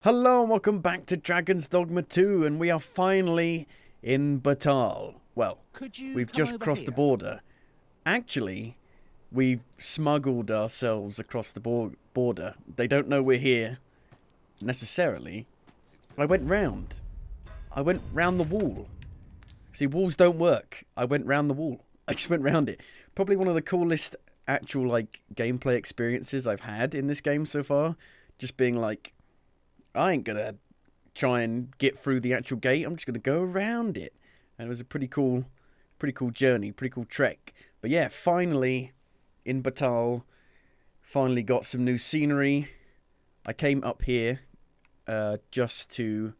Hello and welcome back to Dragon's Dogma 2, and we are finally in Batal. Well, we've just crossed the border. Actually, we've smuggled ourselves across the border. They don't know we're here, necessarily. I went round. I went round the wall. See, walls don't work. I went round the wall. I just went round it. Probably one of the coolest actual, like, gameplay experiences I've had in this game so far. Just being like, I ain't gonna try and get through the actual gate. I'm just gonna go around it. And it was a pretty cool journey, pretty cool trek. But yeah, finally in Batal, finally got some new scenery. I came up here just to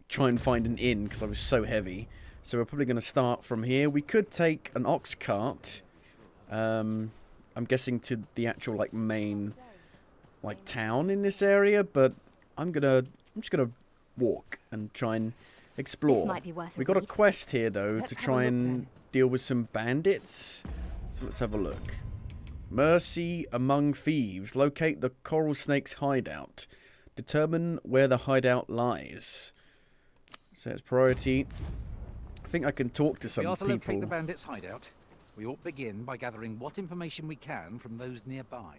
try and find an inn because I was so heavy. So we're probably gonna start from here. We could take an ox cart. I'm guessing to the actual like main like town in this area, but I'm just gonna walk and try and explore. We got a quest here though to try and deal with some bandits. So let's have a look. Mercy among thieves. Locate the coral snake's hideout. Determine where the hideout lies. So it's priority. I think I can talk to some people. To locate the bandits' hideout, we ought begin by gathering what information we can from those nearby.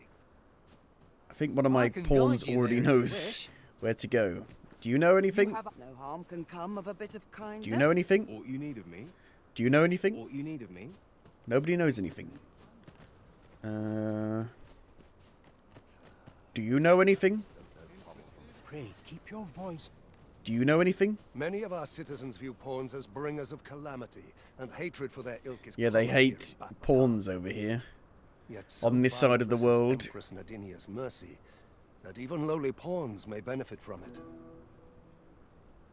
I think one of my pawns already knows where to go. Do you know anything? No harm can come of a bit of kindness. Do you know anything? What you need of me? Do you know anything? What you need of me? Nobody knows anything. Do you know anything? Pray, keep your voice. Do you know anything? Many of our citizens view pawns as bringers of calamity, and hatred for their ilk is Yeah, they hate pawns over here. Yet On this side of the world. Empress Nadinia's mercy, that even lowly pawns may benefit from it.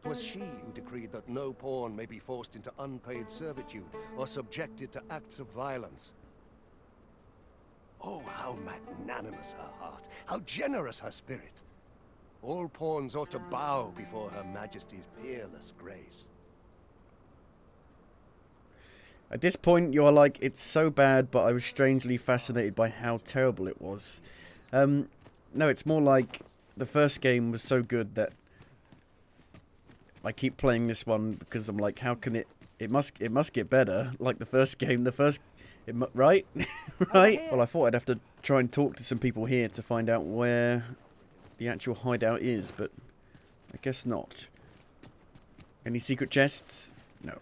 It was she who decreed that no pawn may be forced into unpaid servitude or subjected to acts of violence. Oh, how magnanimous her heart, how generous her spirit. All pawns ought to bow before Her Majesty's peerless grace. At this point, you're like, it's so bad, but I was strangely fascinated by how terrible it was. No, it's more like the first game was so good that I keep playing this one because I'm like, how can it must get better. Like the first game, right? Right? Well, I thought I'd have to try and talk to some people here to find out where the actual hideout is, but I guess not. Any secret chests? No.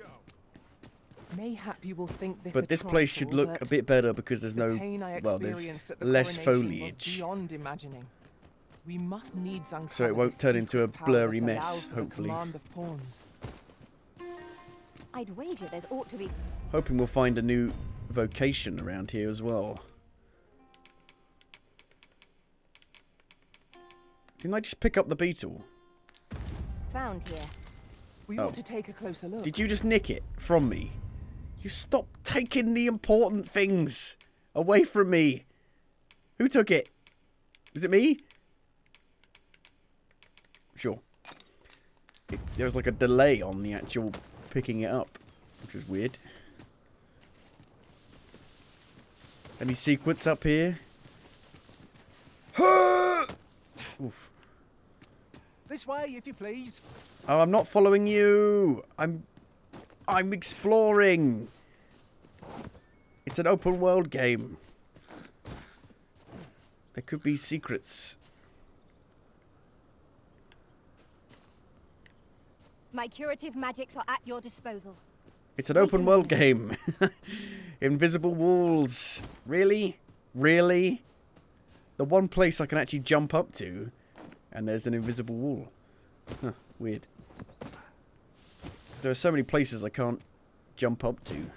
Mayhap you will think this But this place should look a bit better because there's no, well, there's less foliage. Beyond imagining. We must needs uncover So it won't turn into a blurry mess, hopefully. I'd wager there's ought to be. Hoping we'll find a new vocation around here as well. Can I just pick up the beetle? Found here. We ought to take a closer look. Did you just nick it from me? You stop taking the important things away from me. Who took it? Was it me? Sure. There was like a delay on the actual picking it up, which was weird. Any secrets up here? Oof. This way, if you please. Oh, I'm not following you. I'm exploring. It's an open world game. There could be secrets. My curative magics are at your disposal. It's an open world game. Invisible walls. Really? Really? The one place I can actually jump up to, and there's an invisible wall. Huh, weird. There are so many places I can't jump up to.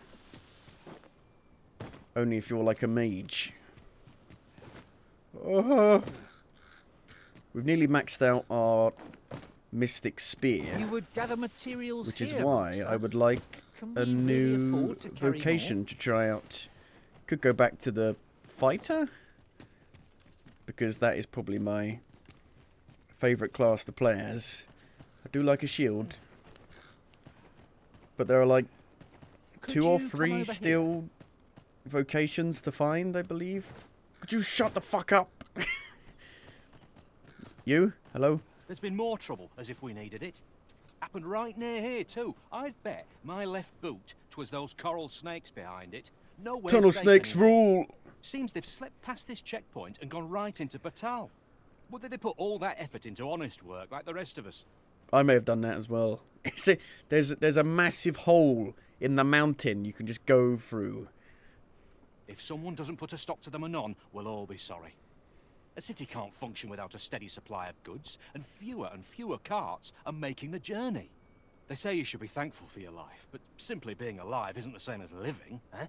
Only if you're like a mage. Oh. We've nearly maxed out our mystic spear. You would gather materials which is here, why monster. I would like a new vocation to try out. Could go back to the fighter, because that is probably my favourite class to play as. I do like a shield. But there are like 2 or 3 still vocations to find, I believe. Could you shut the fuck up? You? Hello? There's been more trouble, as if we needed it. Happened right near here, too. I'd bet my left boot 'twas those coral snakes behind it. Nowhere Tunnel safe snakes anymore. rule. Seems they've slipped past this checkpoint and gone right into Batal. Would they put all that effort into honest work like the rest of us? I may have done that as well. There's a massive hole in the mountain you can just go through. If someone doesn't put a stop to them anon, we'll all be sorry. A city can't function without a steady supply of goods, and fewer carts are making the journey. They say you should be thankful for your life, but simply being alive isn't the same as living, eh?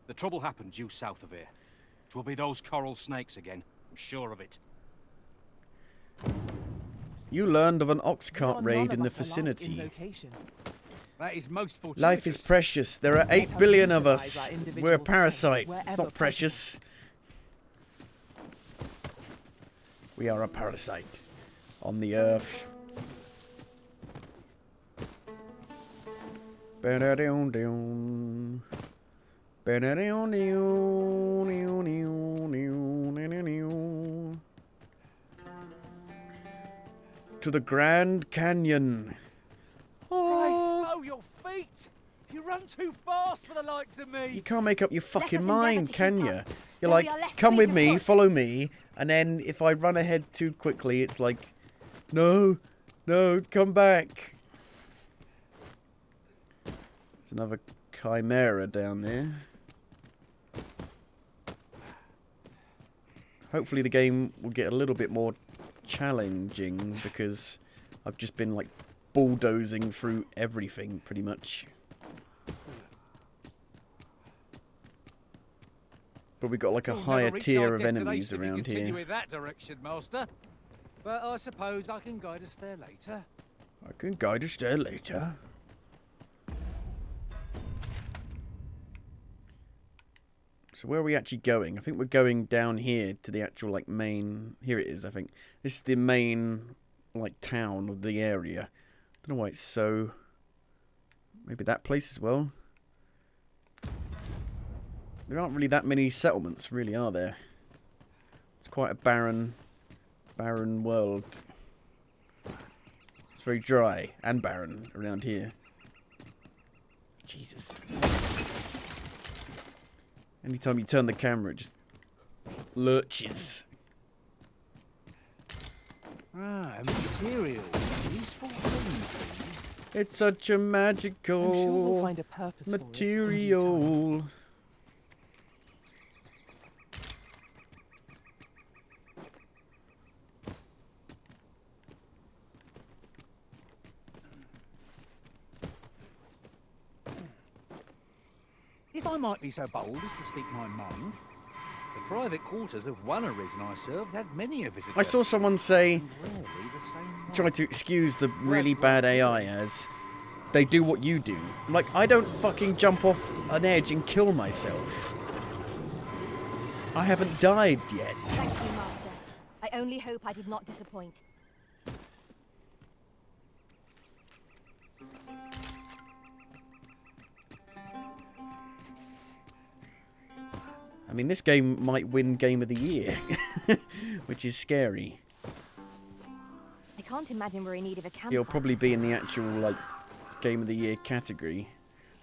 The trouble happened due south of here. 'Twill be those coral snakes again, I'm sure of it. You learned of an ox There cart are raid none in of the us alike in vicinity. location. That is most fortuitous. Life is precious. There are Let 8 us billion of utilise us. our individual We're a strengths parasite. It's wherever not precious. We are a parasite on the earth. Ba-da-dum-dum. Ba-da-dum-dum-dum-dum-dum-dum-dum. To the Grand Canyon. Right, slow your feet. You run too fast for the likes of You me. can't make up your us fucking endeavour mind, to can keep you? up. You're Though we like, are less come with fleet of me, foot." follow me, and then if I run ahead too quickly, it's like, no, come back. There's another chimera down there. Hopefully the game will get a little bit more challenging, because I've just been like bulldozing through everything pretty much. But we've got like a We'll higher never reach tier our of enemies destination if you around continue here. with that direction, Master. But I suppose I can guide us there later. I can guide us there later. So where are we actually going? I think we're going down here to the actual like main... Here it is, I think. This is the main like town of the area. Don't know why it's so... Maybe that place as well. There aren't really that many settlements, really, are there? It's quite a barren world. It's very dry and barren around here. Jesus. Anytime you turn the camera, it just lurches. Ah, material. Useful things, these. It's such a I'm sure we'll magical find a purpose for it in due time. material. If I might be so bold as to speak my mind, the private quarters of one arisen I served had many a visitor. I saw someone say, and rarely the same one. try to excuse the really bad AI as, they do what you do. I'm like, I don't fucking jump off an edge and kill myself. I haven't died yet. Thank you, Master. I only hope I did not disappoint. I mean, this game might win Game of the Year, which is scary. I can't imagine we're in need of a campfire. It'll probably be in the actual, like, Game of the Year category,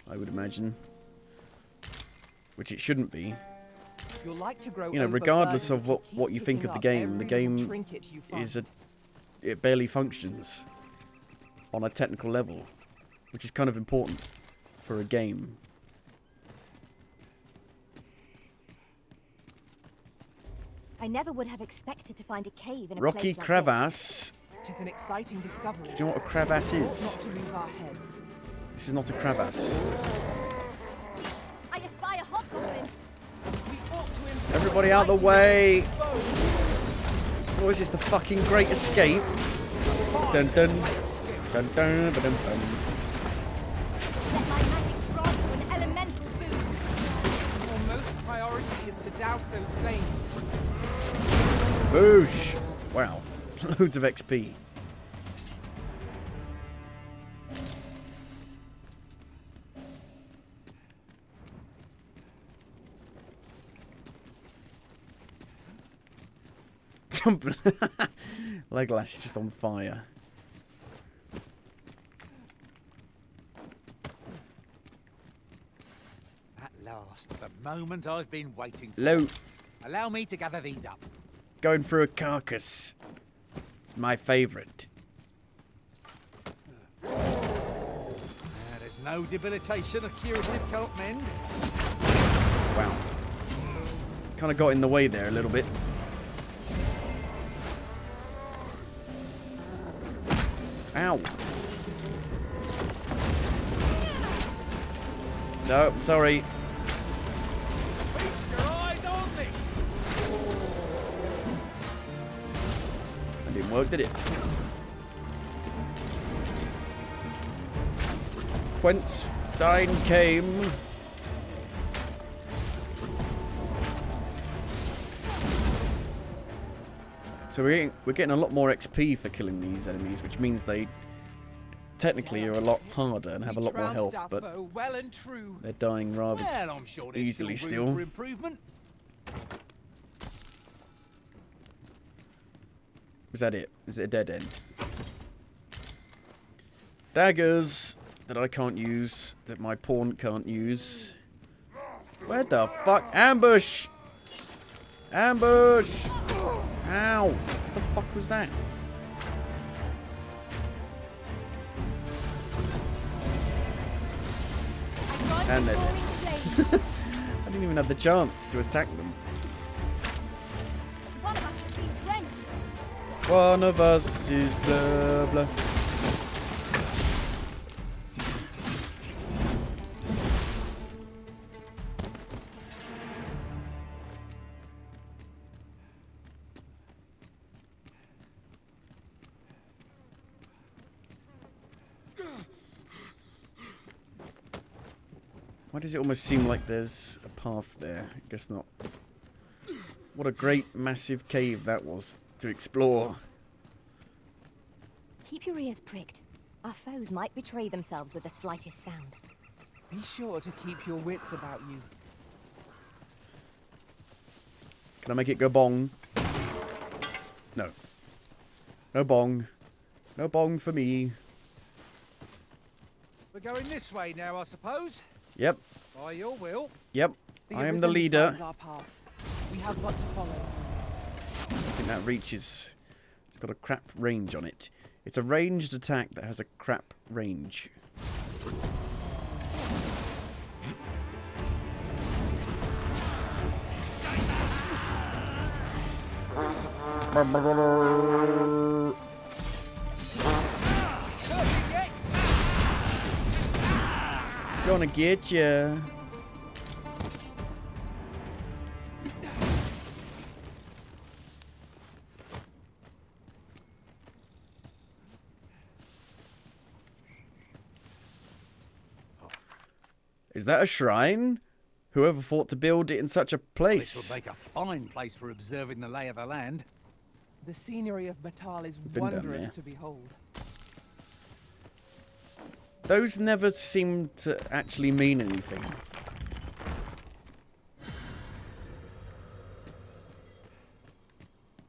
I would imagine. Which it shouldn't be. You'll like to grow You know, regardless of overburdened if what you keep think picking of the up game, the every little game trinket you find. is it barely functions on a technical level, which is kind of important for a game. I never would have expected to find a cave in a Rocky place like crevasse. It is an exciting discovery. Do you know what a crevasse We ought is? not to lose our heads. This is not a crevasse. this. I espy a hobgoblin. We ought to embrace Everybody out the way! foes. What is this, the fucking Great Escape? Dun dun. Dun dun dun dun dun. Let my magic grant you an elemental boost. Your most priority is to douse those flames. Boosh! Wow. Loads of XP. Legolas is just on fire. At last, the moment I've been waiting for. Hello. Allow me to gather these up. Going through a carcass. It's my favourite. There's no debilitation a curative can't mend. Wow. Kind of got in the way there a little bit. Ow. No, sorry. Feast your eyes on this. That didn't work, did it? Whence thine came. So we're getting a lot more XP for killing these enemies, which means they technically are a lot harder and have a lot more health, but well and true. they're dying rather Well, I'm sure there's easily still room still. for improvement. Was that it? Is it a dead end? Daggers that I can't use, that my pawn can't use. Where the fuck? Ambush! Ambush! Ow! What the fuck was that? And they're dead. I didn't even have the chance to attack them. One of us has been drenched. One of us is blah blah. Why does it almost seem like there's a path there? I guess not. What a great massive cave that was to explore. Keep your ears pricked. Our foes might betray themselves with the slightest sound. Be sure to keep your wits about you. Can I make it go bong? No. No bong. No bong for me. We're going this way now, I suppose. Yep. By your will. Yep. The I am the Arisen leader. decides our path. We have what to follow. I think that reaches... It's got a crap range on it. It's a ranged attack that has a crap range. Gonna get ya. Is that a shrine? Whoever thought to build it in such a This place? would make a fine place for observing the lay of the land. The scenery of Batal is been down wondrous there. to behold. Those never seem to actually mean anything.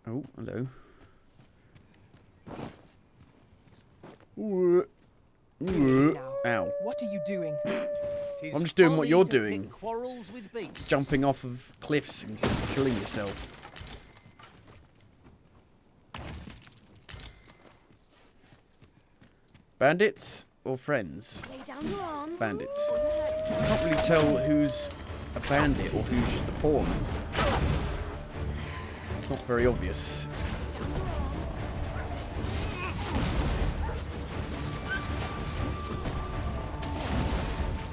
Oh, hello. Ooh. Ooh. Now, Ow. what are you doing? I'm just doing what Folly you're to doing. pick quarrels with beasts. Jumping off of cliffs and killing yourself. Bandits or friends? Lay down your arms. Bandits. or you hurt yourself. I can't really tell who's a bandit or who's just a pawn. It's not very obvious.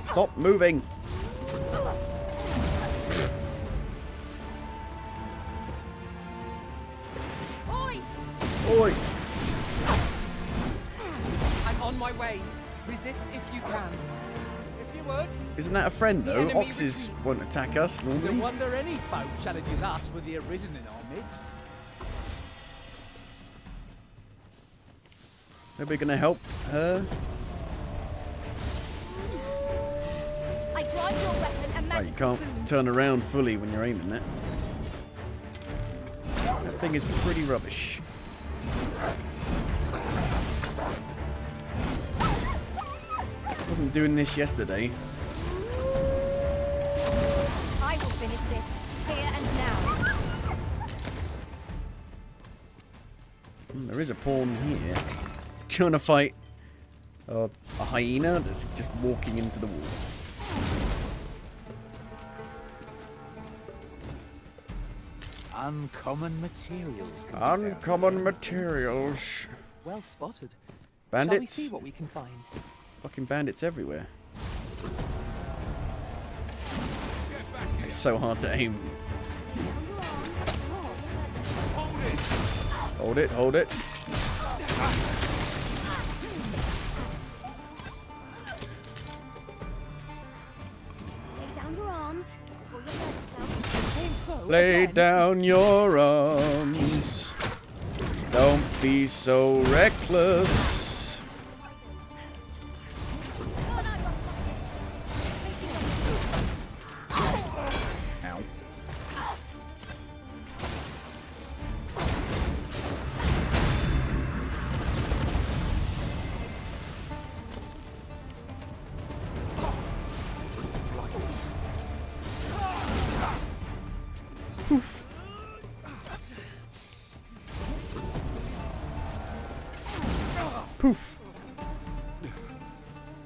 Stop moving! Oi! Oi! I'm on my way. Resist if you can. If you would. Isn't that a friend The though? enemy Oxes retreats. won't attack us No normally. wonder any foe challenges us with the Arisen in our midst. Nobody gonna help her? I drive your weapon and Oh, magic you can't boom. turn around fully when you're aiming it. That thing is pretty rubbish. doing this yesterday. I will finish this, here and now. There is a pawn here. Trying to fight a hyena that's just walking into the wall. Uncommon materials. Uncommon materials. Well spotted. Bandits. Shall we see what we can find? Fucking bandits everywhere. It's so hard to aim. Hold it, hold it. Lay down your arms before you hurt yourself. Lay down your arms. Don't be so reckless. Ow. Poof.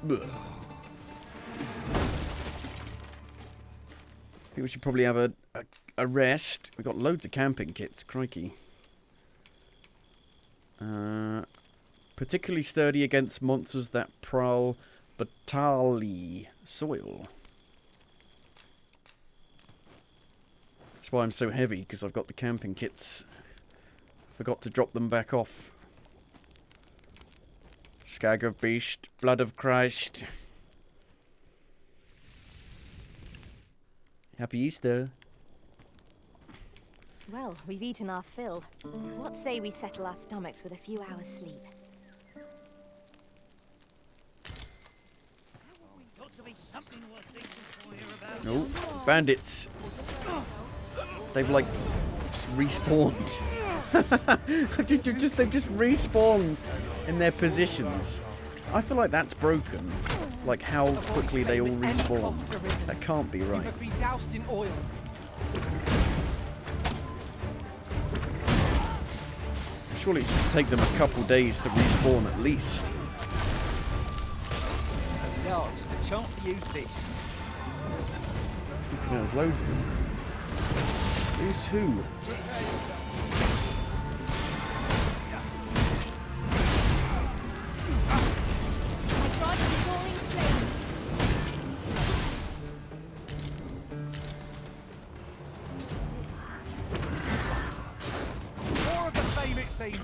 Ugh. I think we should probably have a rest. We've got loads of camping kits, crikey. Particularly sturdy against monsters that prowl batali soil. That's why I'm so heavy, because I've got the camping kits. Forgot to drop them back off. Skag of Beast, Blood of Christ. Happy Easter. Well, we've eaten our fill. What say we settle our stomachs with a few hours sleep? No, bandits. They've like just respawned. They've just respawned in their positions. I feel like that's broken. Like how quickly they all respawn. That can't be right. You have been doused in oil. Surely it should take them a couple days to respawn at least. No, it's the chance to use this. There's loads of them. Who's who? More of the same, it seems.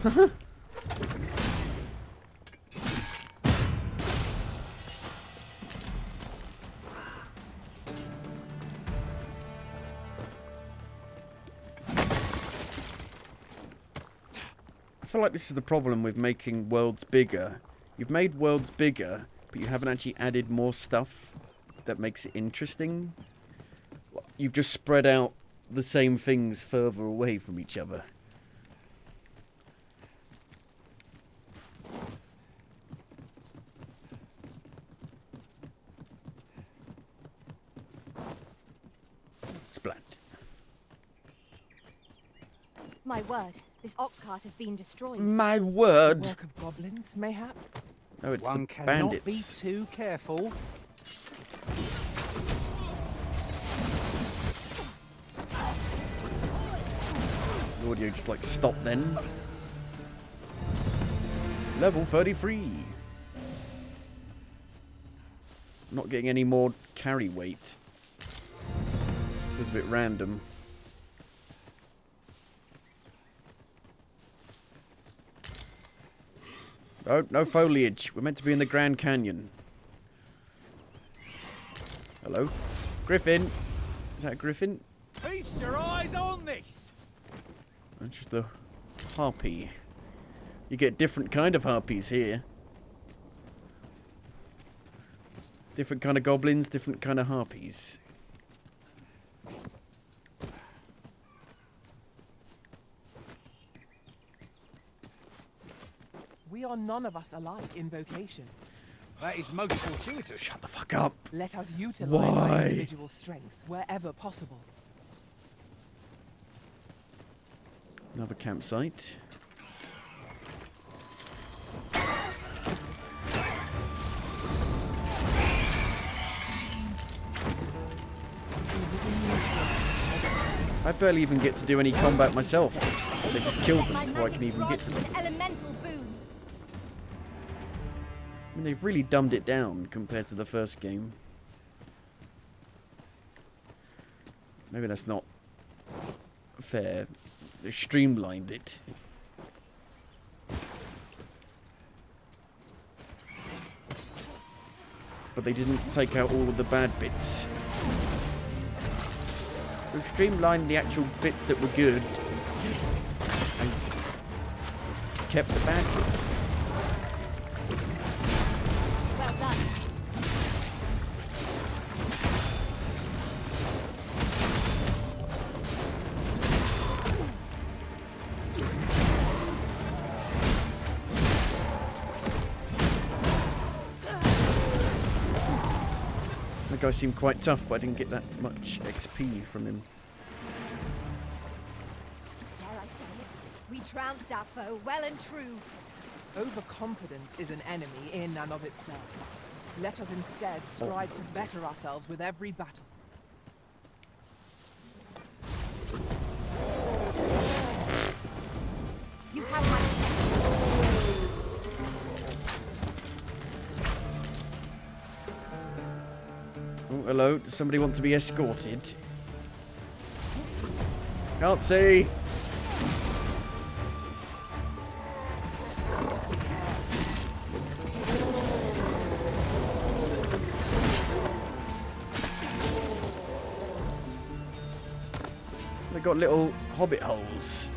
I feel like this is the problem with making worlds bigger. You've made worlds bigger, but you haven't actually added more stuff that makes it interesting. You've just spread out the same things further away from each other. Splat. My word, this ox cart has been destroyed. My word. Work of goblins, mayhap? Oh, it's One the cannot be bandits. too careful. The audio just like stopped then. Level 33. Not getting any more carry weight. Feels a bit random. Oh, no foliage. We're meant to be in the Grand Canyon. Hello? Griffin? Is that a griffin? Feast your eyes on this. That's just a harpy. You get different kind of harpies here. Different kind of goblins, different kind of harpies. We are none of us alike in vocation. That is most fortuitous. Shut the fuck up. Let us utilize Why? our individual strengths wherever possible. Another campsite. I barely even get to do any combat myself. They just killed them before I can even get to them. An elemental boon. I mean, they've really dumbed it down compared to the first game. Maybe that's not fair. They streamlined it. But they didn't take out all of the bad bits. They've streamlined the actual bits that were good and kept the bad bits. Well done. That guy seemed quite tough, but I didn't get that much XP from him. Dare I say it? We trounced our foe well and true. Overconfidence is an enemy in and of itself. Let us instead strive to better ourselves with every battle. You have my attention. Oh, hello. Does somebody want to be escorted? Can't see. They got little hobbit holes.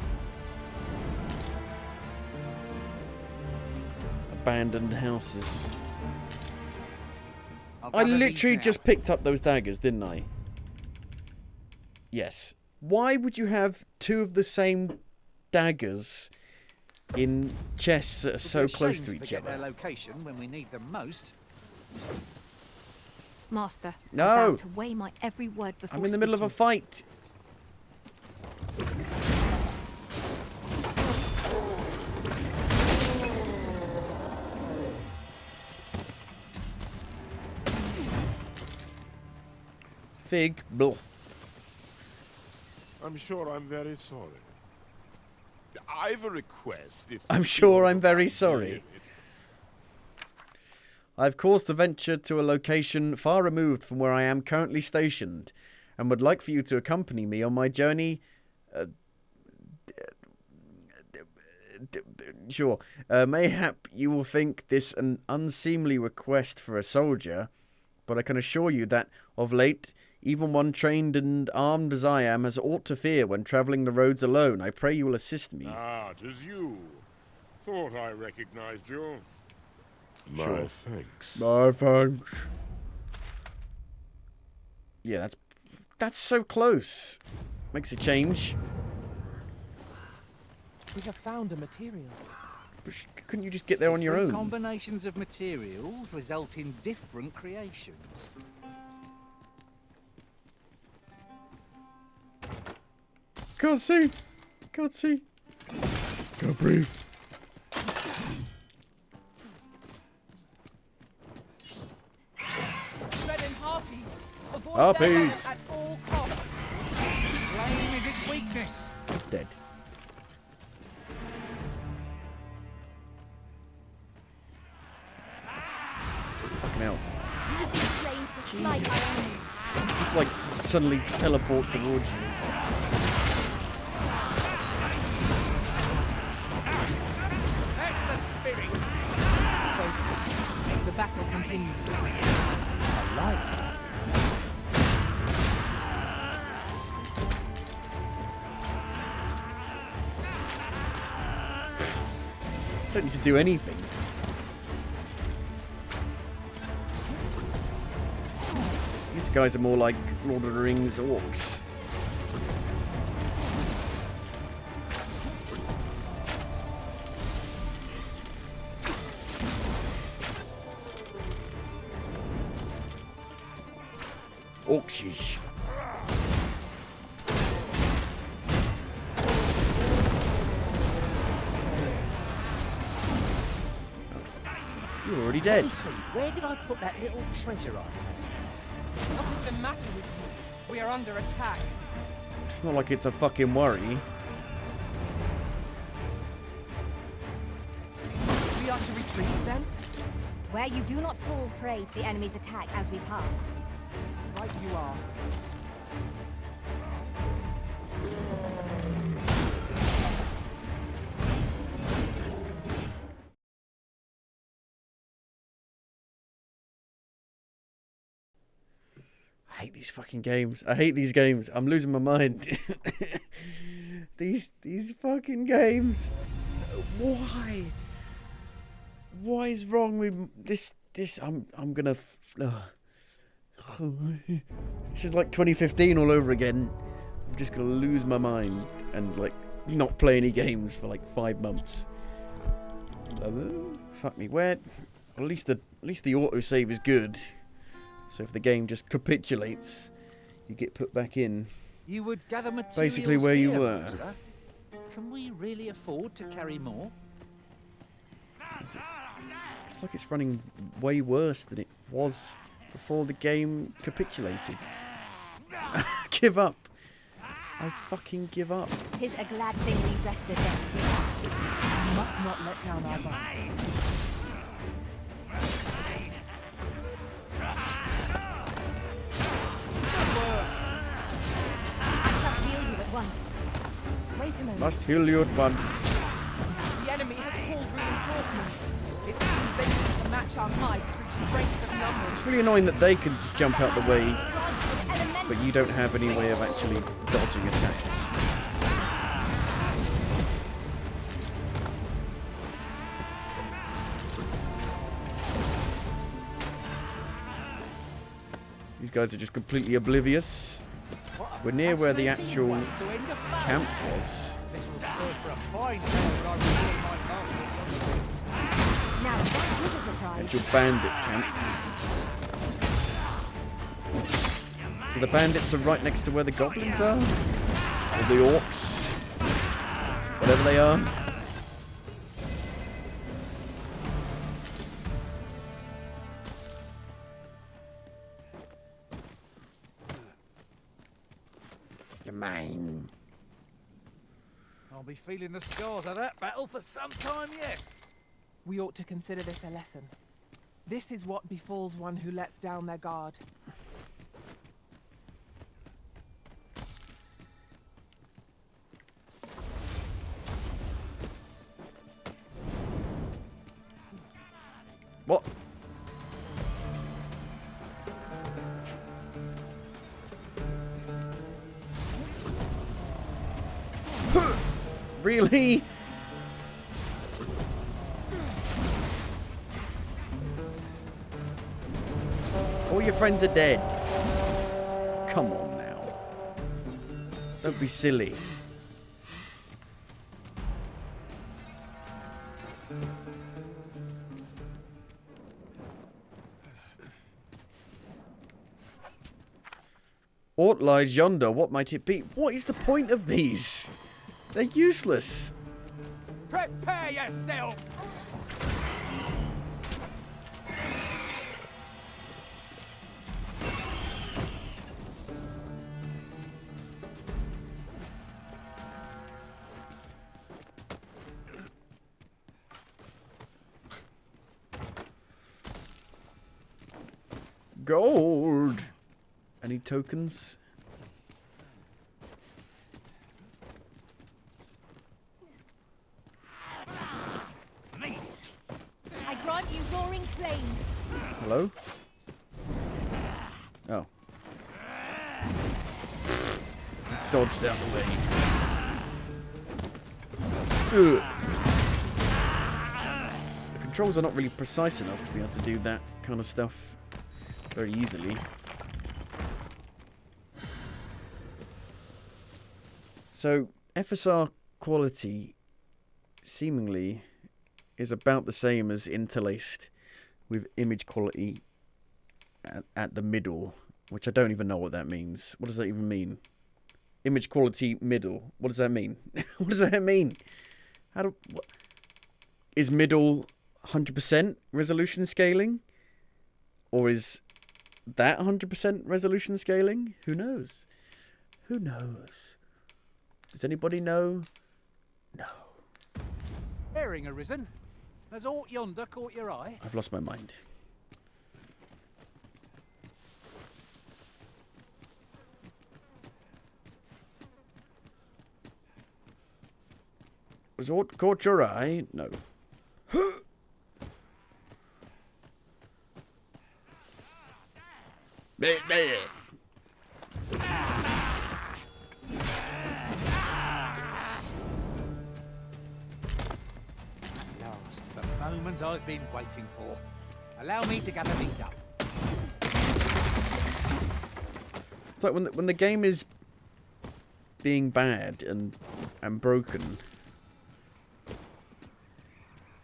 Abandoned houses. I literally just picked up those daggers, didn't I? Yes. Why would you have two of the same daggers in chests that are so close to each Their other? location when we need them most. Master, No. I vow to weigh my every word before I'm in the middle of a speaking. fight. Fig. Blah. I'm sure I'm very sorry. I've a request. If I'm you sure don't I'm very mind sorry. hearing it. I've caused a venture to a location far removed from where I am currently stationed, and would like for you to accompany me on my journey. Sure. Mayhap you will think this an unseemly request for a soldier, but I can assure you that, of late, even one trained and armed as I am has aught to fear when travelling the roads alone. I pray you will assist me. Ah, 'tis you. Thought I recognized you. My Sure. thanks. My thanks. Yeah, that's so close. Makes a change. We have found a material. Couldn't you just get there on your Different own? Combinations of materials result in different creations. Can't see. Can't see. Can't breathe. Tread in harpies. Avoid Harpies. them at all costs. Flame is its weakness. Dead. Fucking hell. Use these flames to smite our enemies. Just like suddenly teleport towards you. That's the spirit. Focus. The battle continues. I like it. Don't need to do anything. These guys are more like Lord of the Rings orcs. Orcshish. You're already dead. Honestly, where did I put that little treasure I found? What is the matter with you? We are under attack. It's not like it's a fucking worry. We are to retreat then? Where you do not fall prey to the enemy's attack as we pass. Right you are. I hate these fucking games. I hate these games. I'm losing my mind. These fucking games. Why? What is wrong with this? I'm gonna. It's just like 2015 all over again. I'm just gonna lose my mind and like not play any games for like 5 months. Fuck me. Where? Well, at least the autosave is good. So if the game just capitulates, you get put back in. You would gather materials Basically where you here, were. Master. Can we really afford to carry more? It's like it's running way worse than it was before the game capitulated. Give up. I fucking give up. 'Tis a glad thing we rested then. We must not let down our guard. I shall heal you at once. Wait a moment. Must heal you at once. The enemy has called reinforcements. It seems they need to match our might through strength of numbers. It's really annoying that they can just jump out the way, Elemental. but you don't have any way of actually dodging attacks. These guys are just completely oblivious. We're near where the actual camp was. This will serve for a fine tale when I reveal my master. Now, that is a surprise. Actual bandit camp. So the bandits are right next to where the goblins are? Or the orcs? Whatever they are. You're mine. I'll be feeling the scars of that battle for some time yet. We ought to consider this a lesson. This is what befalls one who lets down their guard. What? Really? All your friends are dead. Come on now. Don't be silly. Aught lies yonder. What might it be? What is the point of these? They're useless. Prepare yourself! Gold. Any tokens? I grant you roaring flame. Hello? Oh. Dodged out the way. Ugh. The controls are not really precise enough to be able to do that kind of stuff very easily. So, FSR quality seemingly is about the same as interlaced, with image quality at the middle which I don't even know what that means. What does that even mean? Image quality middle. What does that mean? What does that mean? What? Is middle 100% resolution scaling? Or is that 100% resolution scaling? Who knows? Who knows? Does anybody know? No. Herring arisen. Has aught yonder caught your eye? I've lost my mind. Was aught caught your eye? No. Last, the moment I've been waiting for. Allow me to gather these up. It's like when the game is being bad and broken,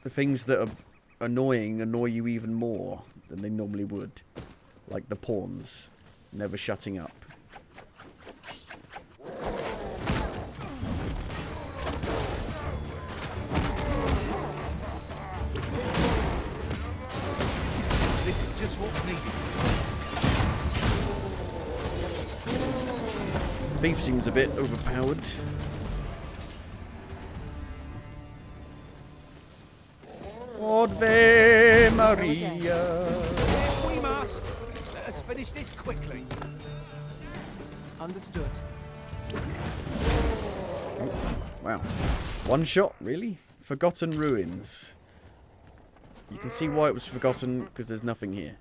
the things that are annoying annoy you even more than they normally would. Like the pawns never shutting up. This is just what's needed. Thief seems a bit overpowered. Ave Maria. We must. Let us finish this quickly. Understood. Wow. One shot, really? Forgotten Ruins. You can see why it was forgotten, because there's nothing here.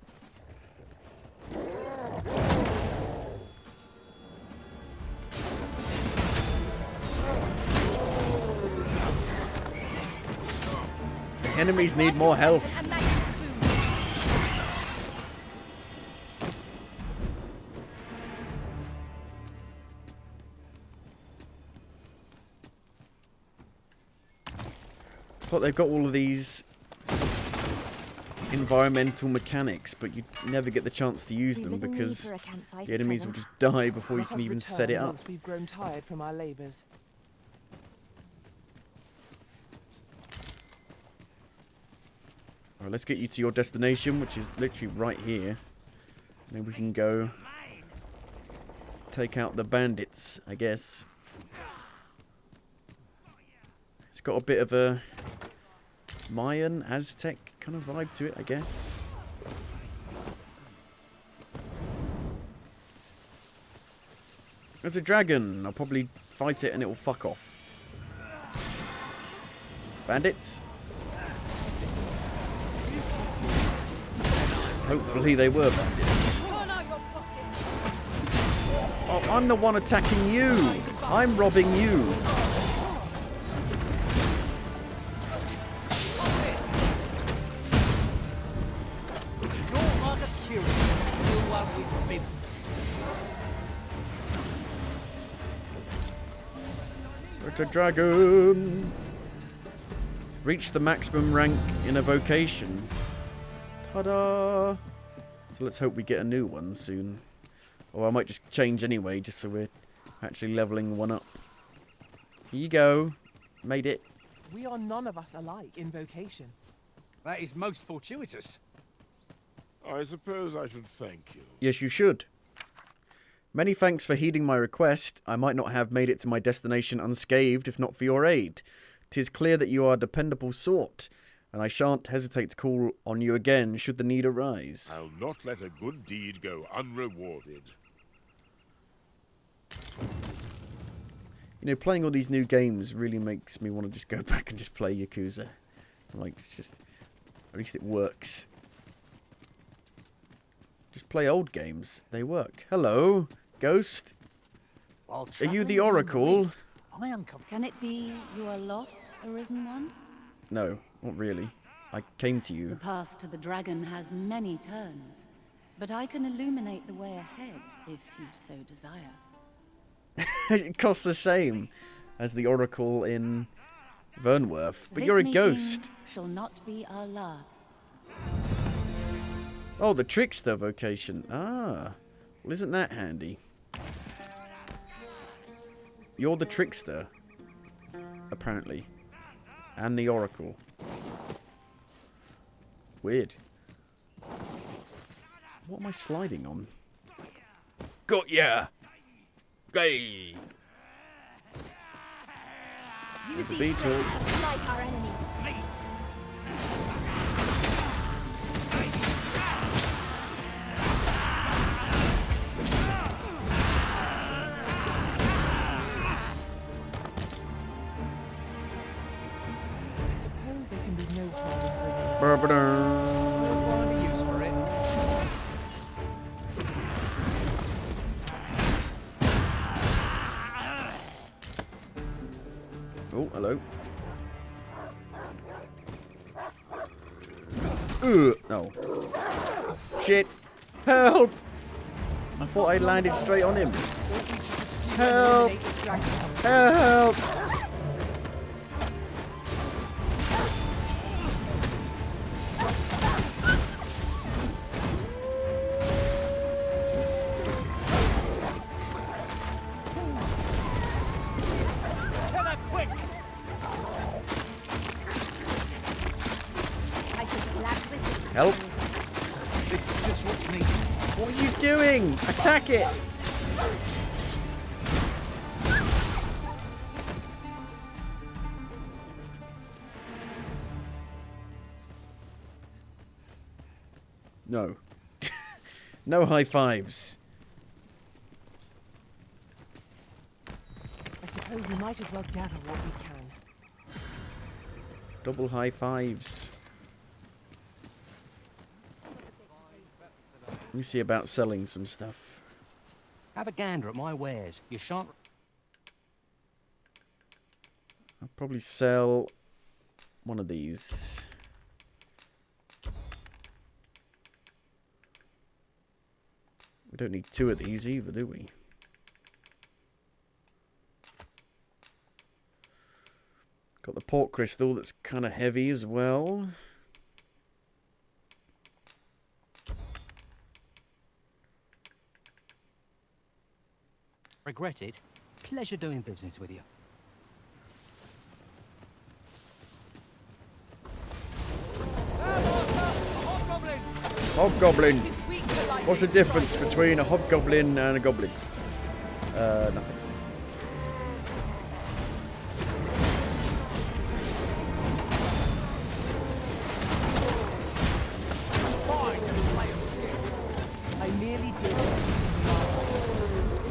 The enemies need more health. It's like they've got all of these environmental mechanics, but you never get the chance to use them because the enemies will just die before you can even set it up. Once we've grown tired from our labours. Alright, let's get you to your destination, which is literally right here. Then we can go take out the bandits, I guess. It's got a bit of a Mayan, Aztec kind of vibe to it, I guess. There's a dragon. I'll probably fight it and it will fuck off. Bandits? Hopefully they were bandits. Oh, I'm the one attacking you. I'm robbing you. It's a dragon. Reach the maximum rank in a vocation. Ta-da! So let's hope we get a new one soon. Or I might just change anyway, just so we're actually leveling one up. Here you go. Made it. We are none of us alike in vocation. That is most fortuitous. I suppose I should thank you. Yes, you should. Many thanks for heeding my request. I might not have made it to my destination unscathed if not for your aid. 'Tis clear that you are a dependable sort, and I shan't hesitate to call on you again should the need arise. I'll not let a good deed go unrewarded. You know, playing all these new games really makes me want to just go back and just play Yakuza. Like, it's just... At least it works. Just play old games. They work. Hello, Ghost. Are you the Oracle? Can it be you are lost, Arisen One? No, not really. I came to The you. path to the dragon has many turns, but I can illuminate the way ahead if you so desire. It costs the same as the Oracle in Vernworth, but This you're a meeting ghost. shall not be our last. Oh, the trickster vocation. Ah. Well, isn't that handy? You're the trickster, apparently. And the oracle. Weird. What am I sliding on? Got ya! Gay! There's a beetle. Slight our enemies. I suppose there can be no harm in bringing Ba-ba-dum. Find a use for it. Oh, hello. No. Shit. Help! I thought I landed straight on him. Help! Help! Kill her quick! I should gladly resist. Help! This is just what's needed. What are you doing? Attack it! No. No high fives. I suppose we might as well gather what we can. Double high fives. Let me see about selling some stuff. Have a gander at my wares. You shan't... I'll probably sell one of these. We don't need two of these either, do we? Got the port crystal that's kind of heavy as well. Regret it. Pleasure doing business with you. Hobgoblin! What's the difference between a hobgoblin and a goblin? Nothing. I merely did what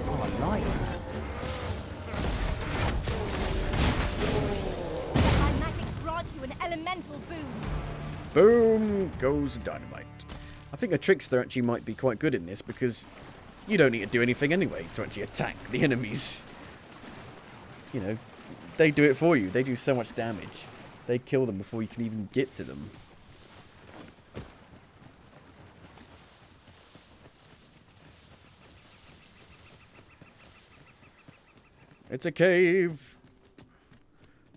Oh, I like it. My magics grant you an elemental boon. Boom goes dynamite. I think a trickster actually might be quite good in this because you don't need to do anything anyway to actually attack the enemies. You know, they do it for you. They do so much damage. They kill them before you can even get to them. It's a cave.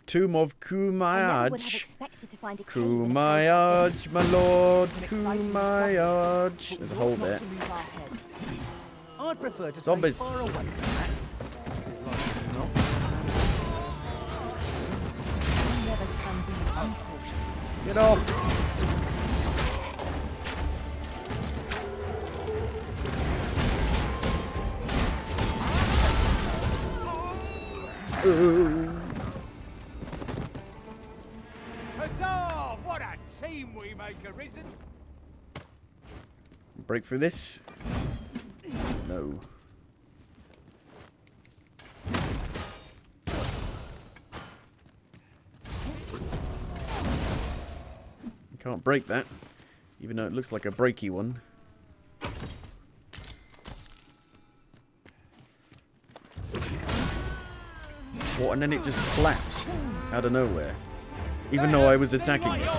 Tomb of I never would have Kumayaj. expected to find a cave Kumayaj, my lord. An exciting Kumayaj. There's a hole there. to lose our heads. I'd prefer to Zombies. stay far away from that. Not. You never can be too cautious. Get off. Huzzah! What a team we make, Arisen! Break through this. No. You can't break that, even though it looks like a breaky one. What? And then it just collapsed out of nowhere, even though I was attacking it.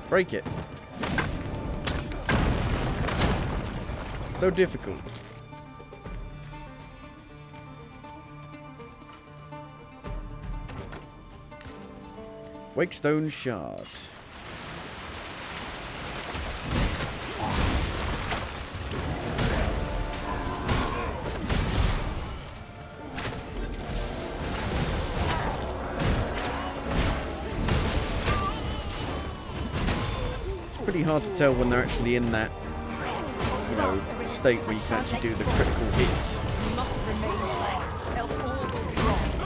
Break it. So difficult. Wakestone Shard. pretty hard to tell when they're actually in that, you know, state where you can actually do the critical hits. You must remain here, else all will be lost.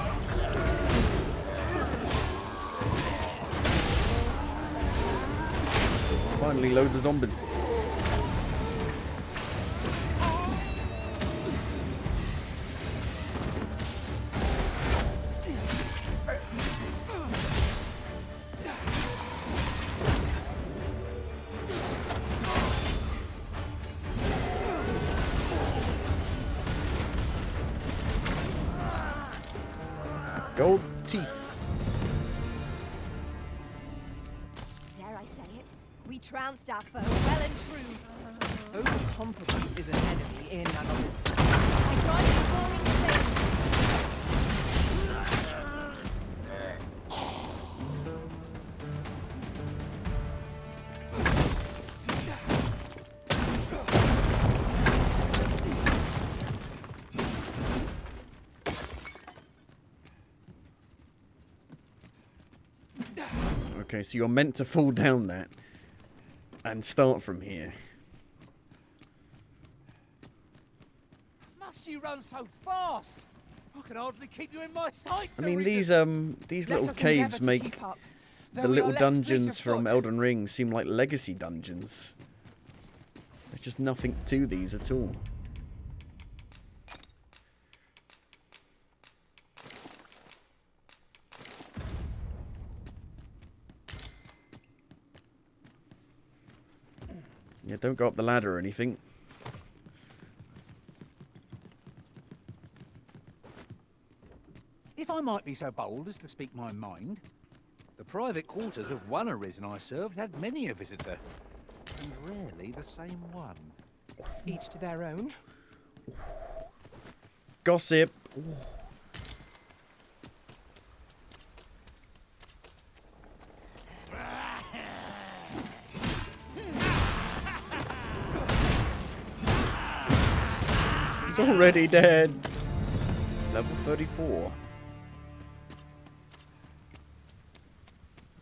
Finally, loads of zombies. Gold teeth. Dare I say it? We trounced our foe well and true. Overconfidence is an enemy in and of itself. I grind the roaring flame. Okay, so you're meant to fall down that and start from here. Must you run so fast? I can hardly keep you in my sights. I mean, these Let little us caves endeavour to make keep up, the though we little are less fleet dungeons of from foot. Elden Ring seem like legacy dungeons. There's just nothing to these at all. Yeah, don't go up the ladder or anything. If I might be so bold as to speak my mind, the private quarters of one arisen I served had many a visitor, and rarely the same one. Each to their own. Gossip. He's already dead. Level 34.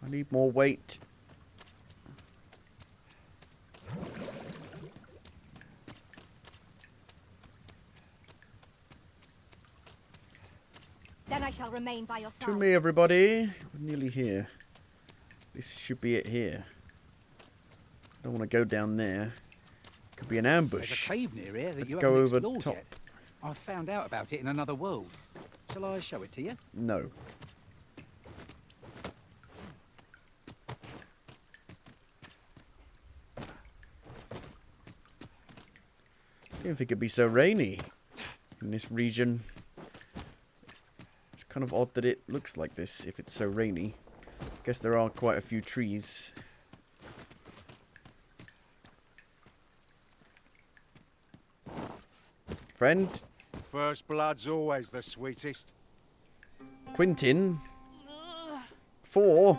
I need more weight. Then I shall remain by your side. To me, everybody. We're nearly here. This should be it here. I don't want to go down there. Could be an There's a ambush. cave near here that Let's you go haven't over explored top. yet. I found out about it in another world. Shall I show it to you? No. I didn't think it'd be so rainy in this region. It's kind of odd that it looks like this if it's so rainy. Guess there are quite a few trees. Friend? First blood's always the sweetest. Quentin? 4?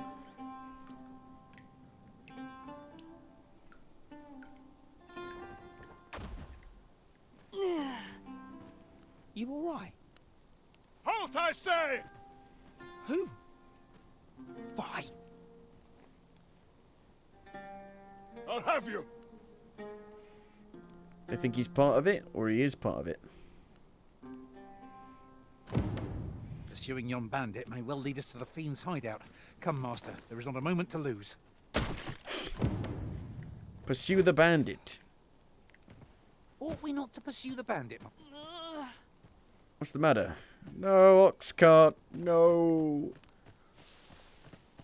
You all right? Halt, I say! Who? Fight. I'll have you. They think he's part of it, or he is part of it. Pursuing yon bandit may well lead us to the fiend's hideout. Come, master, there is not a moment to lose. Pursue the bandit. Ought we not to pursue the bandit? What's the matter? No, ox cart. No.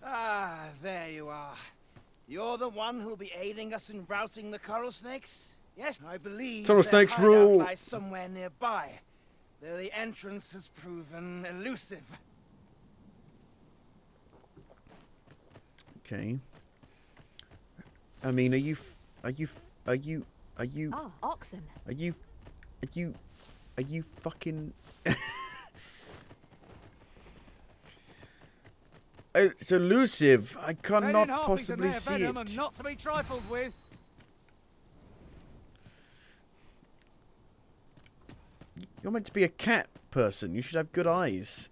Ah, there you are. You're the one who'll be aiding us in routing the coral snakes? Yes, I believe Coral their snakes hideout rule. lies somewhere nearby, though the entrance has proven elusive. Okay. I mean, are you Ah, oxen. Are you fucking... It's elusive. I cannot possibly see it. And not to be trifled with. You're meant to be a cat person. You should have good eyes.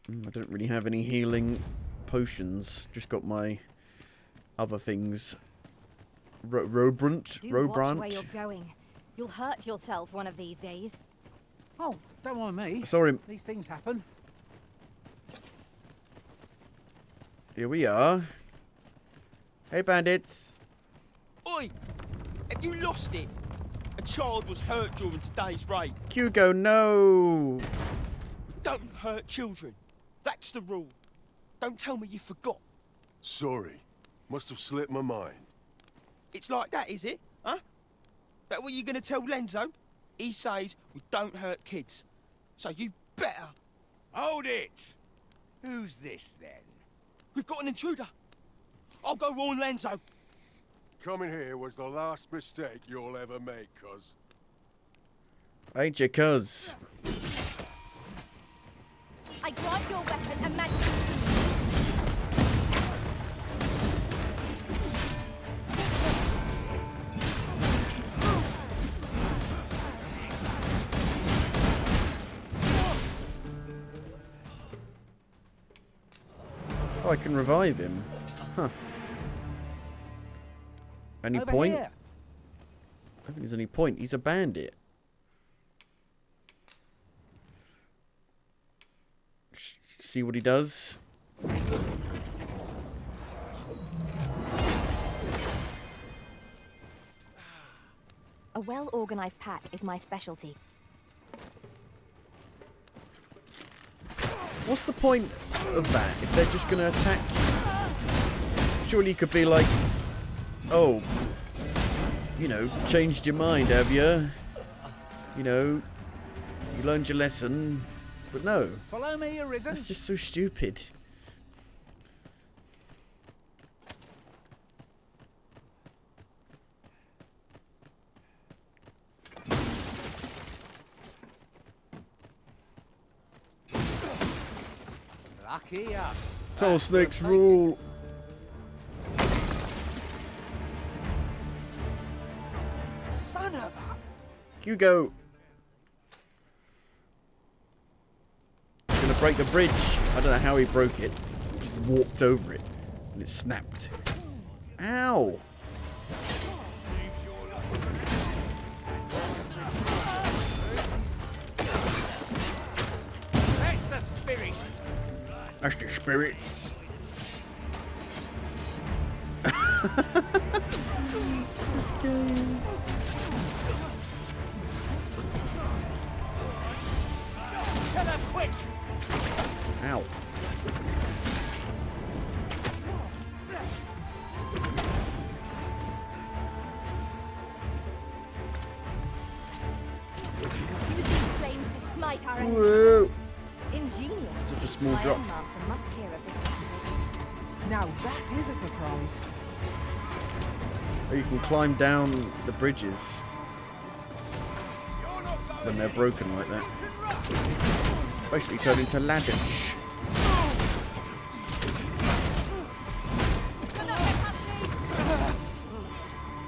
I don't really have any healing potions. Just got my other things. Robrant? Do watch where you're going. You'll hurt yourself one of these days. Oh, don't mind me. Sorry. These things happen. Here we are. Hey, bandits. Oi! Have you lost it? A child was hurt during today's raid. Hugo, no! Don't hurt children. That's the rule. Don't tell me you forgot. Sorry. Must have slipped my mind. It's like that, is it? Huh? That what you're gonna tell Lenzo? He says we don't hurt kids. So you better. Hold it! Who's this, then? We've got an intruder. I'll go warn Lenzo. Coming here was the last mistake you'll ever make, cuz. Ain't you, cuz? I grant your weapon and magic. Oh, I can revive him. Huh. Any Over point? here. I don't think there's any point. He's a bandit. See what he does? A well-organized pack is my specialty. What's the point of that if they're just going to attack you? Surely you could be like, oh, you know, changed your mind, have you? You know, you learned your lesson. But no. Follow me, Arisen. That's just so stupid. Lucky us. Tall snakes rule. Son of a... Hugo. He's gonna break the bridge. I don't know how he broke it. He just walked over it and it snapped. Ow. That's the spirit. That's the spirit. This game. Kill him quick! Ow. Use these flames to smite our enemies. Whoa. Ingenious. Such a small My drop. own master must hear of this. Now that is a surprise. Oh, you can climb down the bridges when they're broken like that. Basically turn into ladders.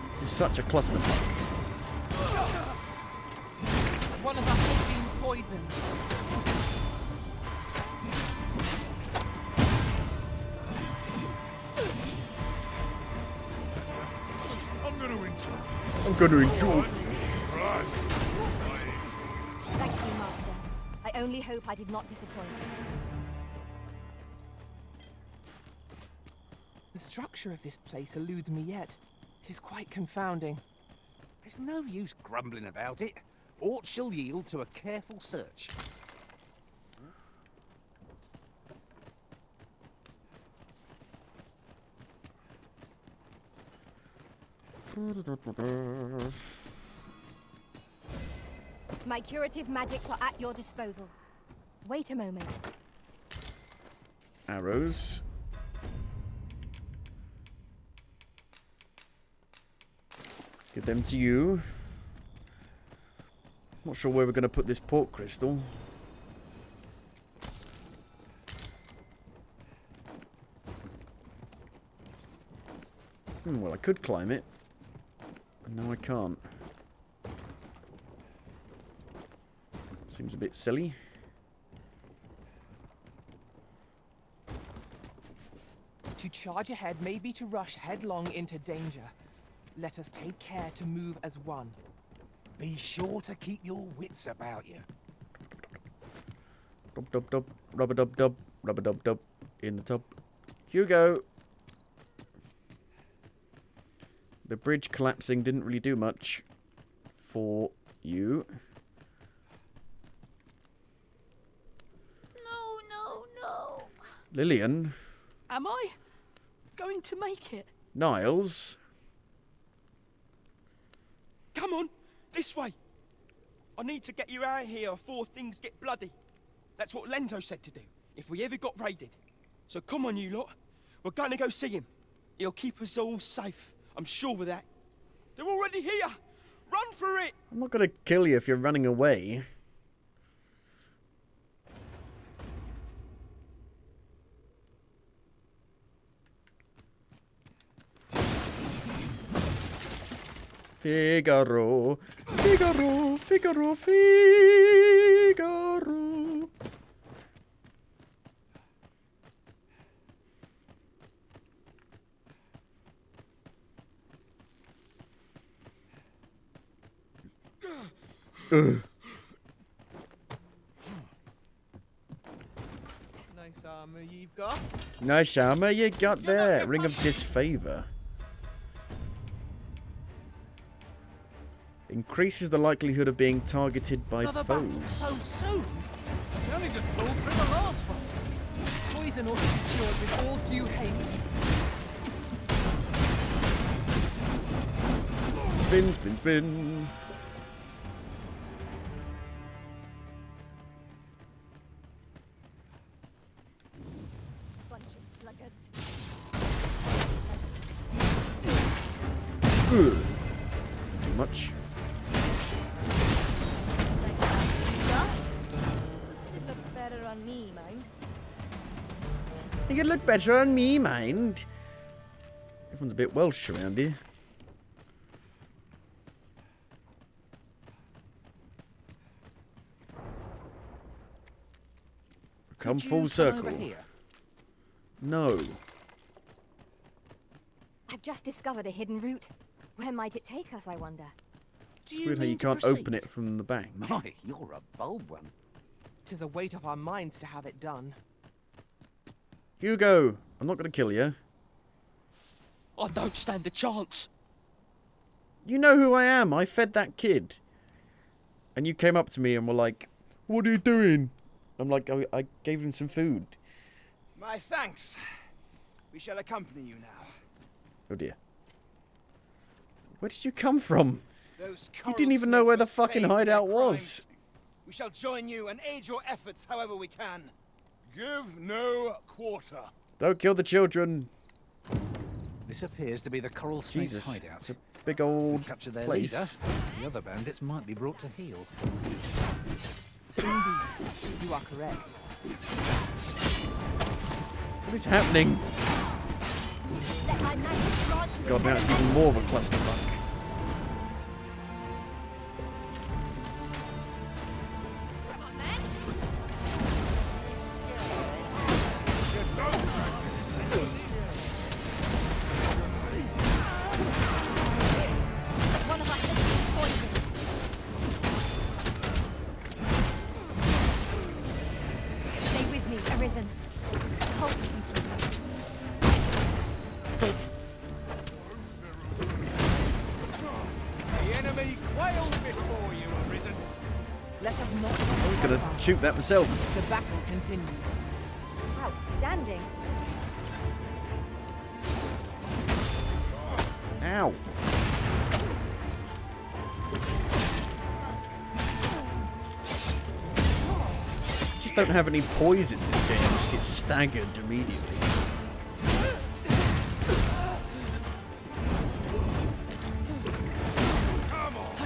This is such a clusterfuck. One of us has been poisoned. I'm going to enjoy. Thank you, Master. I only hope I did not disappoint. The structure of this place eludes me yet. It is quite confounding. There's no use grumbling about it. Aught shall yield to a careful search. My curative magics are at your disposal. Wait a moment. Arrows. Give them to you. Not sure where we're going to put this pork crystal. Well, I could climb it. And now I can't. Seems a bit silly. To charge ahead may be to rush headlong into danger. Let us take care to move as one. Be sure to keep your wits about you. Dub dub dub, rubber dub dub, rubber dub dub. In the top. Hugo! The bridge collapsing didn't really do much for you. No. Lillian? Am I going to make it? Niles? Come on, this way. I need to get you out of here before things get bloody. That's what Lenzo said to do, if we ever got raided. So come on, you lot. We're going to go see him. He'll keep us all safe. I'm sure of that. They're already here. Run for it. I'm not going to kill you if you're running away. Figaro, Figaro, Figaro, Figaro. Nice armor you've got. Nice armor you got there. Ring of disfavor. Increases the likelihood of being targeted by foes. So soon? We only just pulled through the last one. Poison ought to be cured with all due haste. Spin, spin, spin. Bunch of sluggards. Good. Too much. It'd look better on me, mind. You could look better on me, mind. Everyone's a bit Welsh around here. Come full circle. No. I've just discovered a hidden route. Where might it take us, I wonder? It's weird how you can't open it from the back. My, you're a bold one. 'Tis a weight off our minds to have it done. Hugo, I'm not going to kill you. I don't stand a chance. You know who I am. I fed that kid. And you came up to me and were like, "What are you doing?" I'm like, I gave him some food. My thanks. We shall accompany you now. Oh dear. Where did you come from? Those You didn't even know where the fucking hideout was. We shall join you and aid your efforts however we can. Give no quarter. Don't kill the children. This appears to be the Coral Snake's Jesus, hideout. it's a big old If we capture their place. leader, the other bandits might be brought to heel. Indeed, you are correct. What is happening? Let my magic launch you God, now it's even more of a clusterfuck. Come on, then. One of us is poisoned. Stay with me, Arisen. Hold me, please. The enemy quails before you, Arisen. Let us not. I was going to shoot that myself. The battle continues. Outstanding. Ow. Just don't have any poison in this game. Just get staggered immediately. Come on,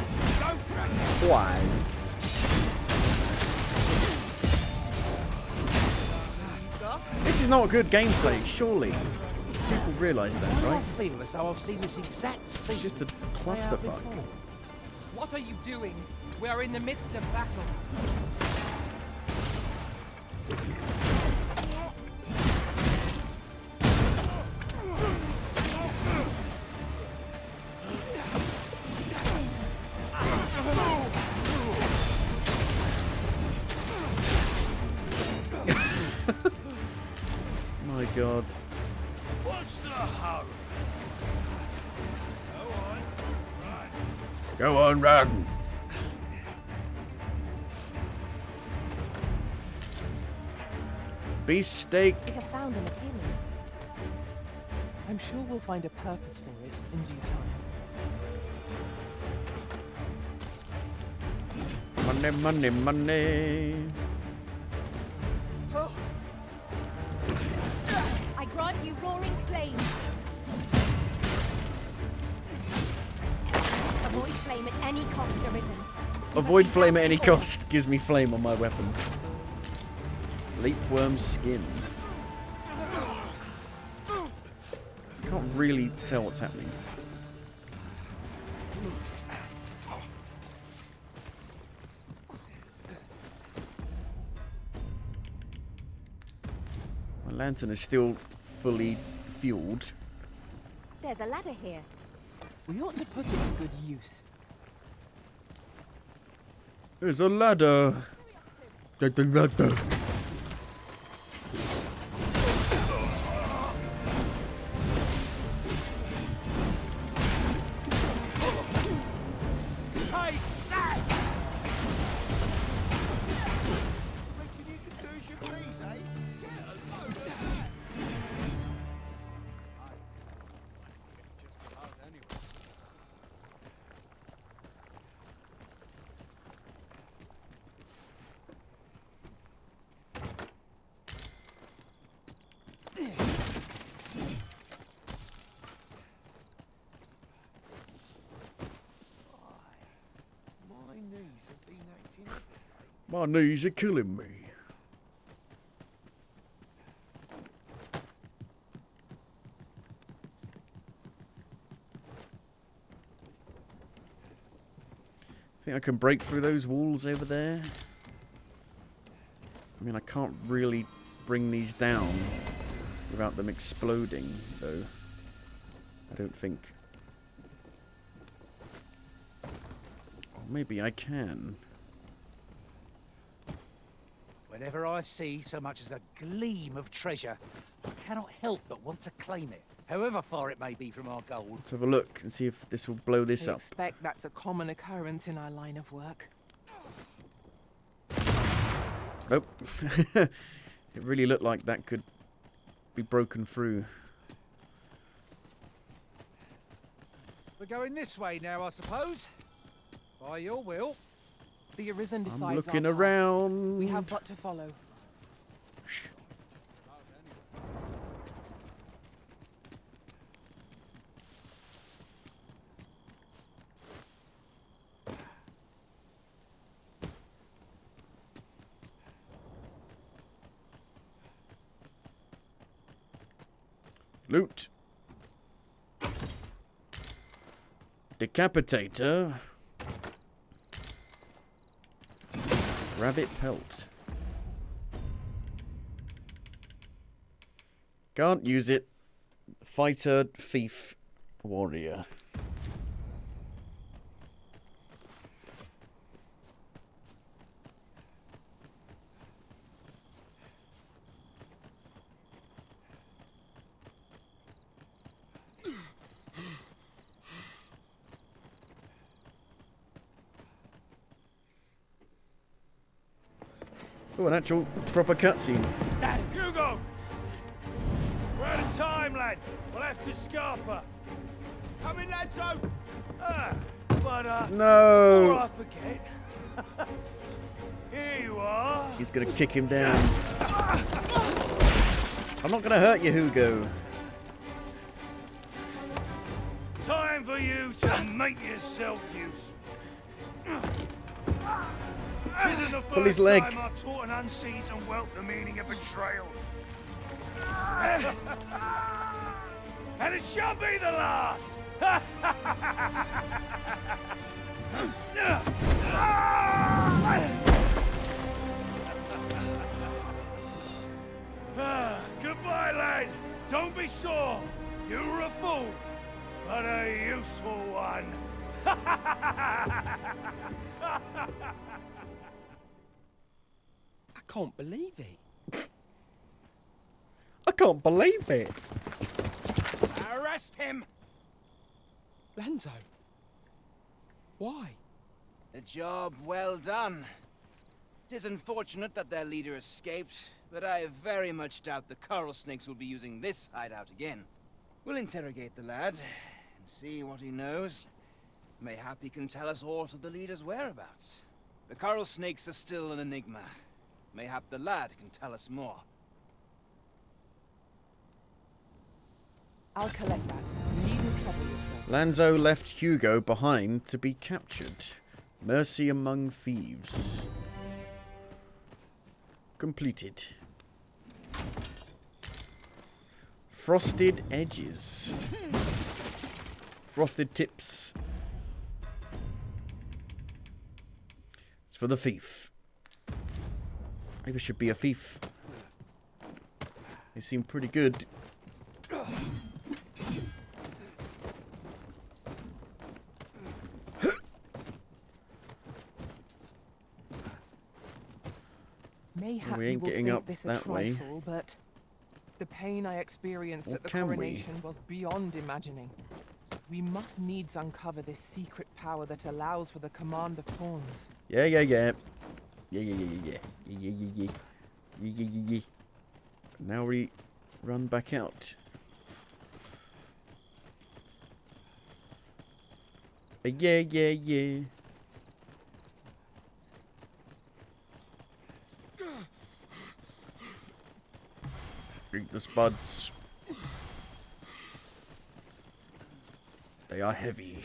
don't track me. Wise. This is not good gameplay, surely. People realise that, Why do I right? feel as though I've seen this exact scene? It's just a play out clusterfuck. before. What are you doing? We are in the midst of battle. What's the hurry? Go on, run. Beefsteak. We have found a material. I'm sure we'll find a purpose for it in due time. Money, money, money. I grant you roaring flame. Avoid flame at any cost, Arisen. Avoid flame at any cost. Gives me flame on my weapon. Leapworm skin. Can't really tell what's happening. My lantern is still fully fueled. There's a ladder here. We ought to put it to good use. There's a ladder. The ladder. My knees are killing me. Think I can break through those walls over there? I mean, I can't really bring these down without them exploding, though. I don't think. Or maybe I can. Whenever I see so much as a gleam of treasure, I cannot help but want to claim it, however far it may be from our goal. Let's have a look and see if this will blow this I up. expect that's a common occurrence in our line of work. Nope. It really looked like that could be broken through. We're going this way now, I suppose. By your will. The Arisen decides. I'm looking our path. around. We have but to follow. Shh. Loot. Decapitator. Rabbit pelt. Can't use it. Fighter, thief, warrior. Oh, an actual proper cutscene. Hugo! We're out of time, lad. We'll have to scarper. Come in, lads, No! Before I forget. Here you are. He's gonna kick him down. I'm not gonna hurt you, Hugo. Time for you to make yourself useful. Tisn't the Pull his first leg. time I taught an unseasoned whelp the meaning of betrayal. And it shan't be the last! Goodbye, lad. Don't be sore. You were a fool, but a useful one. I can't believe it. I can't believe it. him! Lanzo? Why? A job well done. It is unfortunate that their leader escaped, but I very much doubt the coral snakes will be using this hideout again. We'll interrogate the lad and see what he knows. Mayhap he can tell us aught of the leader's whereabouts. The coral snakes are still an enigma. Mayhap the lad can tell us more. I'll collect that. You needn't trouble yourself. Lanzo left Hugo behind to be captured. Mercy among thieves. Completed. Frosted edges. Frosted tips. It's for the thief. Maybe I should be a thief. They seem pretty good. Mayhap we you ain't will getting think up this a that way. trifle, but the pain I experienced Or at the can we? coronation was beyond imagining. We must needs uncover this secret power that allows for the command of pawns. Yeah. Yeah. Now we run back out. Yeah. Eat the spuds. They are heavy.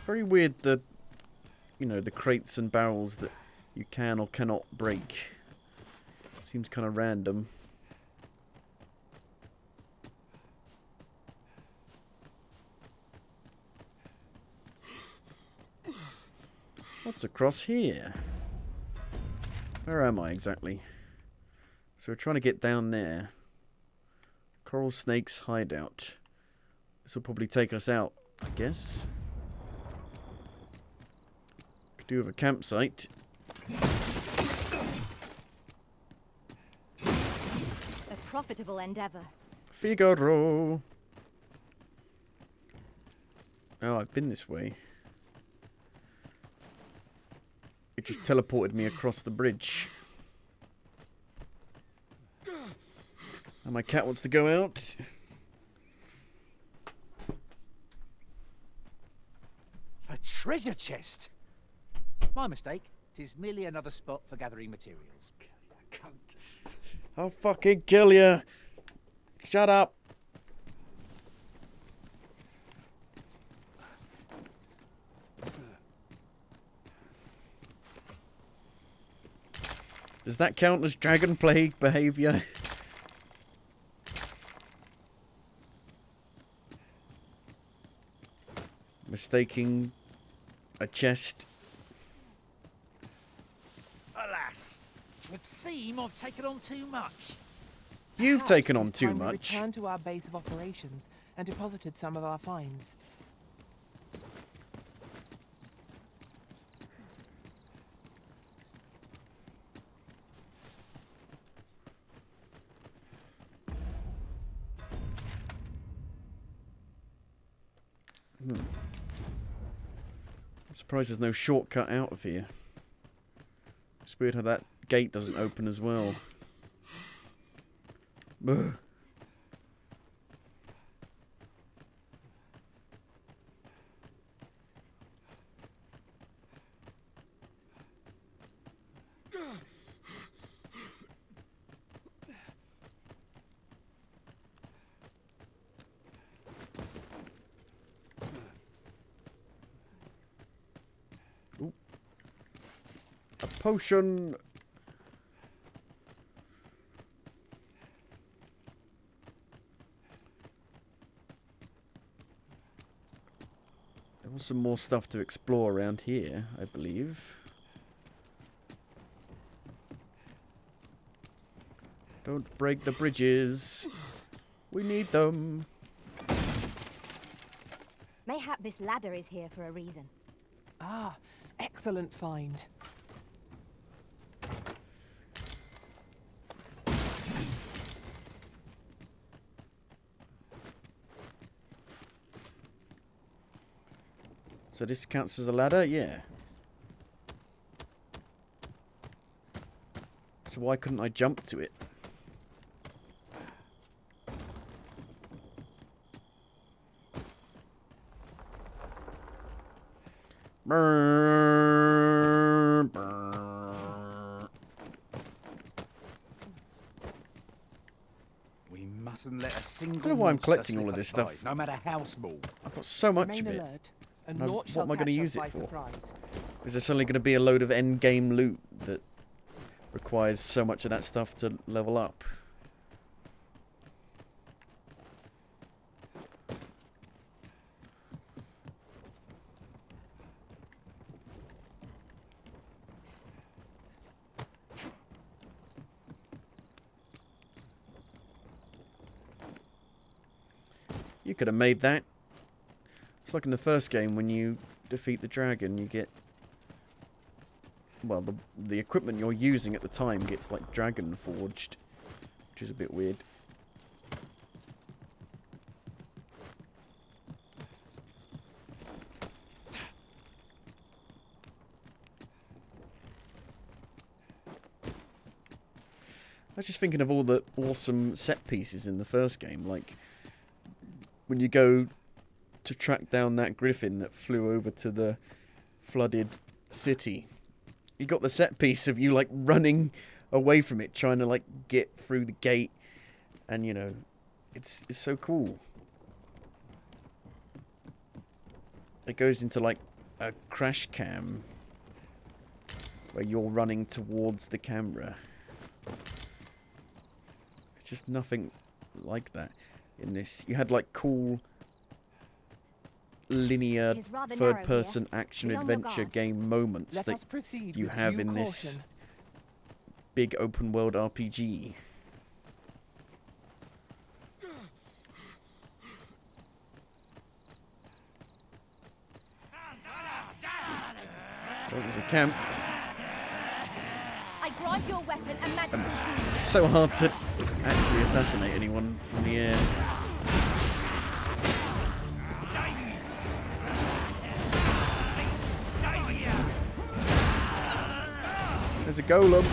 Very weird that, you know, the crates and barrels that you can or cannot break. Seems kind of random. What's across here? Where am I exactly? So we're trying to get down there. Coral Snake's hideout. This will probably take us out, I guess. Could do with a campsite. A profitable endeavor. Figaro. Oh, I've been this way. It just teleported me across the bridge. And my cat wants to go out. A treasure chest? My mistake. It is merely another spot for gathering materials. I'll fucking kill you. Shut up. Does that count as dragon plague behavior? Mistaking a chest. Alas, it would seem I've taken on too much. You've Perhaps taken it on is too time we much. returned to our base of operations and deposited some of our finds. I'm surprised there's no shortcut out of here. It's weird how that gate doesn't open as well. Ugh. Ooh. A potion. There was some more stuff to explore around here, I believe. Don't break the bridges. We need them. Mayhap this ladder is here for a reason. Ah, excellent find. So this counts as a ladder? Yeah. So why couldn't I jump to it? Brrr, brrr. We mustn't let a single. I don't know why I'm monster collecting slip all of this aside, stuff. no matter how small. I've got so much Remain of it. alert, and No, naught what shall am I gonna catch us use it by for? surprise. Is there suddenly going to be a load of end-game loot that requires so much of that stuff to level up? You could have made that. It's like in the first game when you defeat the dragon, you get... Well, the equipment you're using at the time gets, like, dragon forged, which is a bit weird. I was just thinking of all the awesome set pieces in the first game, like when you go to track down that griffin that flew over to the flooded city. You got the set piece of you like running away from it, trying to like get through the gate, and you know, it's so cool. It goes into like a crash cam where you're running towards the camera. It's just nothing like that in this. You had like cool linear third-person action-adventure game moments that you have in this big open-world RPG. So there's a camp. I grant your weapon and magic. It's so hard to actually assassinate anyone from the air. There's a golem.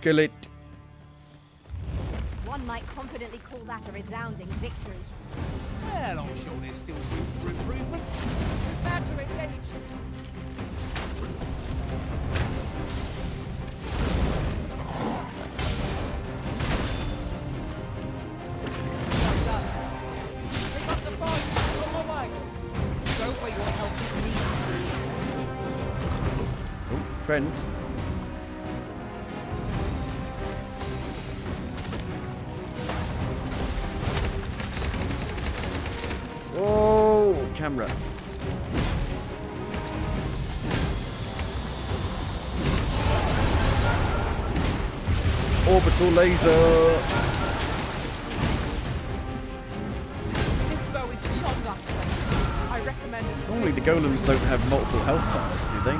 Kill it. One might confidently call that a resounding victory. Well, I'm sure there's still room for improvement. Prepare to engage. Friend. Whoa, camera. Orbital laser. This bow is beyond our strength. I recommend it. Normally the golems don't have multiple health bars, do they?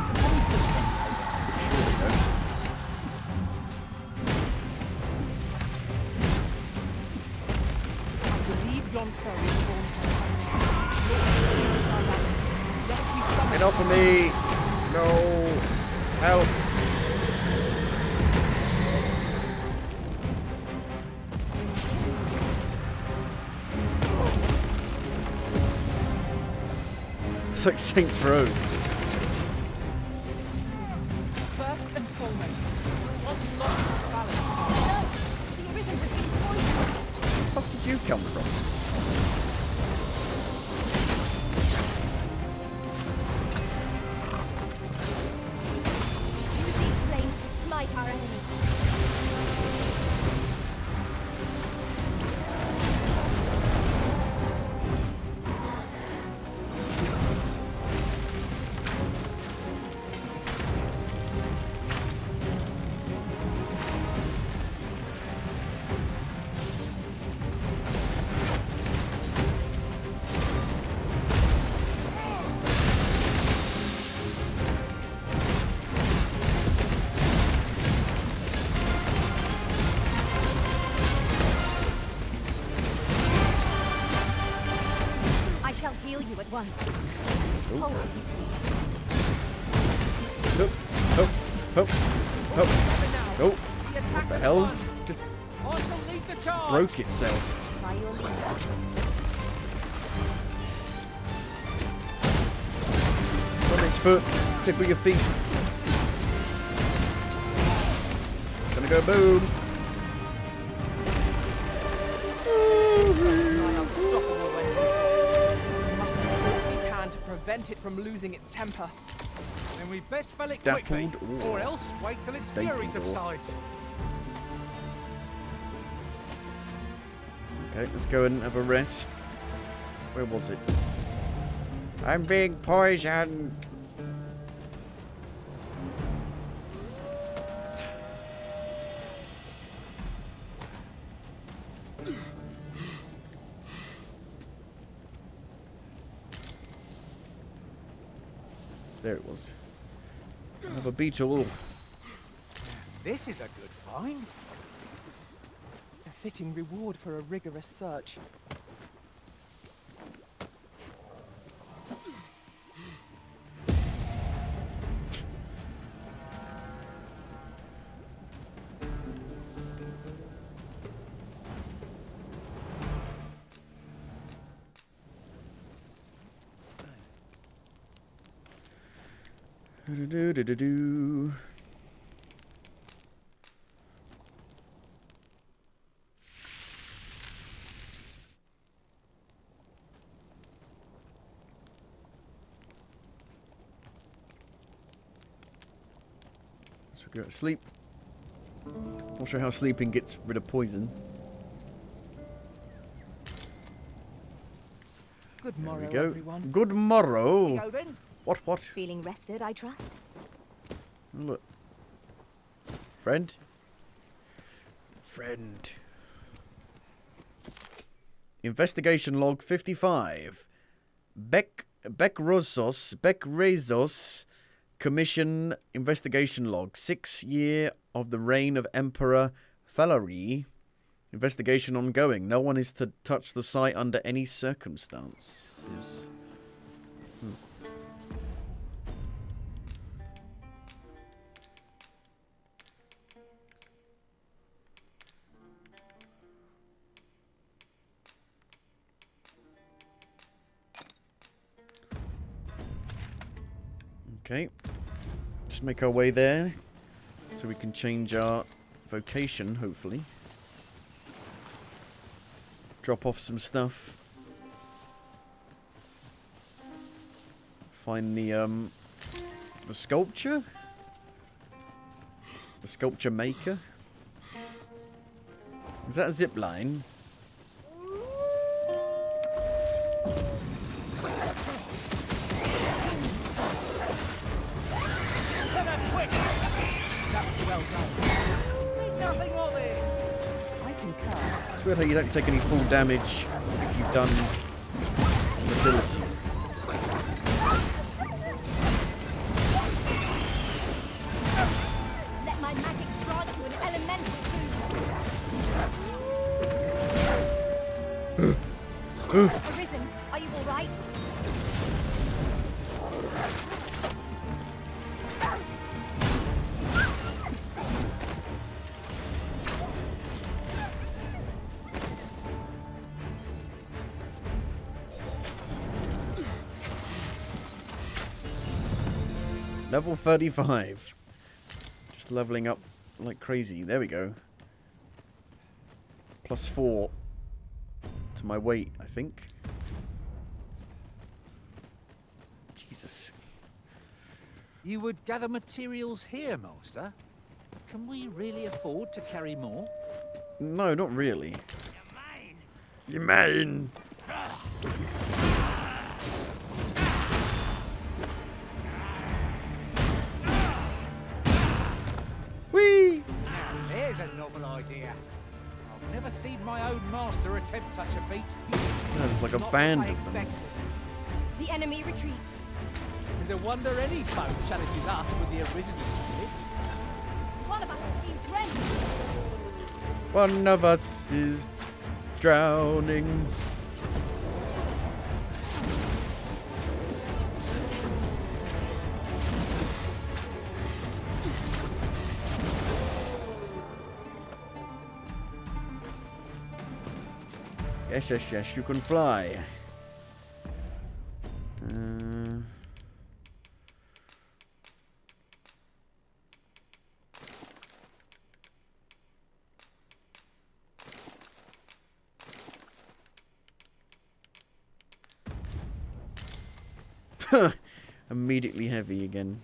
Get off of me! No! Help! It's like Saints Row. First and foremost, we'll want to lock the balance. The arisen was being poisoned. Where the fuck did you come from? Our enemies. you at once. Oh. Hold it, please. Oh, oh, oh, oh, oh. What the hell? Just broke itself. By your leave. On its foot. Tickle your feet. Gonna go boom. Unstoppable Wenty. We must do what we can to prevent it from losing its temper. Then we best fell it Dappled quickly, or or else wait till its dappled fury or- subsides. Okay, let's go and have a rest. Where was it? I'm being poisoned. There it was. Another beetle. This is a good find. A fitting reward for a rigorous search. Do-do-do-do-do. Let's go to sleep. Not sure how sleeping gets rid of poison. Good There morrow, we go. everyone. Good morrow. Go then. What? Feeling rested, I trust? Look. Friend? Friend. Investigation log 55. Bekrezos Commission Investigation log. 6 year of the reign of Emperor Thalari. Investigation ongoing. No one is to touch the site under any circumstances. Okay, just make our way there so we can change our vocation, hopefully. Drop off some stuff. Find the sculpture? The sculpture maker? Is that a zip line? Well done. Nothing of it. I concur. It's weird how you don't take any full damage if you've done some abilities. Let my magics grant you an elemental food. Arisen, are you all right? Level 35. Just leveling up like crazy. There we go. +4 to my weight, I think. Jesus. You would gather materials here, Master? Can we really afford to carry more? No, not really. You mean? Whee! There's a novel idea. I've never seen my own master attempt such a feat. There's like a Not band what I of them. expected. The enemy retreats. Is it a wonder any foe challenges us with the Arisen in its midst? One of us has been drenched. One of us is drowning. Yes, yes, yes, you can fly. Immediately heavy again.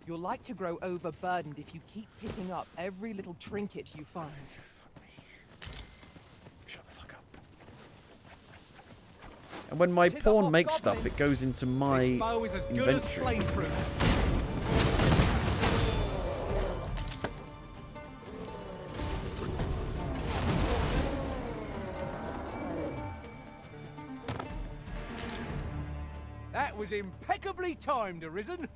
You're like to grow overburdened if you keep picking up every little trinket you find. Shut the fuck up. And when my pawn makes stuff, it goes into my inventory. That was impeccably timed, Arisen.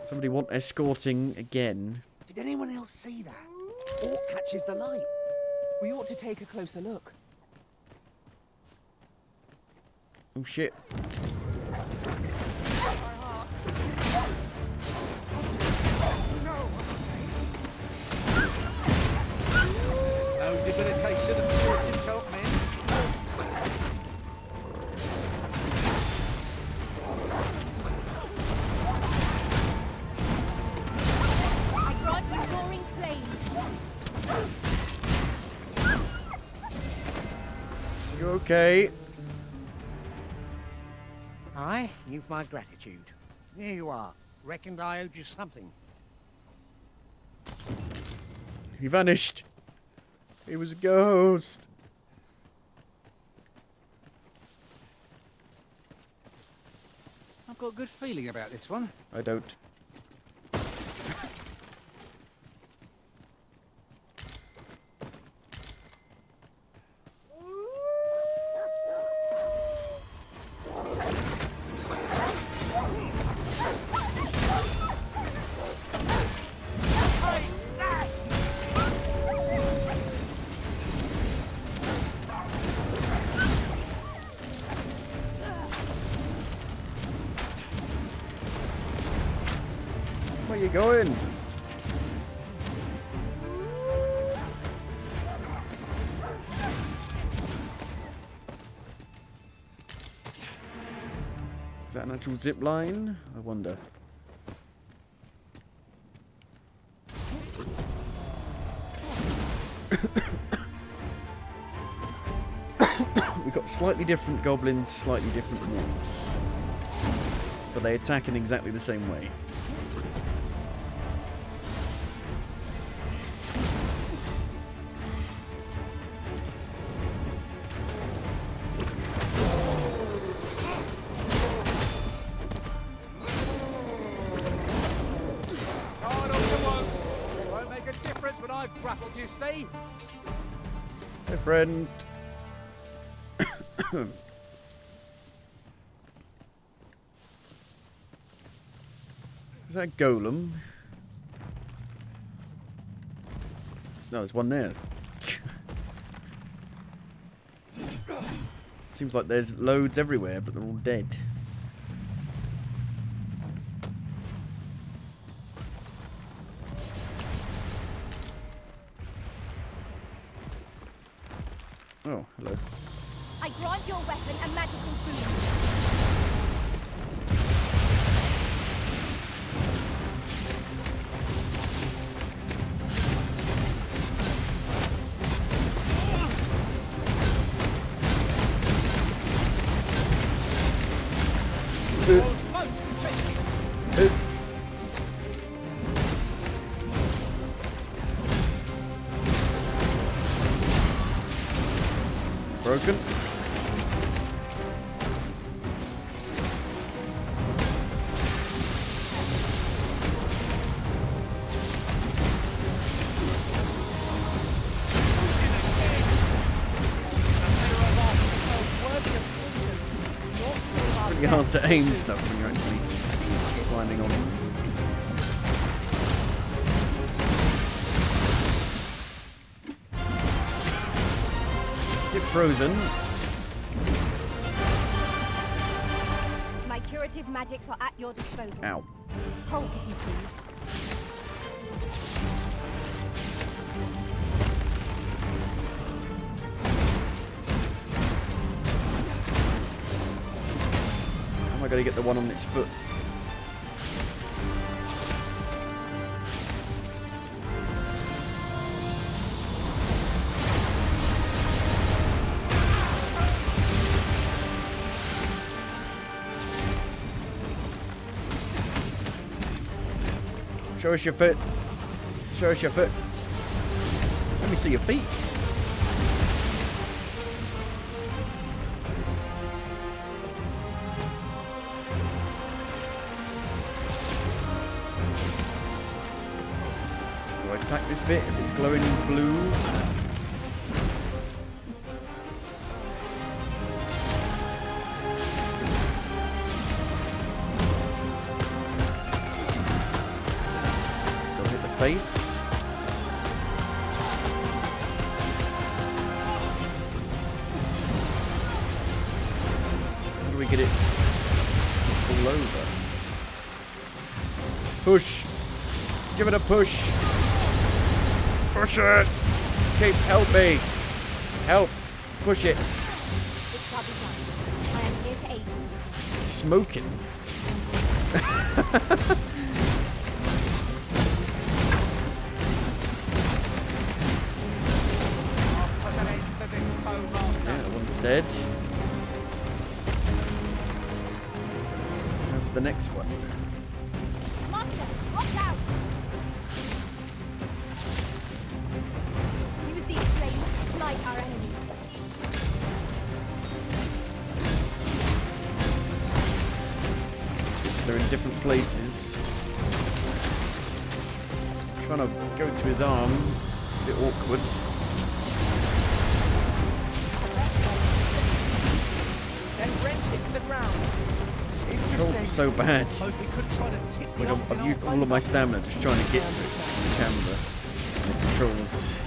Somebody want escorting again? Did anyone else see that? Or catches the light? We ought to take a closer look. Oh shit. No debilitation of thwarted cult men. I grant you roaring flame. You okay? Aye, you've my gratitude. Here you are. Reckoned I owed you something. He vanished. He was a ghost. I've got a good feeling about this one. I don't. Where you going? Is that an actual zip line? I wonder. We've got slightly different goblins, slightly different wolves. But they attack in exactly the same way. Grappled, you see? Hey, friend. Is that a golem? No, there's one there. Seems like there's loads everywhere, but they're all dead. Oh, hello. I grant your weapon a magical boon. Broken. It's pretty hard to aim stuff when you're actually climbing on them. Is it frozen? My curative magics are at your disposal. Ow. Halt, if you please. How am I going to get the one on its foot? Show us your foot. Show us your foot. Let me see your feet. Do I attack this bit if it's glowing blue? Face. How do we get it all over? Push. Give it a push. Push it. Keep, help me. Help. Push it. It shall be done. I am here to aid you. It's smoking. Dead. And for the next one. Master, watch out! Use these flames to smite our enemies. They're in different places. I'm trying to go to his arm. It's a bit awkward. To the ground. Controls are so bad. Like I've used all of my stamina just trying to get to the camera. And the controls.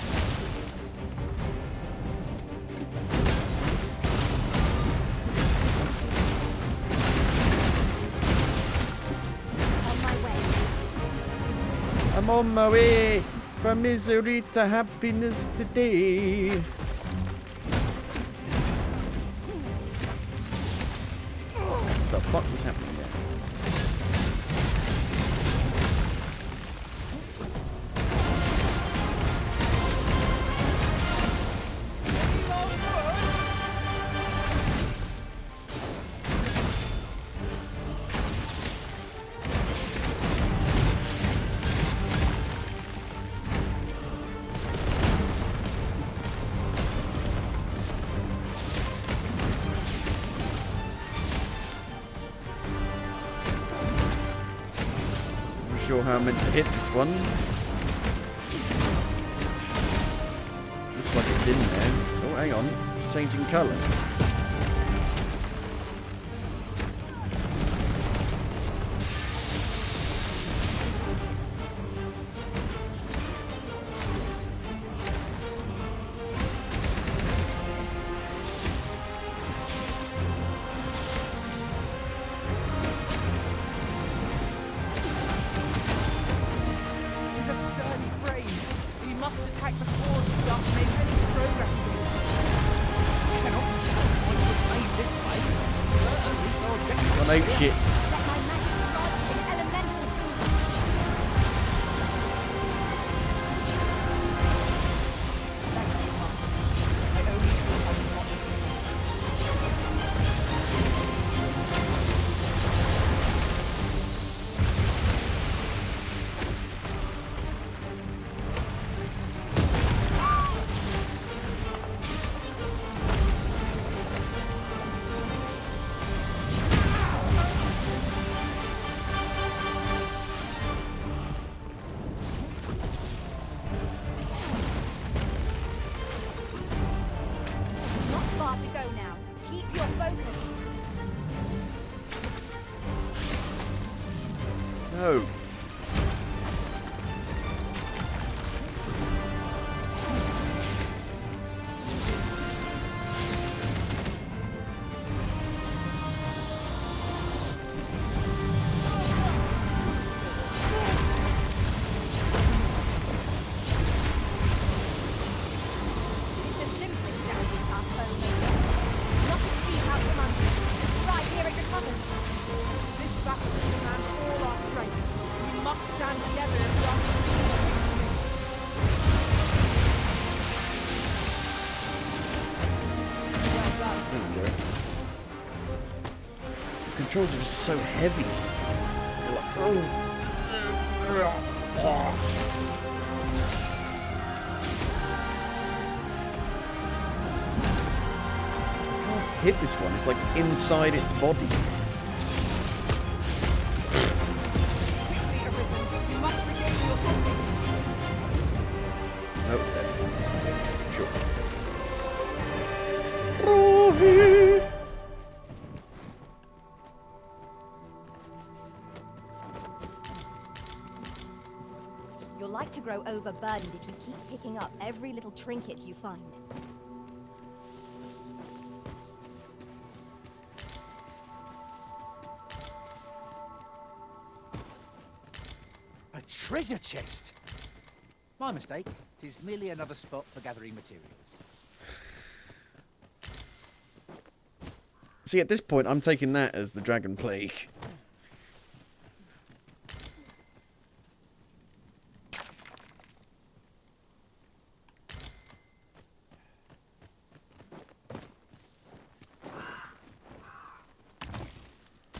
I'm on my way from misery to happiness today. What the fuck was happening there? Sure how I'm meant to hit this one. Looks like it's in there. Oh, hang on. It's changing colour. Oh shit. controls are just so heavy. You're like, oh. I can't hit this one. It's like inside its body. No, it's dead. Sure. Rohi! You're like to grow overburdened if you keep picking up every little trinket you find. A treasure chest? My mistake. It is merely another spot for gathering materials. See, at this point, I'm taking that as the Dragon Plague.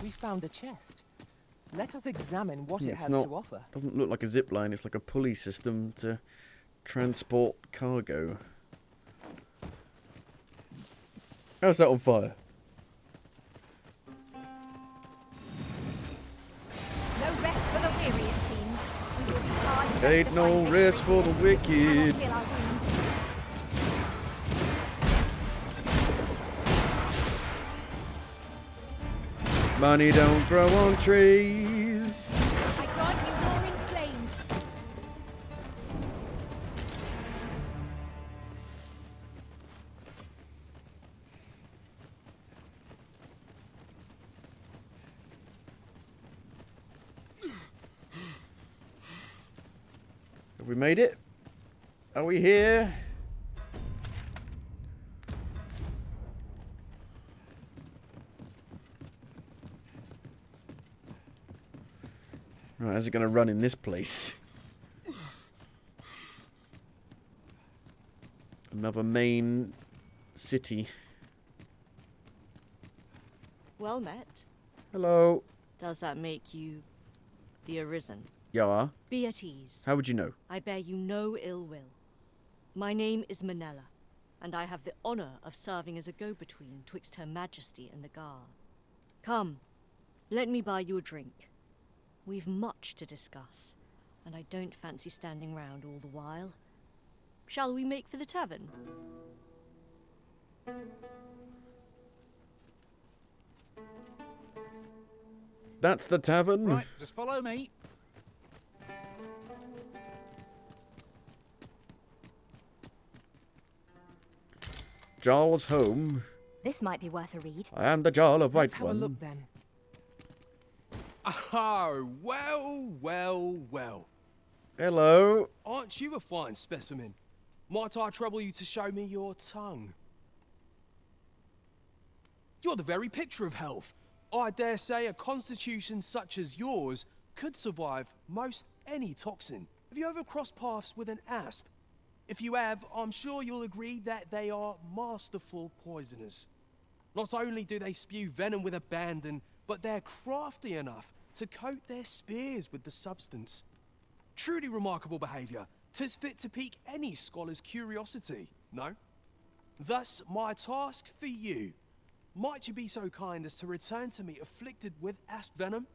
We found a chest. Let us examine what it It's has not, to offer. doesn't look like a zip line. It's like a pulley system to transport cargo. How's that on fire? No rest for the weary, it seems. We will be hard pressed Ain't to no find rest for the victory. We wicked. cannot heal our wounds. Money don't grow on trees. I grant you roaring flames. Have we made it? Are we here? Right, how's it going to run in this place? Another main city. Well met. Hello. Does that make you the Arisen? Yeah. Be at ease. How would you know? I bear you no ill will. My name is Manella, and I have the honor of serving as a go-between twixt Her Majesty and the Guard. Come, let me buy you a drink. We've much to discuss, and I don't fancy standing round all the while. Shall we make for the tavern? That's the tavern. Right, just follow me. Jarl's home. This might be worth a read. I am the Jarl of Let's White have One. a look then. Oh, well, well, well. Hello. Aren't you a fine specimen? Might I trouble you to show me your tongue? You're the very picture of health. I dare say a constitution such as yours could survive most any toxin. Have you ever crossed paths with an asp? If you have, I'm sure you'll agree that they are masterful poisoners. Not only do they spew venom with abandon, but they're crafty enough to coat their spears with the substance. Truly remarkable behaviour. 'Tis fit to pique any scholar's curiosity, no? Thus, my task for you. Might you be so kind as to return to me afflicted with asp venom?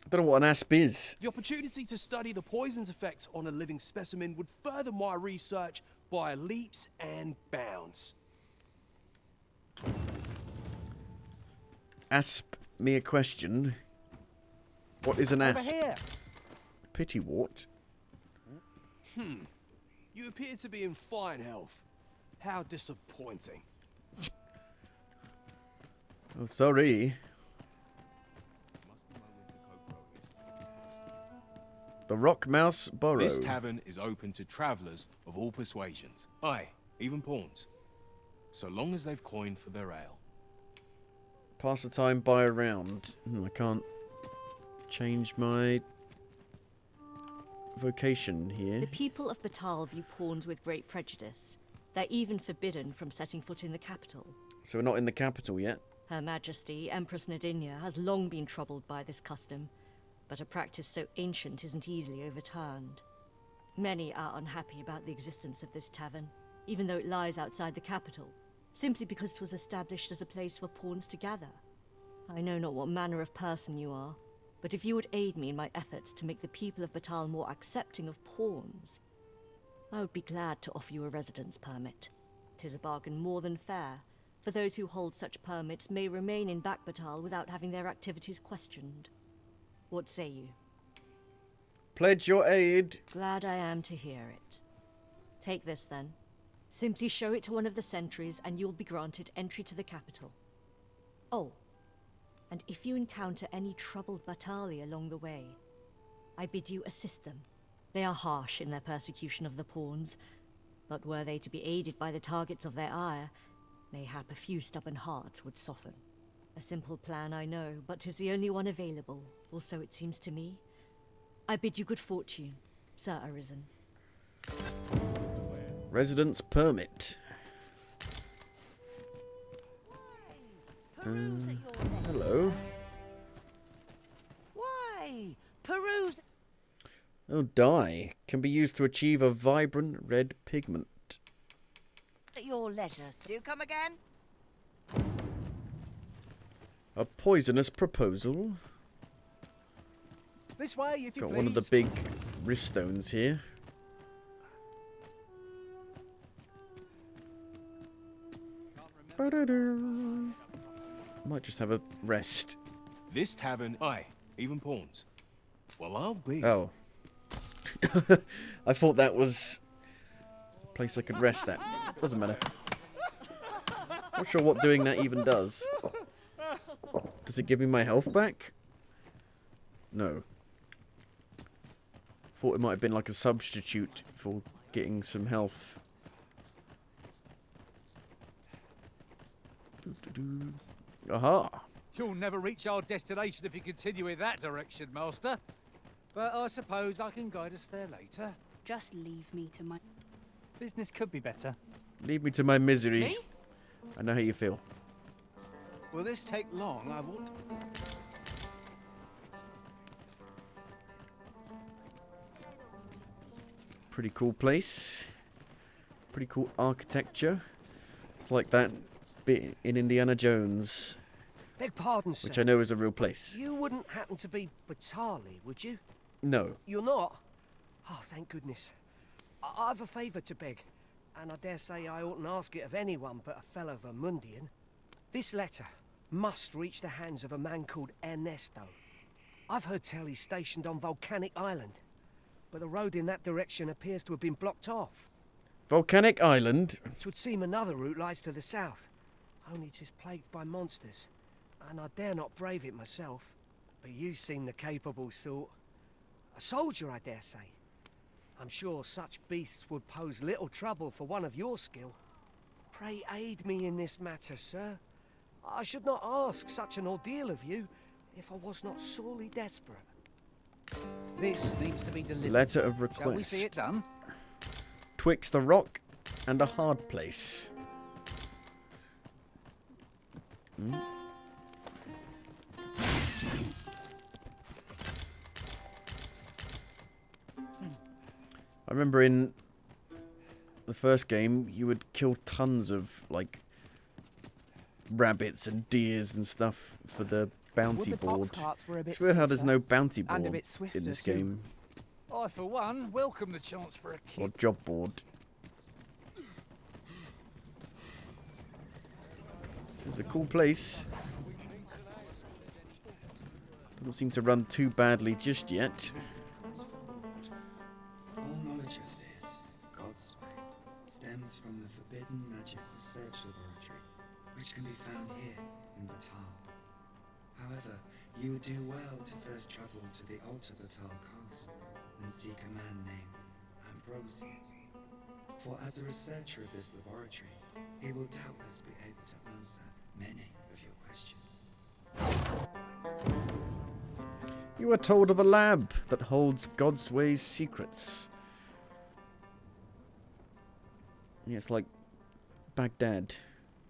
I don't know what an asp is. The opportunity to study the poison's effects on a living specimen would further my research by leaps and bounds. Asp me a question. What is an asp? Over here. Pittywort. You appear to be in fine health. How disappointing. Oh, sorry. The Rock Mouse Burrow. This tavern is open to travellers of all persuasions. Aye, even pawns. So long as they've coined for their ale. Pass the time by a round. I can't change my vocation here. The people of Batal view pawns with great prejudice. They're even forbidden from setting foot in the capital. So we're not in the capital yet. Her Majesty, Empress Nadinia, has long been troubled by this custom, but a practice so ancient isn't easily overturned. Many are unhappy about the existence of this tavern, even though it lies outside the capital, simply because it was established as a place for pawns to gather. I know not what manner of person you are, but if you would aid me in my efforts to make the people of Batal more accepting of pawns, I would be glad to offer you a residence permit. 'Tis a bargain more than fair, for those who hold such permits may remain in Batal without having their activities questioned. What say you? Pledge your aid. Glad I am to hear it. Take this then. Simply show it to one of the sentries and you'll be granted entry to the capital. Oh, and if you encounter any troubled Batali along the way, I bid you assist them. They are harsh in their persecution of the pawns, but were they to be aided by the targets of their ire, mayhap a few stubborn hearts would soften. A simple plan, I know, but 'tis the only one available, or so it seems to me. I bid you good fortune, Sir Arisen. Residence permit. Hello. Why? Peruse Oh, dye. Can be used to achieve a vibrant red pigment. at your leisure. Do come again? A poisonous proposal. This way, if you Got please. one of the big rift stones here. Might just have a rest. This tavern, aye, even pawns. Well, I'll be. Oh. I thought that was a place I could rest at. Doesn't matter. Not sure what doing that even does. Does it give me my health back? No. Thought it might have been like a substitute for getting some health. Aha! You'll never reach our destination if you continue in that direction, Master. But I suppose I can guide us there later. Just leave me to my... Business could be better. Leave me to my misery. Me? I know how you feel. Will this take long? I won't... Pretty cool place. Pretty cool architecture. It's like that bit in Indiana Jones, Beg pardon, sir. which I know is a real place. You wouldn't happen to be Batali, would you? No. You're not? Oh, thank goodness. I've a favour to beg, and I dare say I oughtn't ask it of anyone but a fellow Vermundian. This letter must reach the hands of a man called Ernesto. I've heard tell he's stationed on Volcanic Island, but the road in that direction appears to have been blocked off. Volcanic Island? 'Twould seem another route lies to the south, only 'tis plagued by monsters, and I dare not brave it myself. But you seem the capable sort. A soldier, I dare say. I'm sure such beasts would pose little trouble for one of your skill. Pray aid me in this matter, sir. I should not ask such an ordeal of you if I was not sorely desperate. This needs to be delivered. Letter of request. Shall we see it done? Twixt a rock and a hard place. Hmm? I remember in the first game, you would kill tons of, like, rabbits and deers and stuff for the bounty board. It's weird how there's no bounty board in this game. I, for one, welcome the chance for a kick. Or job board. This is a cool place. Doesn't seem to run too badly just yet. All knowledge of this, God's way, stems from the forbidden magic research laboratory, which can be found here in Batal. However, you would do well to first travel to the Alta Batal coast and seek a man named Ambrosius. For as a researcher of this laboratory, he will doubtless be able to answer many of your questions. You are told of a lab that holds God's ways secrets. Yeah, it's like Baghdad.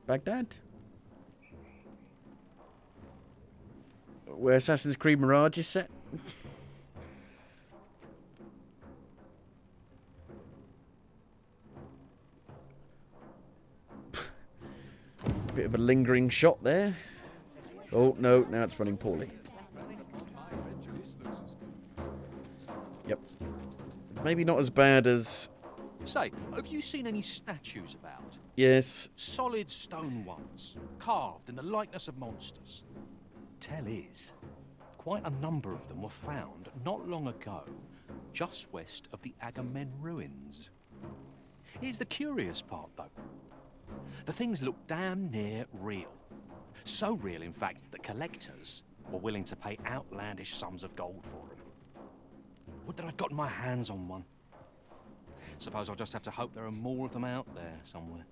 Baghdad? where Assassin's Creed Mirage is set. Bit of a lingering shot there. Oh, no, now it's running poorly. Yep. Maybe not as bad as... Say, have you seen any statues about? Yes. Solid stone ones, carved in the likeness of monsters. Tell is, quite a number of them were found not long ago, just west of the Agamemnon ruins. Here's the curious part, though. The things look damn near real. So real, in fact, that collectors were willing to pay outlandish sums of gold for them. Would that I'd gotten my hands on one. Suppose I'll just have to hope there are more of them out there somewhere.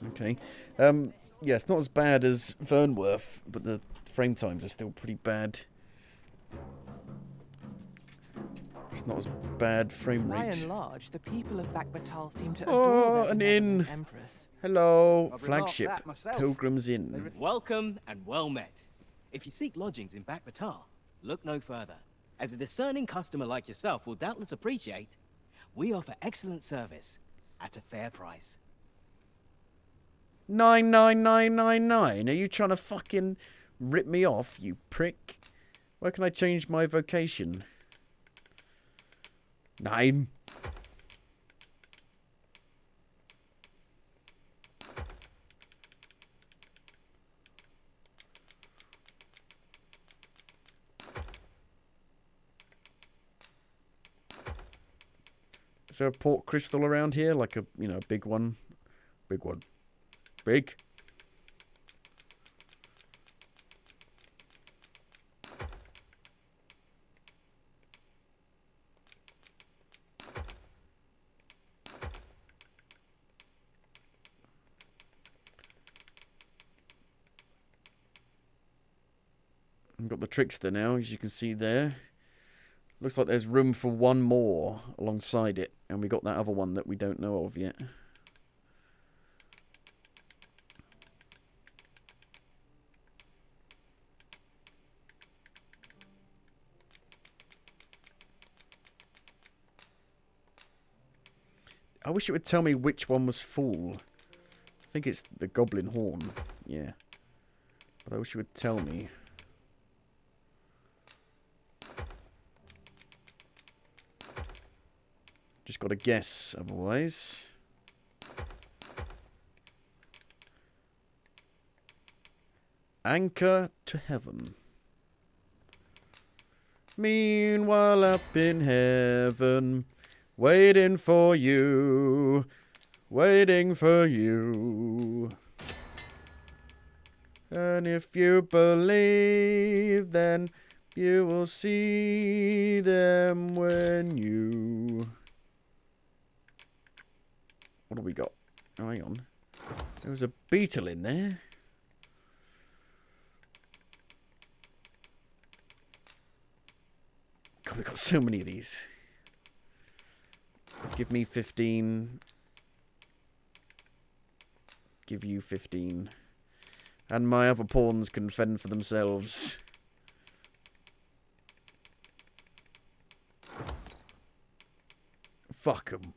Okay. Yeah, it's not as bad as Vernworth, but the frame times are still pretty bad. It's not as bad frame By rate. and large, the people of Bakbatal seem to adore their an inn. benevolent empress. Hello, I've remarked flagship that myself. Pilgrim's Inn. Welcome and well met. If you seek lodgings in Bakbatar, look no further. As a discerning customer like yourself will doubtless appreciate, we offer excellent service at a fair price. 99999. Are you trying to fucking rip me off, you prick? Where can I change my vocation? 9. Is there a port crystal around here? Like a, you know, big one? Big one. Big. I've got the trickster now, as you can see there. Looks like there's room for one more alongside it, and we got that other one that we don't know of yet. I wish it would tell me which one was full. I think it's the goblin horn, yeah. But I wish it would tell me. Just got to guess, otherwise. Anchor to heaven. Meanwhile up in heaven, waiting for you, waiting for you. And if you believe, then you will see them when you... What have we got? Oh, hang on. There was a beetle in there. God, we've got so many of these. Give me 15. Give you 15. And my other pawns can fend for themselves. Fuck 'em.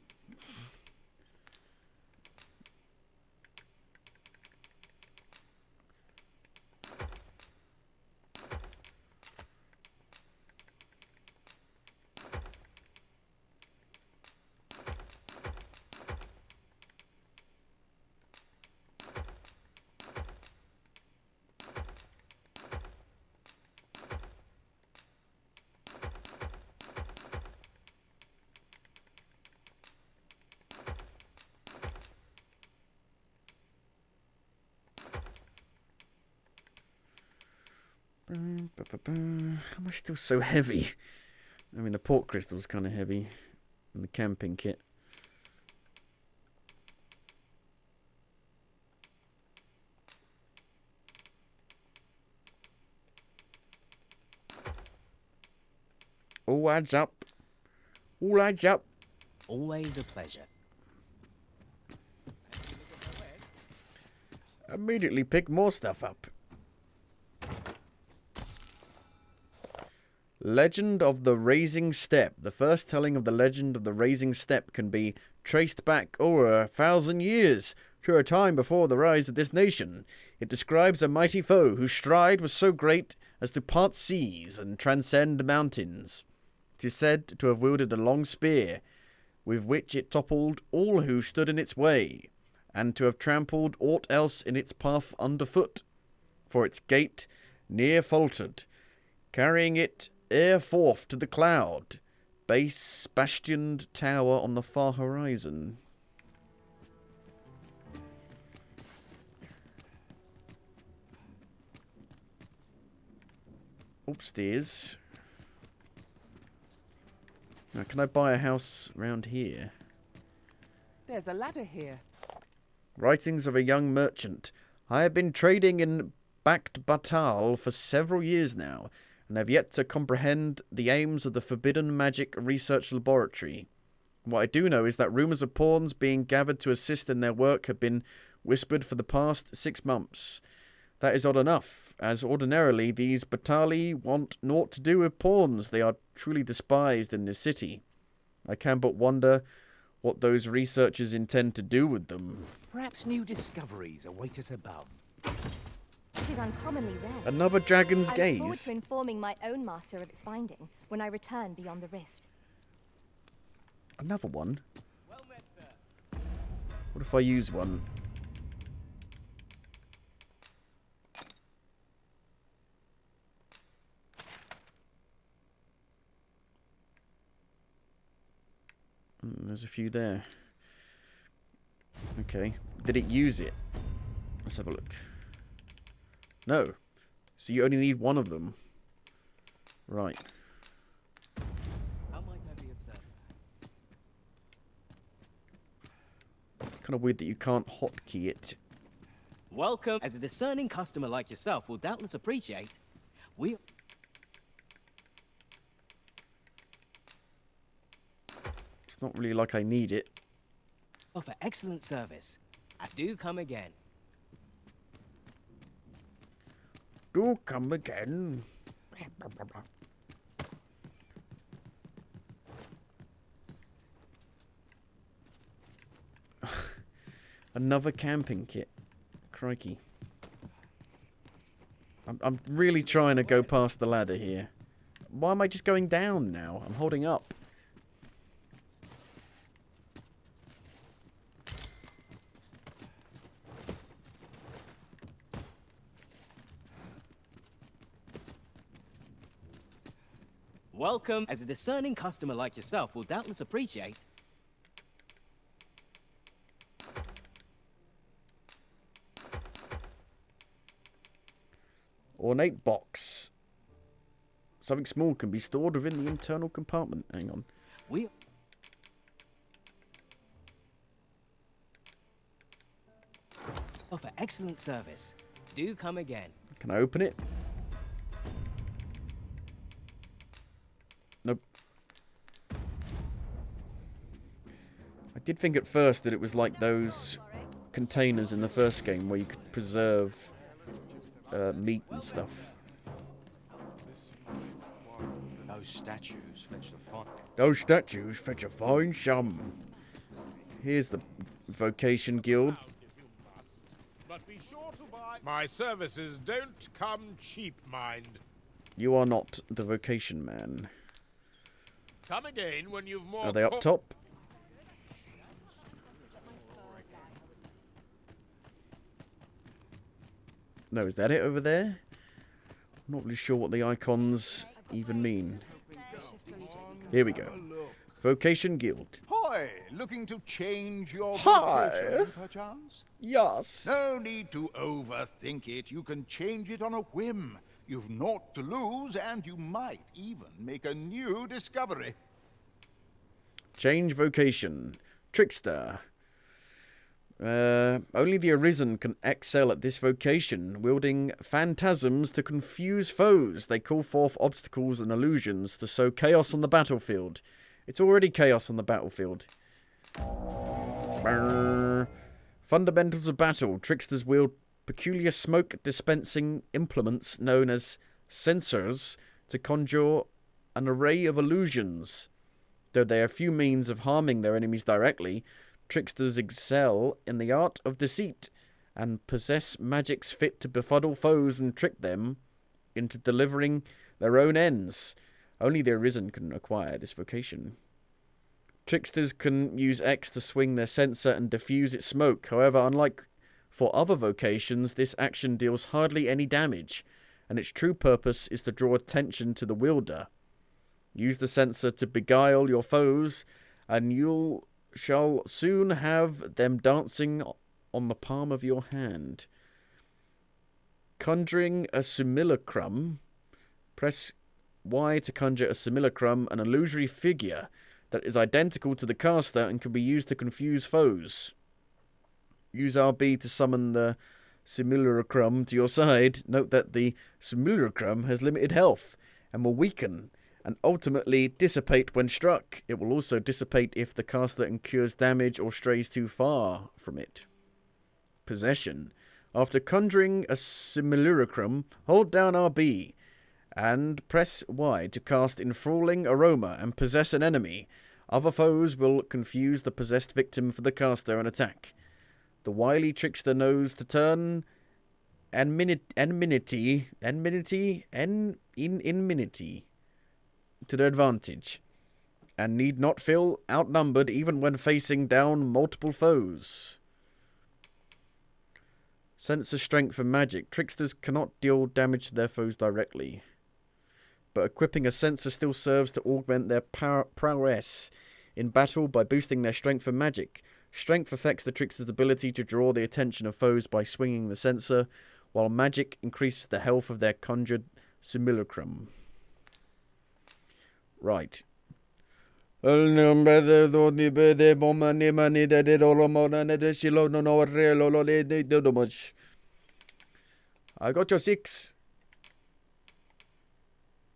How am I still so heavy? I mean, the port crystal's kind of heavy. And the camping kit. All adds up. All adds up. Always a pleasure. Immediately pick more stuff up. Legend of the Raising Step. The first telling of the legend of the Raising Step can be traced back over 1,000 years to a time before the rise of this nation. It describes a mighty foe whose stride was so great as to part seas and transcend mountains. It is said to have wielded a long spear, with which it toppled all who stood in its way, and to have trampled aught else in its path underfoot. For its gait near faltered, carrying it ere forth to the cloud, base bastioned tower on the far horizon. Upstairs. Now, can I buy a house round here? There's a ladder here. Writings of a young merchant. I have been trading in Backed Batal for several years now, and have yet to comprehend the aims of the Forbidden Magic Research Laboratory. What I do know is that rumours of pawns being gathered to assist in their work have been whispered for the past 6 months. That is odd enough, as ordinarily these Batali want naught to do with pawns. They are truly despised in this city. I can but wonder what those researchers intend to do with them. Perhaps new discoveries await us above. It is uncommonly rare. Another dragon's I look gaze. forward to informing my own master of its finding when I return beyond the rift. Another one? What if I use one? There's a few there. Okay. Did it use it? Let's have a look. No. So you only need one of them. Right. How might I be of service? Kind of weird that you can't hotkey it. Welcome. As a discerning customer like yourself will doubtless appreciate, we... It's not really like I need it. offer excellent service. I do come again. Do come again. Another camping kit. Crikey. I'm really trying to go past the ladder here. Why am I just going down now? I'm holding up. Welcome. As a discerning customer like yourself will doubtless appreciate. Ornate box. Something small can be stored within the internal compartment. Hang on. We offer excellent service. Do come again. Can I open it? Nope. I did think at first that it was like those containers in the first game where you could preserve meat and stuff. Those statues fetch the fine. Those statues fetch a fine sum. Here's the Vocation Guild. But be sure to buy. My services don't come cheap, mind. You are not the Vocation Man. Come again when you've more. Are they up top? No, is that it over there? I'm not really sure what the icons even mean. Here we go. Vocation Guild. Hi, looking to change your Hi. vocation, perchance? Yes. No need to overthink it. You can change it on a whim. You've naught to lose, and you might even make a new discovery. Change vocation. Trickster. Only the Arisen can excel at this vocation, wielding phantasms to confuse foes. They call forth obstacles and illusions to sow chaos on the battlefield. It's already chaos on the battlefield. Brrr. Fundamentals of battle. Tricksters wield peculiar smoke dispensing implements known as sensors to conjure an array of illusions. Though they have few means of harming their enemies directly, tricksters excel in the art of deceit and possess magics fit to befuddle foes and trick them into delivering their own ends. Only the Arisen can acquire this vocation. Tricksters can use X to swing their censer and diffuse its smoke. However, unlike for other vocations, this action deals hardly any damage, and its true purpose is to draw attention to the wielder. Use the censer to beguile your foes, and you shall soon have them dancing on the palm of your hand. Conjuring a simulacrum. Press Y to conjure a simulacrum, an illusory figure that is identical to the caster and can be used to confuse foes. Use RB to summon the simulacrum to your side. Note that the simulacrum has limited health and will weaken and ultimately dissipate when struck. It will also dissipate if the caster incurs damage or strays too far from it. Possession. After conjuring a simulacrum, hold down RB and press Y to cast Enthralling Aroma and possess an enemy. Other foes will confuse the possessed victim for the caster and attack. The wily trickster knows to turn enmity to their advantage, and need not feel outnumbered even when facing down multiple foes. Sensor strength and magic. Tricksters cannot deal damage to their foes directly, but equipping a sensor still serves to augment their prowess in battle by boosting their strength and magic. Strength affects the trickster's ability to draw the attention of foes by swinging the sensor, while magic increases the health of their conjured simulacrum. Right. I got your 6.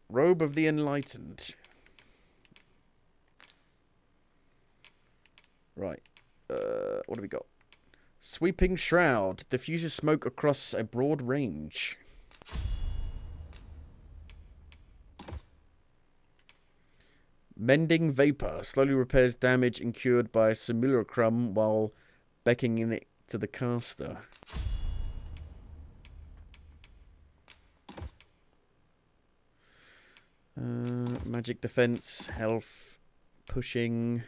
Robe of the Enlightened. Right. What do we got? Sweeping Shroud. Diffuses smoke across a broad range. Mending Vapor. Slowly repairs damage incurred by a simulacrum while beckoning it to the caster. Magic defense, health, pushing,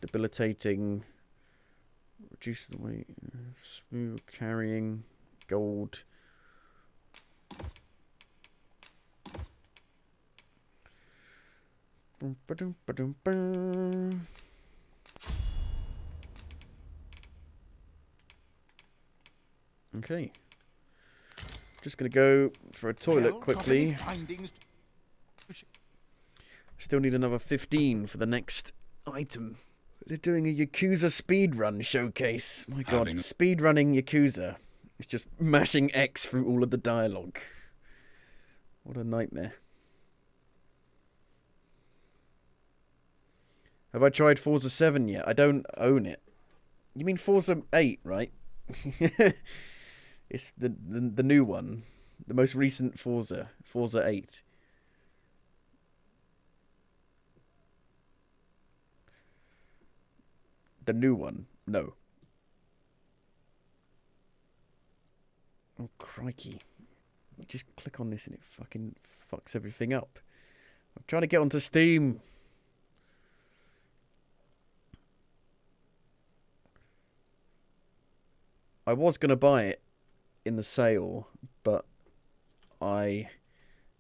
debilitating, reduce the weight, smooth carrying, gold. Okay. Just gonna go for a toilet quickly. Still need another 15 for the next item. They're doing a Yakuza speedrun showcase. My god, speedrunning Yakuza. It's just mashing X through all of the dialogue. What a nightmare. Have I tried Forza 7 yet? I don't own it. You mean Forza 8, right? It's the new one. The most recent Forza. Forza 8. The new one. No. Oh, crikey. Just click on this and it fucking fucks everything up. I'm trying to get onto Steam. I was going to buy it in the sale, but I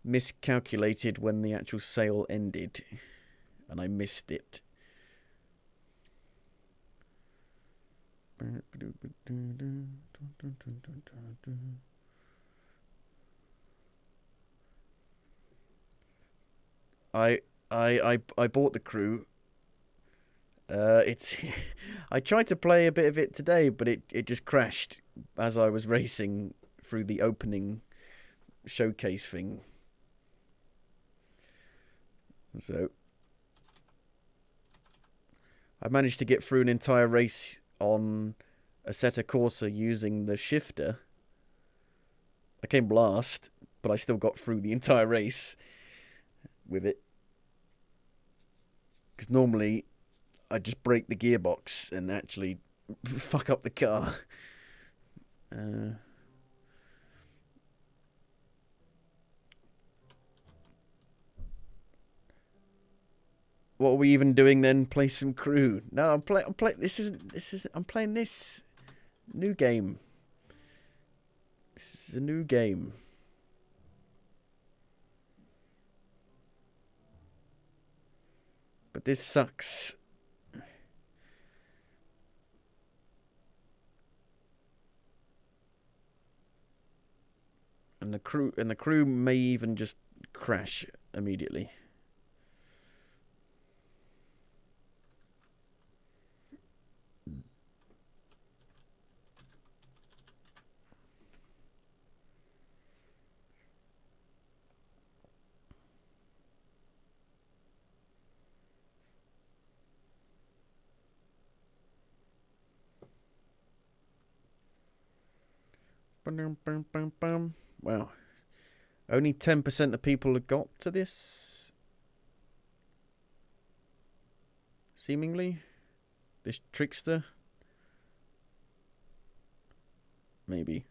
miscalculated when the actual sale ended, and I missed it. I bought the crew. It's I tried to play a bit of it today, but it just crashed as I was racing through the opening showcase thing. So I managed to get through an entire race on Assetto Corsa using the shifter. I came last, but I still got through the entire race. with it. Because normally I just break the gearbox and actually fuck up the car. What are we even doing then? Play some crew? No, I'm playing this new game. This is a new game. But this sucks. And the crew may even just crash immediately. Wow. Only 10% of people have got to this. Seemingly. This trickster. Maybe.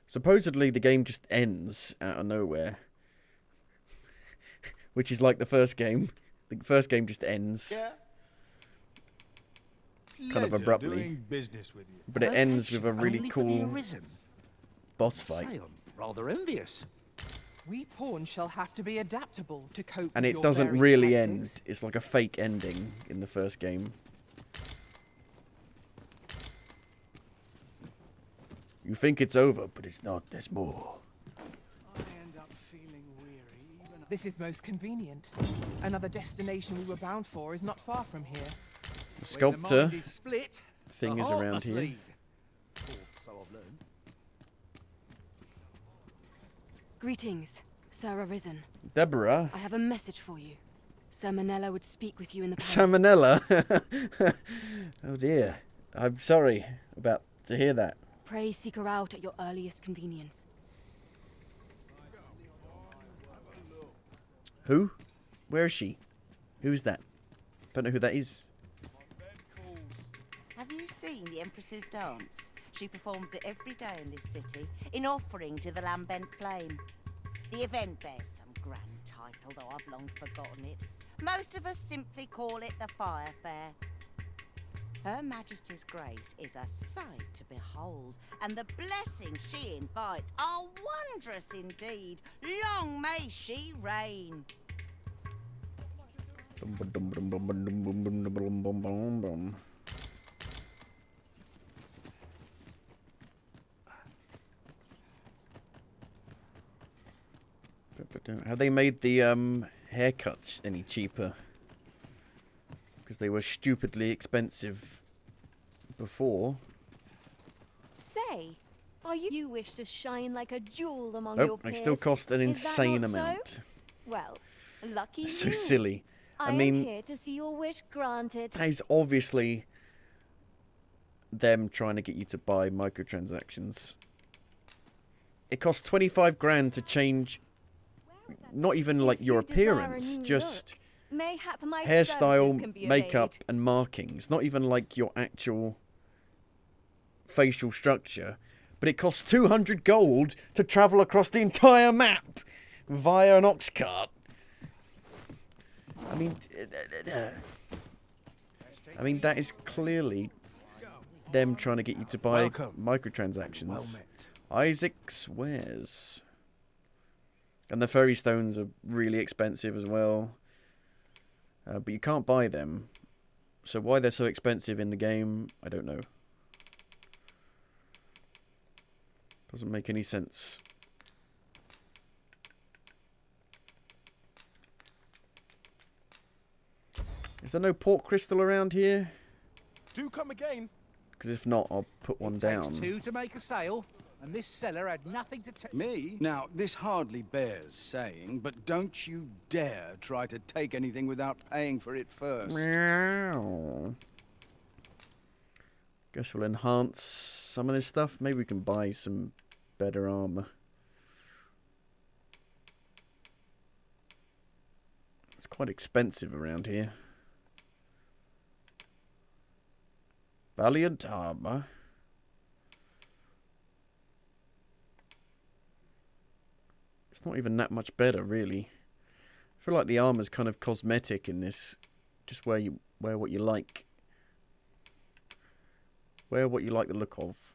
Supposedly the game just ends out of nowhere. Which is like the first game. The first game just ends. Yeah. Kind of abruptly. Doing business with you. But it ends with a really cool boss fight. Say, I'm rather envious. We pawns shall have to be adaptable to cope And with it your doesn't varied really tactics. end. It's like a fake ending in the first game. You think it's over, but it's not. There's more. This is most convenient. Another destination we were bound for is not far from here. The sculptor split, thing is around here. So I've learned. Greetings, Sir Arisen. Deborah. I have a message for you. Sir Manella would speak with you in the palace. Salmonella. Oh dear. I'm sorry about to hear that. Pray seek her out at your earliest convenience. Who? Where is she? Who's that? Don't know who that is. Have you seen the Empress's dance? She performs it every day in this city, in offering to the lambent flame. The event bears some grand title, though I've long forgotten it. Most of us simply call it the Fire Fair. Her Majesty's grace is a sight to behold, and the blessings she invites are wondrous indeed. Long may she reign. Have they made the haircuts any cheaper? Because they were stupidly expensive before. Say, are you wish to shine like a jewel among Oh, your they peers? still cost an Is that insane not so? amount. Well, lucky So you. silly. I am mean, here to see your wish granted. that is obviously them trying to get you to buy microtransactions. It costs 25 grand to change, not even like your appearance, just Mayhap my services can hairstyle, be makeup, obeyed. and markings. Not even like your actual facial structure. But it costs 200 gold to travel across the entire map via an ox cart. I mean, that is clearly them trying to get you to buy microtransactions. Isaac swears. And the fairy stones are really expensive as well. But you can't buy them. So why they're so expensive in the game, I don't know. Doesn't make any sense. Is there no port crystal around here? Do come again. Because if not, I'll put one down. Takes two to make a sale. and this cellar had nothing to tell Me? Now, this hardly bears saying, but don't you dare try to take anything without paying for it first. Meow. Guess we'll enhance some of this stuff. Maybe we can buy some better armor. It's quite expensive around here. Valiant armor. It's not even that much better, really. I feel like the armor's kind of cosmetic in this. Just wear what you like. Wear what you like the look of.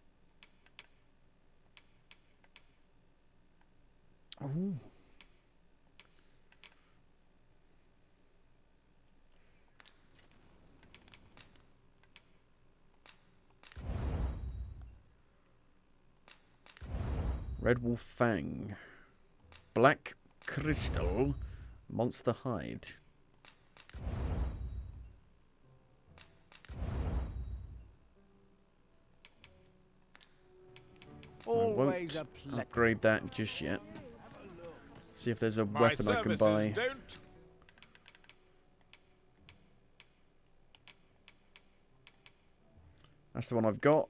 Ooh. Red Wolf Fang. Black Crystal. Monster Hide. Always a won't upgrade that just yet. See if there's a weapon I can buy. Don't. That's the one I've got.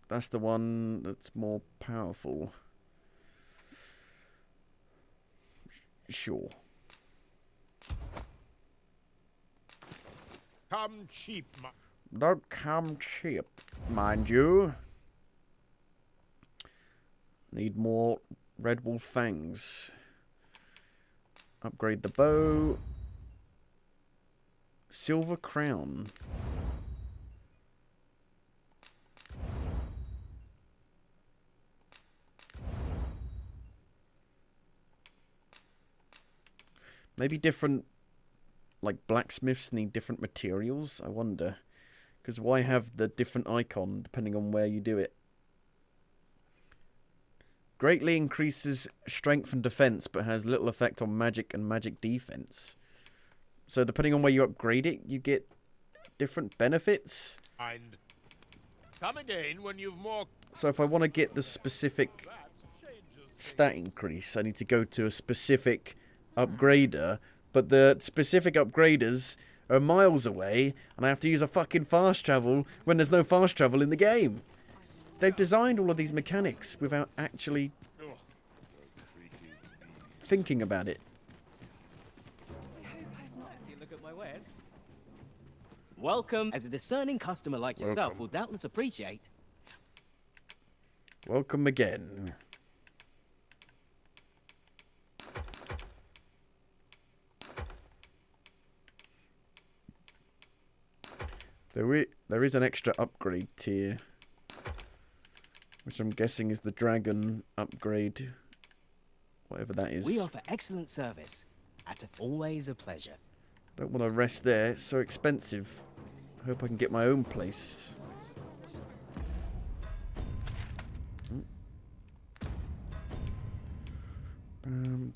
That's the one that's more powerful. Sure. Come cheap, Don't come cheap, mind you. Need more Red Wolf Fangs. Upgrade the bow. Silver Crown. Maybe different, like, blacksmiths need different materials, I wonder. Because why have the different icon depending on where you do it? Greatly increases strength and defense, but has little effect on magic and magic defense. So depending on where you upgrade it, you get different benefits. And come again when you've more. So if I want to get the specific stat increase, I need to go to a specific upgrader, but the specific upgraders are miles away, and I have to use a fucking fast travel when there's no fast travel in the game. They've designed all of these mechanics without actually thinking about it. Welcome. As a discerning customer like yourself will doubtless appreciate. Welcome again. There is an extra upgrade tier, which I'm guessing is the dragon upgrade, whatever that is. We offer excellent service. At always a pleasure. Don't want to rest there, it's so expensive. Hope I can get my own place.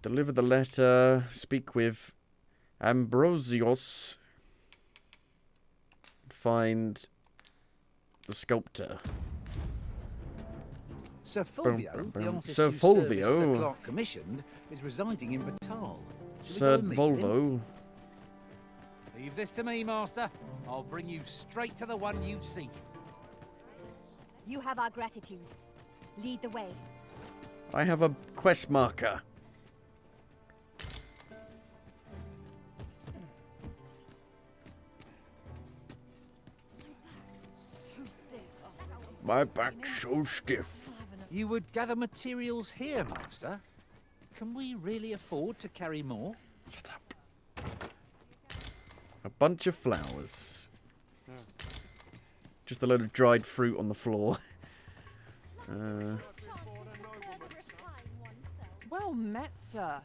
Deliver the letter, speak with Ambrosios, find the sculptor. Sir Fulvio, the artist Sir whose services Sir Fulvio. Clark commissioned, is residing in Batal. Sir Volvo. Leave this to me, Master. I'll bring you straight to the one you seek. You have our gratitude. Lead the way. I have a quest marker. My back's so stiff. You would gather materials here, Master. Can we really afford to carry more? Shut up. A bunch of flowers. Just a load of dried fruit on the floor. Well met, sir.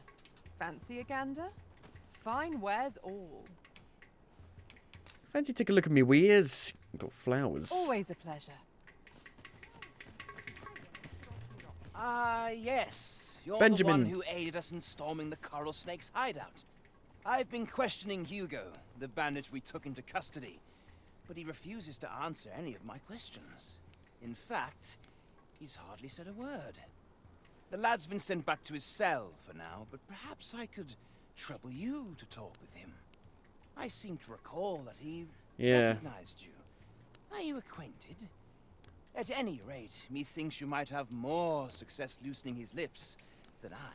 Fancy a gander? Fine wares all. Fancy take a look at me ears. Got flowers. Always a pleasure. Ah, yes. You're Benjamin. the one who aided us in storming the Coral Snake's hideout. I've been questioning Hugo, the bandit we took into custody, but he refuses to answer any of my questions. In fact, He's hardly said a word. The lad's been sent back to his cell for now, but perhaps I could trouble you to talk with him. I seem to recall that he recognized you. Are you acquainted? At any rate, methinks you might have more success loosening his lips than I.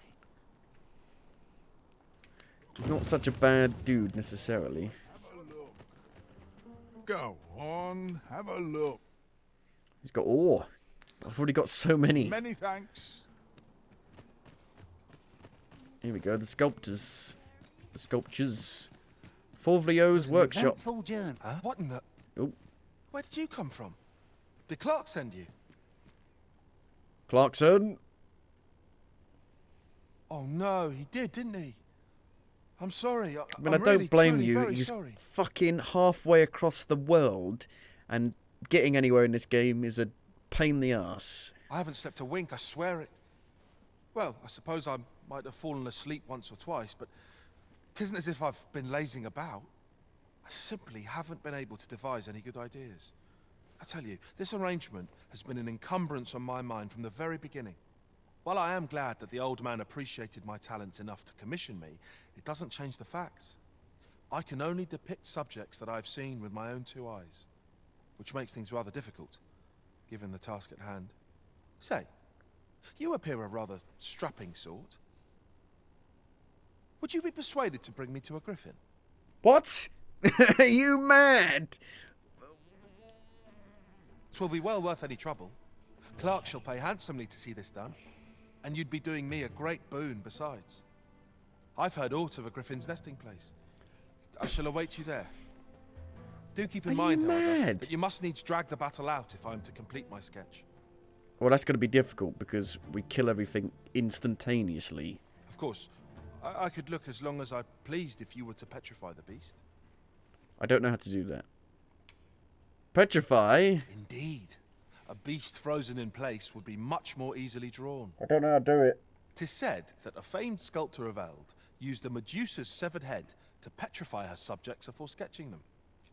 He's not such a bad dude, necessarily. Go on, have a look. He's got ore. I've already got so many. Many thanks. Here we go, the sculptors. The sculptures. Fulvio's workshop. Huh? What in the... Oh. Where did you come from? Did Clark send you? Clarkson. Oh no, he did, didn't he? I'm sorry. I mean, I don't blame you. He's fucking halfway across the world, and getting anywhere in this game is a pain in the ass. I haven't slept a wink, I swear it. Well, I suppose I might have fallen asleep once or twice, but it isn't as if I've been lazing about. I simply haven't been able to devise any good ideas. I tell you, this arrangement has been an encumbrance on my mind from the very beginning. While I am glad that the old man appreciated my talents enough to commission me, it doesn't change the facts. I can only depict subjects that I've seen with my own 2 eyes, which makes things rather difficult, given the task at hand. Say, you appear a rather strapping sort. Would you be persuaded to bring me to a griffin? What? Are you mad? 'Twill be well worth any trouble. Clark shall pay handsomely to see this done, and you'd be doing me a great boon besides. I've heard aught of a griffin's nesting place. I shall await you there. Do keep in mind, however, that you must needs drag the battle out if I am to complete my sketch. Well, that's going to be difficult because we kill everything instantaneously. Of course, I could look as long as I pleased if you were to petrify the beast. I don't know how to do that. Petrify? Indeed. A beast frozen in place would be much more easily drawn. I don't know how to do it. 'Tis said that a famed sculptor of Eld used a Medusa's severed head to petrify her subjects before sketching them.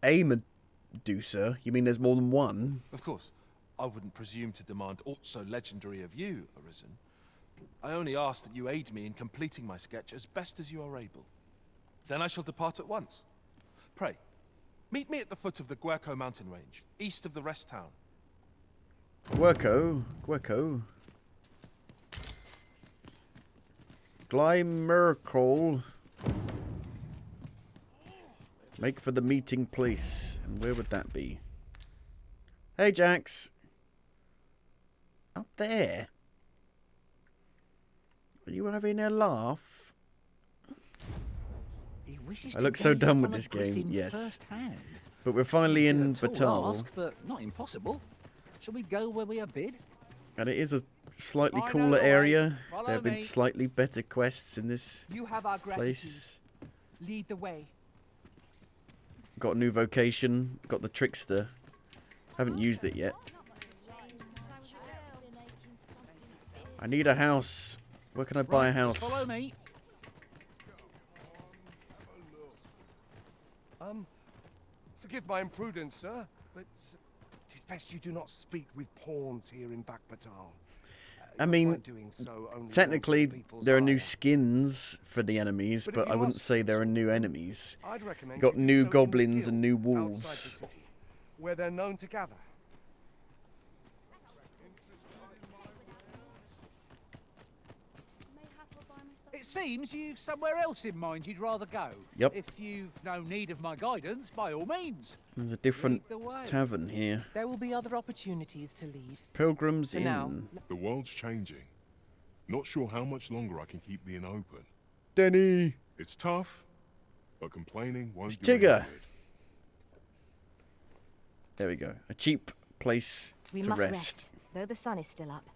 A Medusa? You mean there's more than one? Of course, I wouldn't presume to demand aught so legendary of you, Arisen. I only ask that you aid me in completing my sketch as best as you are able. Then I shall depart at once. Pray, meet me at the foot of the Guerco mountain range, east of the rest town. Guerco. Glymercol. Make for the meeting place. And where would that be? Hey, Jax. Up there. Are you having a laugh? I look so done with this game, yes. But we're finally in Batal. Ask, but not impossible. Shall we go where we are bid? And it is a slightly cooler area. There have been slightly better quests in this You have our gratitude. place. Lead the way. Got a new vocation. Got the trickster. Haven't used it yet. I need a house. Where can I buy a house? Follow me. Forgive my imprudence, sir, but it's best you do not speak with pawns here in Batal. I mean, technically there are new skins for the enemies, but I wouldn't say there are new enemies. Got new goblins and new wolves. Where they're known to gather. It seems you've somewhere else in mind you'd rather go. Yep. If you've no need of my guidance, by all means. There's a different tavern here. There will be other opportunities to lead. Pilgrim's For Inn. now. The world's changing. Not sure how much longer I can keep the inn open. Denny. It's tough, but complaining won't It's do any Tigger. good. There we go. A cheap place We to must rest. though the sun is still up.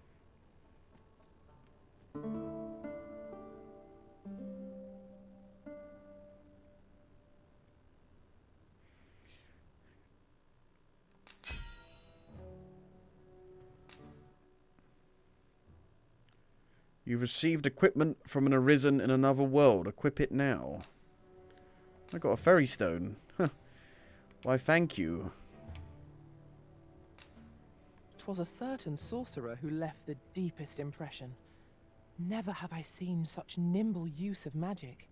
You've received equipment from an arisen in another world. Equip it now. I got a fairy stone. Huh. Why, thank you. 'Twas a certain sorcerer who left the deepest impression. Never have I seen such nimble use of magic.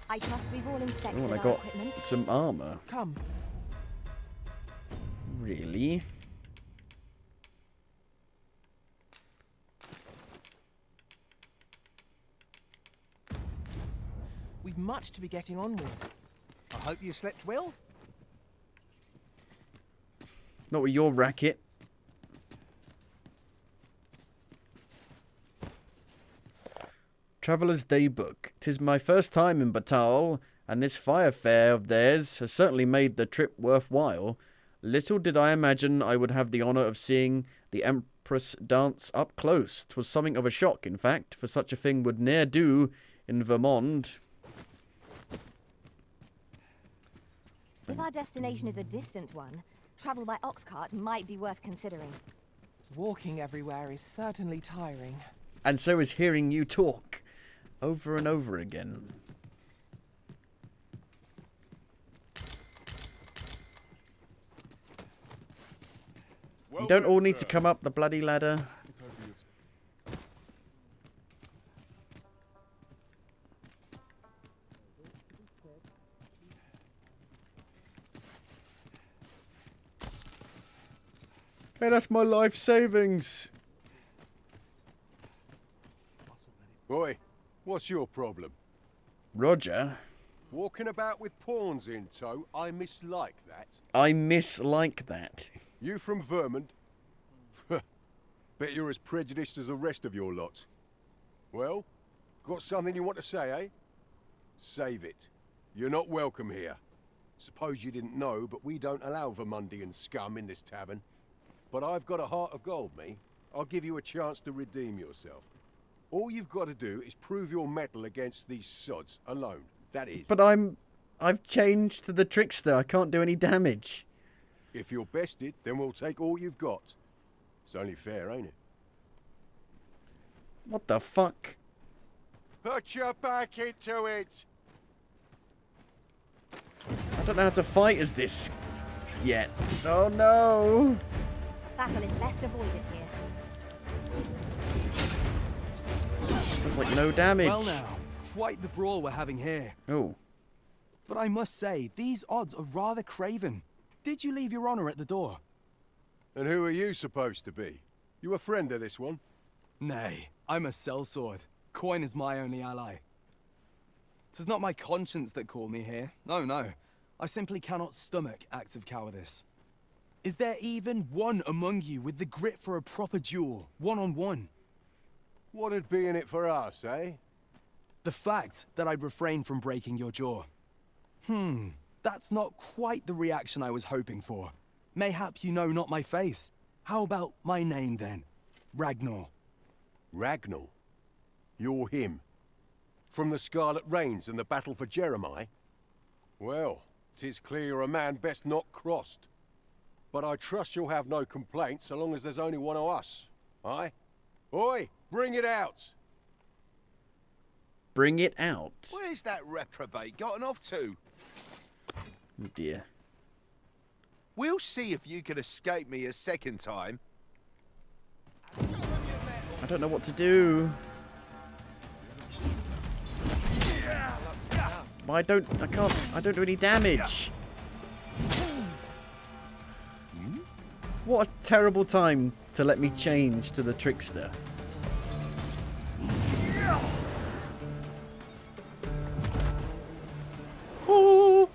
I trust we've all inspected Oh, I our got equipment. some armor. Come. Really? We've much to be getting on with. I hope you slept well. Not with your racket. Traveller's Daybook. 'Tis my first time in Batal, and this fire fair of theirs has certainly made the trip worthwhile. Little did I imagine I would have the honour of seeing the Empress dance up close. 'Twas something of a shock, in fact, for such a thing would ne'er do in Vermont. If our destination is a distant one, travel by ox cart might be worth considering. Walking everywhere is certainly tiring. And so is hearing you talk over and over again. You don't all need to come up the bloody ladder. Hey, that's my life savings. Boy, what's your problem? Roger. Walking about with pawns in tow, I mislike that. I mislike that. You from Vermont? Bet you're as prejudiced as the rest of your lot. Well, got something you want to say, eh? Save it. You're not welcome here. Suppose you didn't know, but we don't allow Vermundian scum in this tavern. But I've got a heart of gold, me. I'll give you a chance to redeem yourself. All you've got to do is prove your mettle against these sods alone. That is. But I've changed to the trickster. I can't do any damage. If you're bested, then we'll take all you've got. It's only fair, ain't it? What the fuck? Put your back into it! I don't know how to fight as this yet. Oh no! Battle is best avoided here. There's like no damage. Well now, quite the brawl we're having here. Oh. But I must say, these odds are rather craven. Did you leave your honor at the door? And who are you supposed to be? You a friend of this one? Nay, I'm a sellsword. Coin is my only ally. 'Tis not my conscience that called me here. No. I simply cannot stomach acts of cowardice. Is there even one among you with the grit for a proper duel, one-on-one? What'd be in it for us, eh? The fact that I'd refrain from breaking your jaw. That's not quite the reaction I was hoping for. Mayhap you know not my face. How about my name then? Ragnar. Ragnar? You're him? From the Scarlet Rains and the battle for Jeremiah? Well, 'tis clear you're a man best not crossed. But I trust you'll have no complaints so long as there's only one of us, aye? Oi, bring it out! Bring it out. Where's that reprobate gotten off to? Oh dear. We'll see if you can escape me a second time. I don't know what to do. I don't do any damage. What a terrible time to let me change to the trickster. Oh.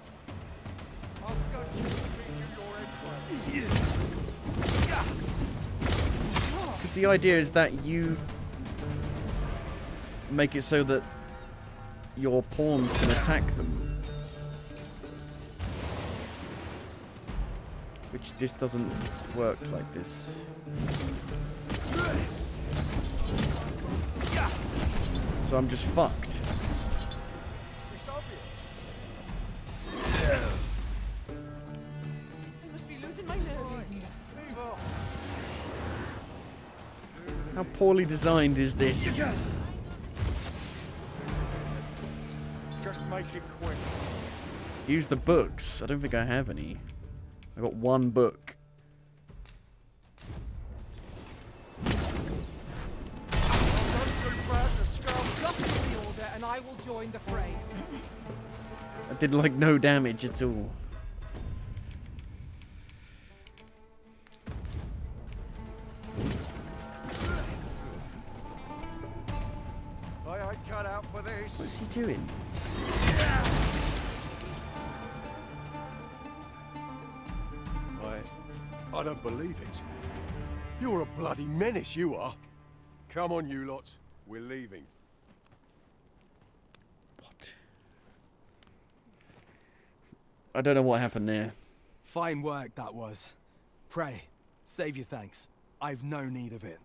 Because the idea is that you make it so that your pawns can attack them. Which this doesn't work like this. So I'm just fucked. I must be losing my nerve. How poorly designed is this? Just make it quick. Use the books. I don't think I have any. I got one book. I will join the fray. I did like no damage at all. I ain't cut out for this. What's he doing? I don't believe it. You're a bloody menace, you are. Come on, you lot. We're leaving. What? I don't know what happened there. Fine work, that was. Pray, save your thanks. I've no need of it.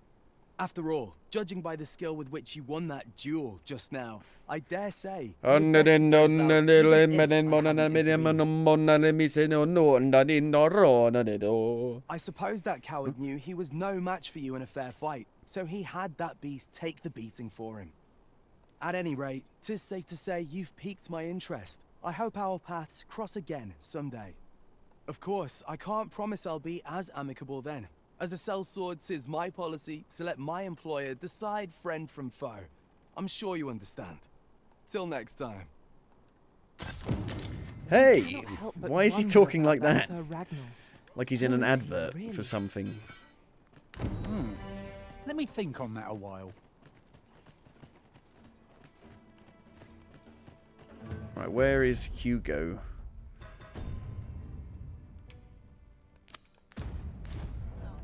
After all, judging by the skill with which you won that duel just now, I dare say... I suppose that coward knew he was no match for you in a fair fight, so he had that beast take the beating for him. At any rate, 'tis safe to say you've piqued my interest. I hope our paths cross again someday. Of course, I can't promise I'll be as amicable then. As a sellsword, 'tis my policy to let my employer decide friend from foe. I'm sure you understand. Till next time. Hey! Why is he talking like that? Sir Ragnar. Like he's in an advert for something. Let me think on that a while. Right, where is Hugo?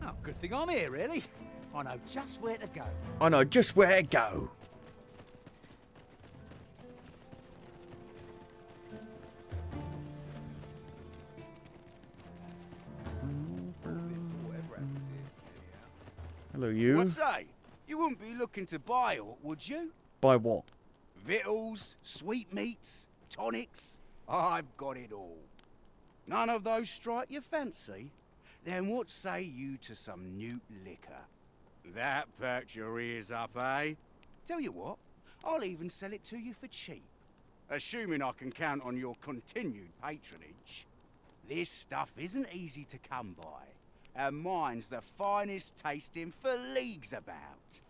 Oh, good thing I'm here, really. I know just where to go. I know just where to go. Hello, you. What say? You wouldn't be looking to buy aught, would you? Buy what? Victuals, sweetmeats, tonics. I've got it all. None of those strike your fancy? Then what say you to some new liquor? That perks your ears up, eh? Tell you what, I'll even sell it to you for cheap. Assuming I can count on your continued patronage. This stuff isn't easy to come by, and mine's the finest tasting for leagues about.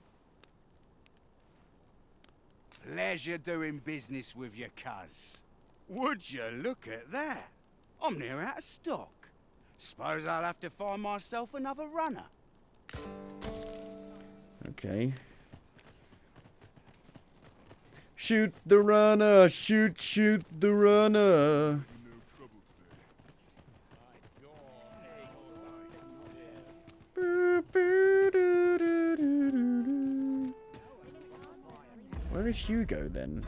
Pleasure doing business with your cuz. Would you look at that? I'm near out of stock. Suppose I'll have to find myself another runner. Okay. Shoot the runner! Shoot, shoot the runner! Where is Hugo then?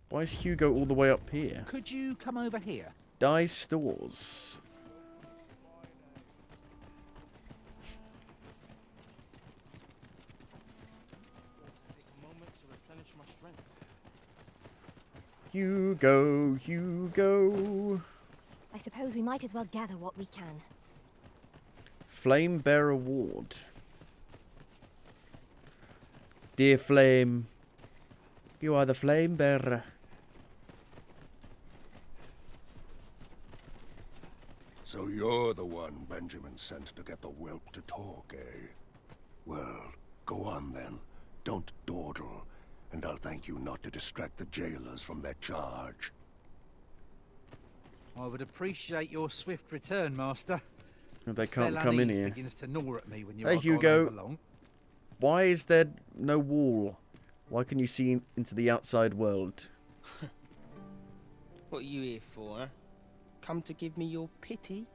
Why is Hugo all the way up here? Could you come over here? Dye stores. Hugo, Hugo. I suppose we might as well gather what we can. Flame Bearer Award. Dear Flame, you are the Flame Bearer. So you're the one Benjamin sent to get the whelp to talk, eh? Well, go on then. Don't dawdle, and I'll thank you not to distract the jailers from their charge. I would appreciate your swift return, Master. They can't come in here. Begins to gnaw at me when you hey, are Hugo. along. Why is there no wall? Why can you see into the outside world? What are you here for, huh? Come to give me your pity?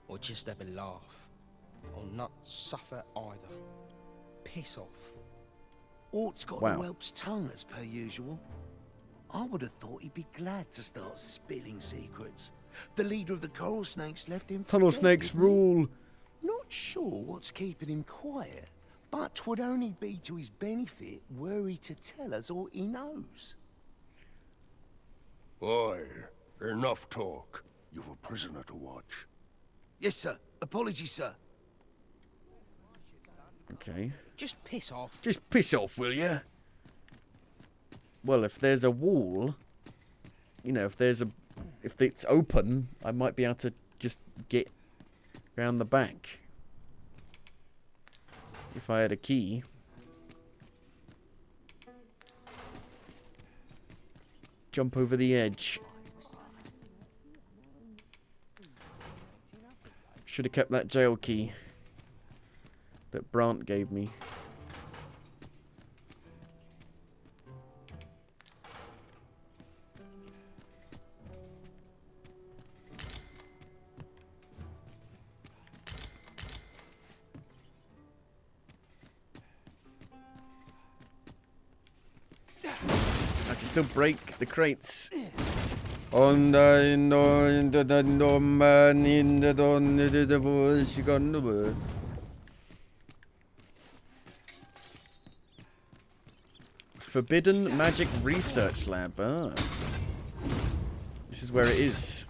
Or just have a laugh? I'll not suffer either. Piss off. Ort's got the whelp's tongue as per usual. I would have thought he'd be glad to start spilling secrets. The leader of the coral snakes left him for Tunnel dead, snakes didn't he? rule. Not sure what's keeping him quiet, but 'twould only be to his benefit were he to tell us all he knows. Oi, enough talk. You've a prisoner to watch. Yes, sir. Apologies, sir. Okay. Just piss off. Just piss off, will ya? Well, if there's a wall, you know, if it's open, I might be able to just get round the back. If I had a key. Jump over the edge. Should have kept that jail key that Brant gave me. I can still break the crates. Forbidden Magic Research Lab. Ah. This is where it is.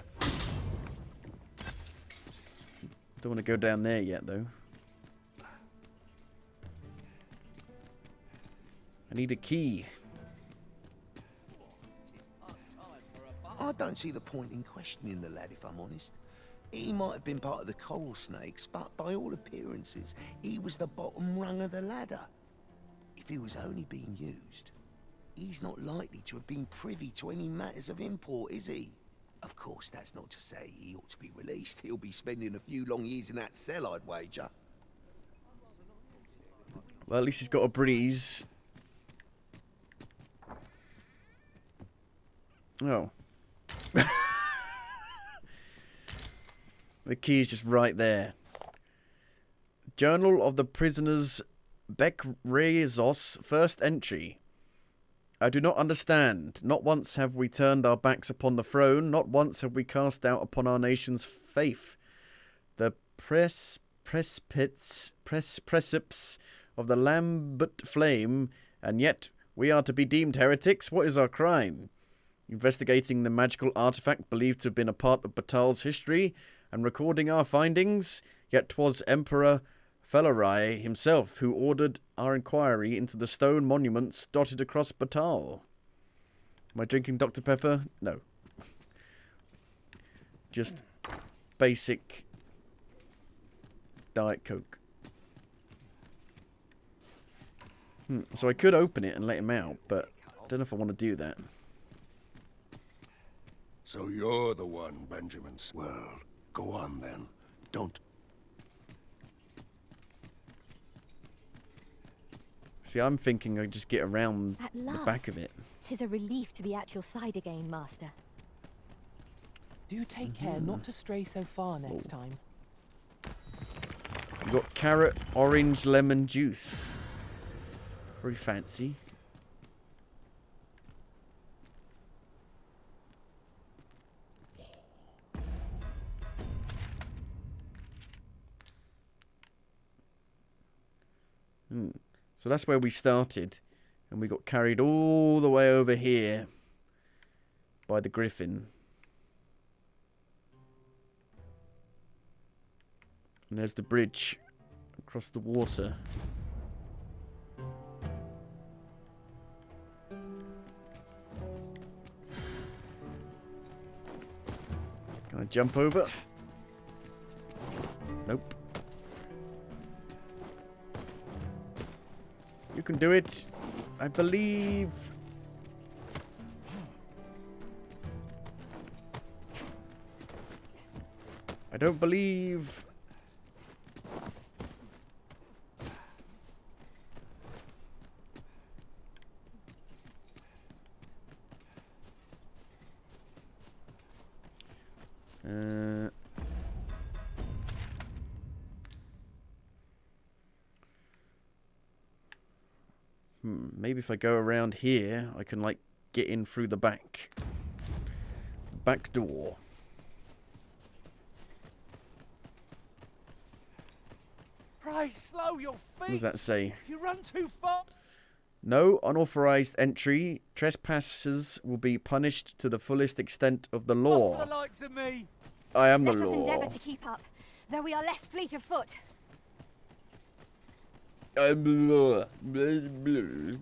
Don't want to go down there yet, though. I need a key. I don't see the point in questioning the lad, if I'm honest. He might have been part of the coral snakes, but by all appearances, he was the bottom rung of the ladder. If he was only being used, he's not likely to have been privy to any matters of import, is he? Of course, that's not to say he ought to be released. He'll be spending a few long years in that cell, I'd wager. Well, at least he's got a breeze. Oh. The key is just right there. Journal of the Prisoners Bekrezos, first entry. I do not understand. Not once have we turned our backs upon the throne. Not once have we cast doubt upon our nation's faith. The precipice of the lambent flame, and yet we are to be deemed heretics. What is our crime? Investigating the magical artifact believed to have been a part of Batal's history and recording our findings, yet 'twas Emperor Fellerai himself who ordered our inquiry into the stone monuments dotted across Batal. Am I drinking Dr. Pepper? No. Just basic Diet Coke. So I could open it and let him out, but I don't know if I want to do that. So you're the one, Benjamin. Well, go on then. Don't... See, I'm thinking I just get around At the last, back of it. 'Tis a relief to be at your side again, Master. Do take care not to stray so far next time. We've got carrot, orange, lemon juice. Very fancy. So that's where we started, and we got carried all the way over here by the griffin. And there's the bridge across the water. Can I jump over? Nope. You can do it, I believe. I don't believe. Maybe if I go around here, I can, like, get in through the back. Back door. Pray, slow your feet. What does that say? You run too far. No unauthorized entry. Trespassers will be punished to the fullest extent of the law. What's for the likes of me? I am the Let us law. endeavour to keep up, though we are less fleet of foot. I'm the law. Blah, blah.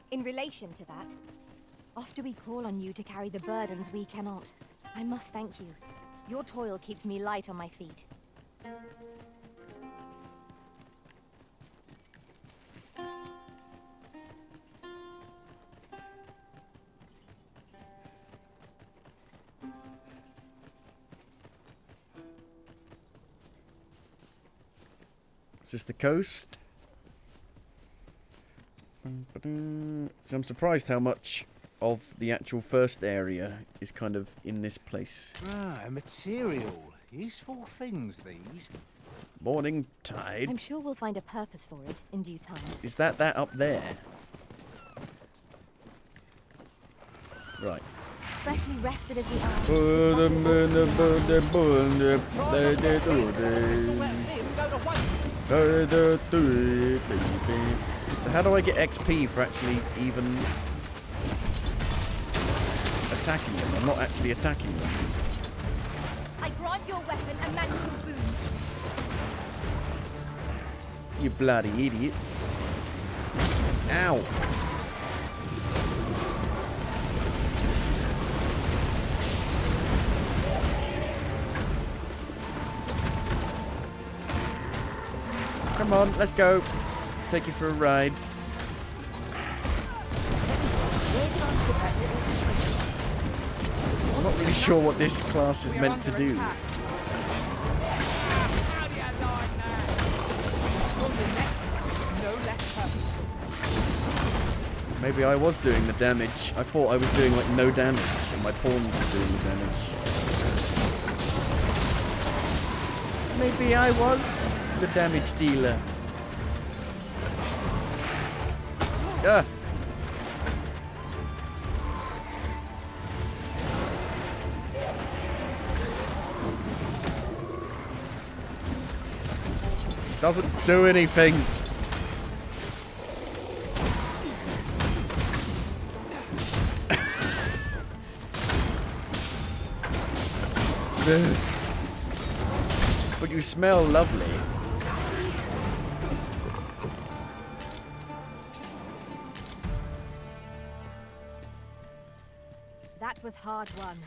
In relation to that, oft do we call on you to carry the burdens we cannot. I must thank you. Your toil keeps me light on my feet. Is this the coast? So I'm surprised how much of the actual first area is kind of in this place. Ah, a material. Useful things, these. Morning tide. I'm sure we'll find a purpose for it in due time. Is that up there? Right. Freshly rested as we are. So how do I get XP for actually even attacking them? I'm not actually attacking them. I grant your weapon a magical boon. You bloody idiot. Ow. Come on, let's go. Take you for a ride. I'm not really sure what this class is meant to do. Maybe I was doing the damage. I thought I was doing like no damage and my pawns were doing the damage. Maybe I was the damage dealer. Ah. Doesn't do anything. But you smell lovely. That was hard won.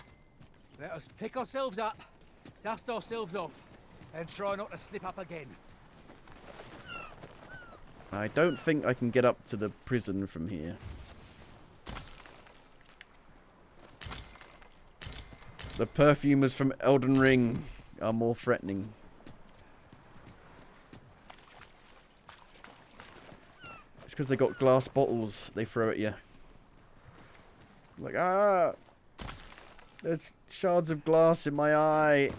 Let us pick ourselves up, dust ourselves off, and try not to slip up again. I don't think I can get up to the prison from here. The perfumers from Elden Ring are more threatening. It's because they got glass bottles they throw at you. Like, ah! There's shards of glass in my eye.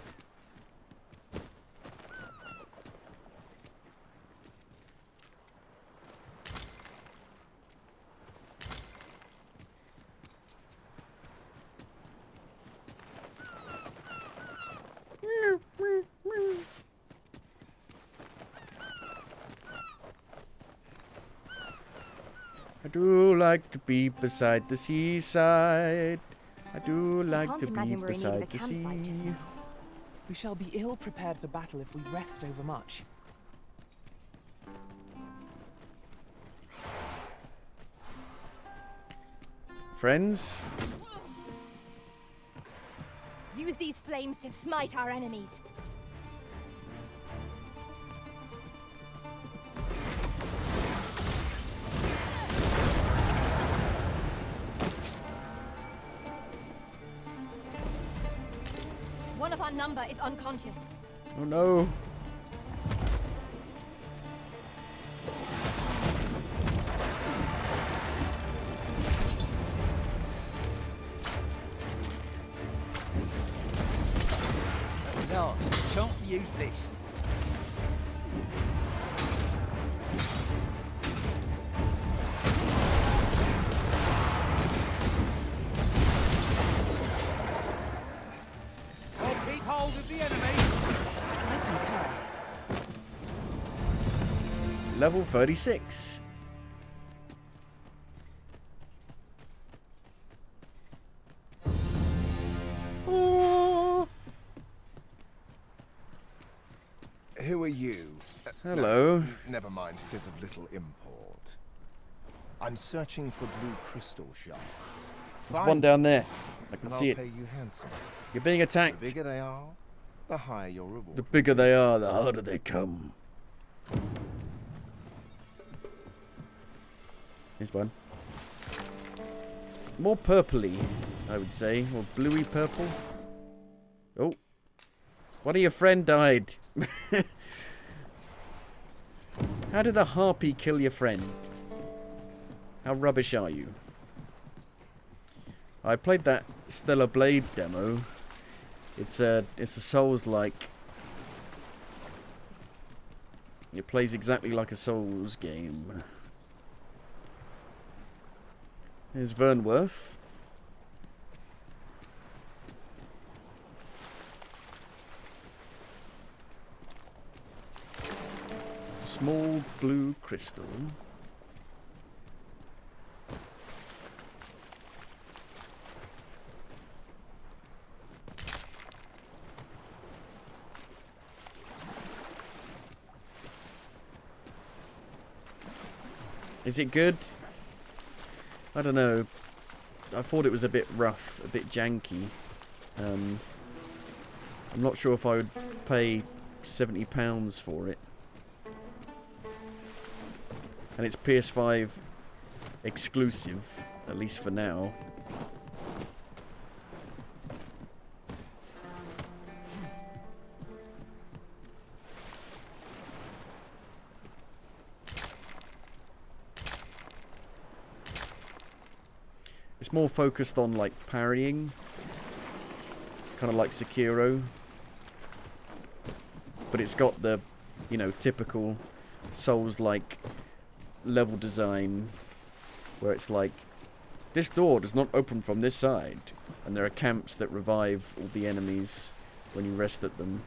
I do like to be beside the seaside. I do like to be beside the sea. We shall be ill prepared for battle if we rest overmuch. Friends? Use these flames to smite our enemies. One of our number is unconscious. Oh no. At last, a chance to use this. Hold of the enemy. Level 36. Oh. Who are you? Hello. No, never mind, it is of little import. I'm searching for blue crystal shards. There's one down there. I can and see I'll it. pay you handsomely. You're being attacked. The bigger they are, the higher your reward. The bigger they are, the harder they come. Here's one. It's more purpley, I would say. Or bluey purple. Oh. One of your friend died. How did a harpy kill your friend? How rubbish are you? I played that Stellar Blade demo. It's a Souls-like. It plays exactly like a Souls game. Here's Vernworth. Small blue crystal. Is it good? I don't know. I thought it was a bit rough, a bit janky. I'm not sure if I would pay £70 for it. And it's PS5 exclusive, at least for now. It's more focused on like parrying, kind of like Sekiro. But it's got the, you know, typical Souls-like level design where it's like, this door does not open from this side, and there are camps that revive all the enemies when you rest at them.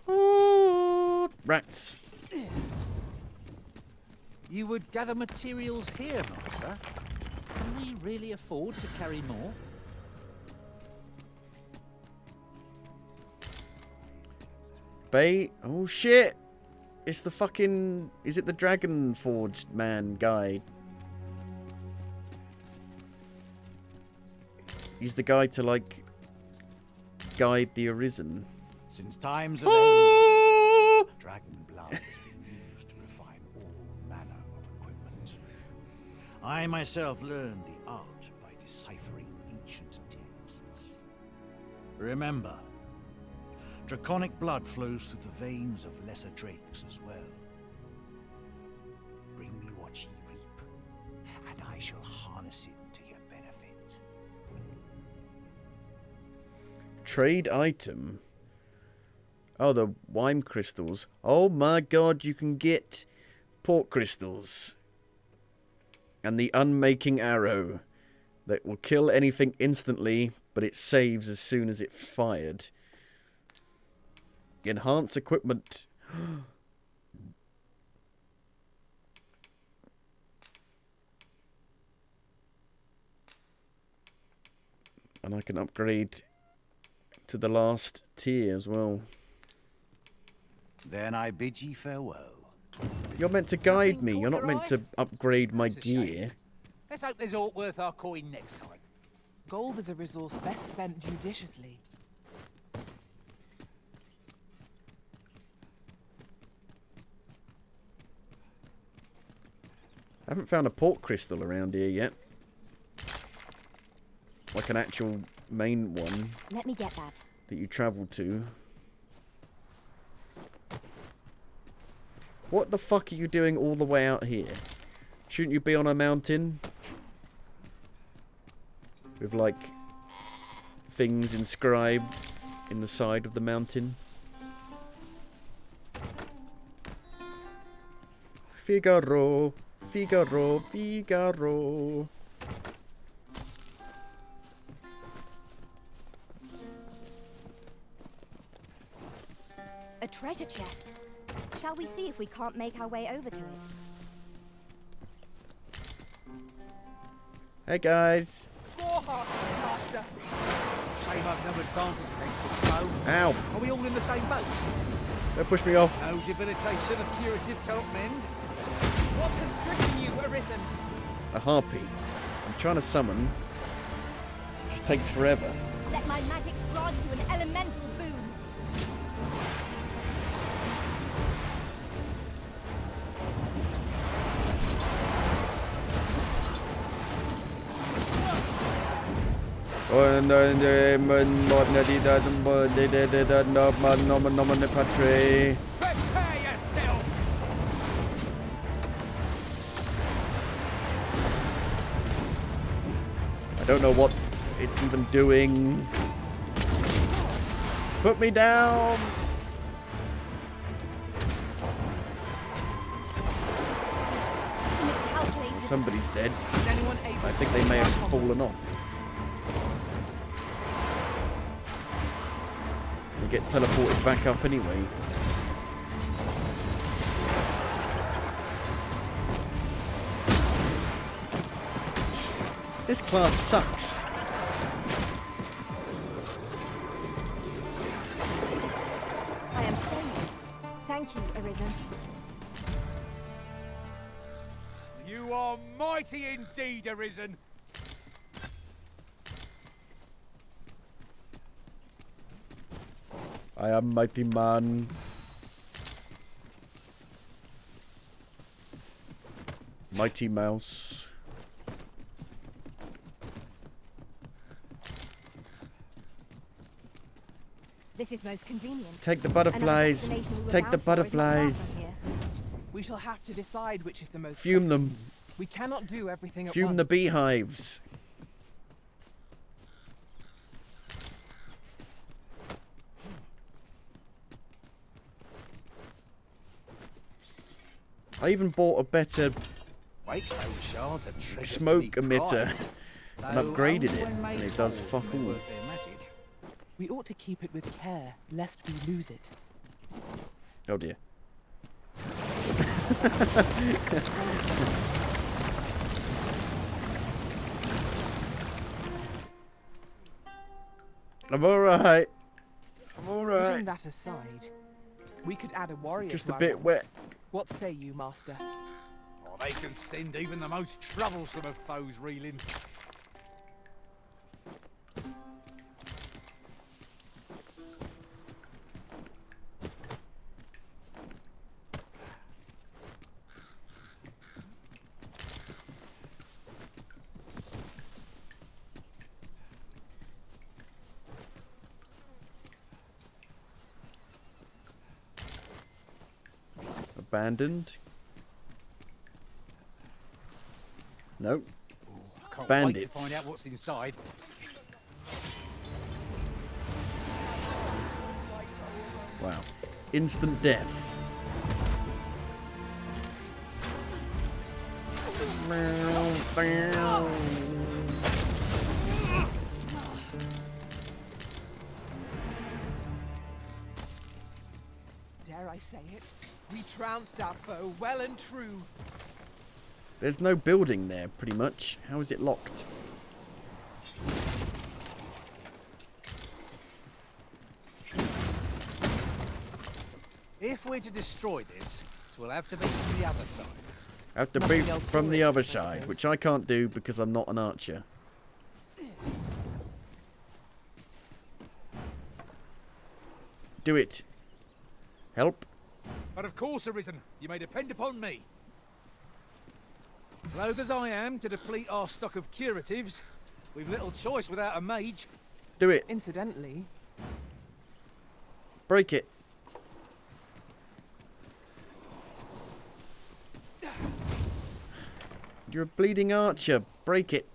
Oh, rats. You would gather materials here, Master. Can we really afford to carry more? Bait? Oh shit! It's the fucking... Is it the Dragon Forged man guy? He's the guy to, like, guide the Arisen. Since times of old, dragon blood has been used to refine all manner of equipment. I myself learned the art by deciphering ancient texts. Remember, draconic blood flows through the veins of lesser drakes as well. Bring me what ye reap, and I shall harness it to your benefit. Trade item. Oh, the wine crystals. Oh my god, you can get port crystals. And the unmaking arrow that will kill anything instantly, but it saves as soon as it's fired. Enhance equipment. And I can upgrade to the last tier as well. Then I bid ye farewell. You're meant to guide me. You're not meant to upgrade my gear. Let's hope there's aught worth our coin next time. Gold is a resource best spent judiciously. I haven't found a port crystal around here yet. Like an actual main one. Let me get that. That you travel to. What the fuck are you doing all the way out here? Shouldn't you be on a mountain? With like things inscribed in the side of the mountain. Figaro, Figaro, Figaro. A treasure chest. Shall we see if we can't make our way over to it? Hey guys. Master. Shame I've no advantage against the snow. Ow. Are we all in the same boat? Don't push me off. No debilitation of curative can't mend. What has stricken you, Arisen? A harpy. I'm trying to summon. It takes forever. Let my magics grant you an elemental boon. Prepare yourself! I don't know what it's even doing. Put me down. Somebody's dead. I think they may have fallen off. We get teleported back up anyway. This class sucks. I am saved. Thank you, Arisen. You are mighty indeed, Arisen. I am mighty man. Mighty mouse. This is most convenient. Take the butterflies. Take the butterflies. We shall have to decide which is the most Fume pressing. them. We cannot do everything at Fume the once. beehives. I even bought a better Wakestone shards are triggers to smoke be emitter prized, and though upgraded only it, when made and it does whole fuck will all. work their magic. We ought to keep it with care, lest we lose it. Oh dear. I'm alright. I'm Putting alright. that aside, we could add a warrior Just to a our bit ranks. wet. What say you, Master? Oh, they can send even the most troublesome of foes reeling. Abandoned. Nope. I can't wait to Bandits. find out what's inside. Wow. Instant death. Dare I say it? We trounced our foe well and true. There's no building there, pretty much. How is it locked? If we're to destroy this, it will have to be from the other side. I have to Nothing beat else from for the it, other I side, suppose. which I can't do because I'm not an archer. Do it. Help. But of course, Arisen, you may depend upon me. Loath as I am to deplete our stock of curatives, we've little choice without a mage. Do it. Incidentally, Break it. You're a bleeding archer. Break it.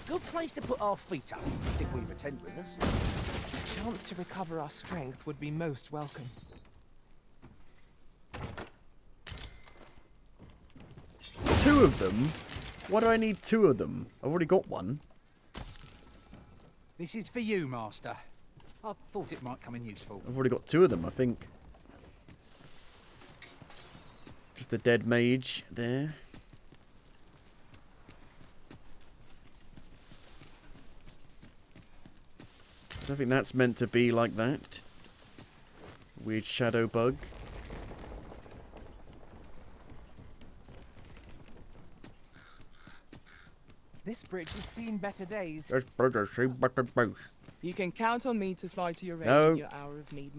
Good place to put our feet up, if we attend with us. a chance to recover our strength would be most welcome. Two of them? Why do I need two of them? I've already got one. This is for you, Master. I thought it might come in useful. I've already got 2 of them, I think. Just the dead mage there. I don't think that's meant to be like that. Weird shadow bug. This bridge has seen better days. This bridge has seen better days. You can count on me to fly to your aid No. in your hour of need,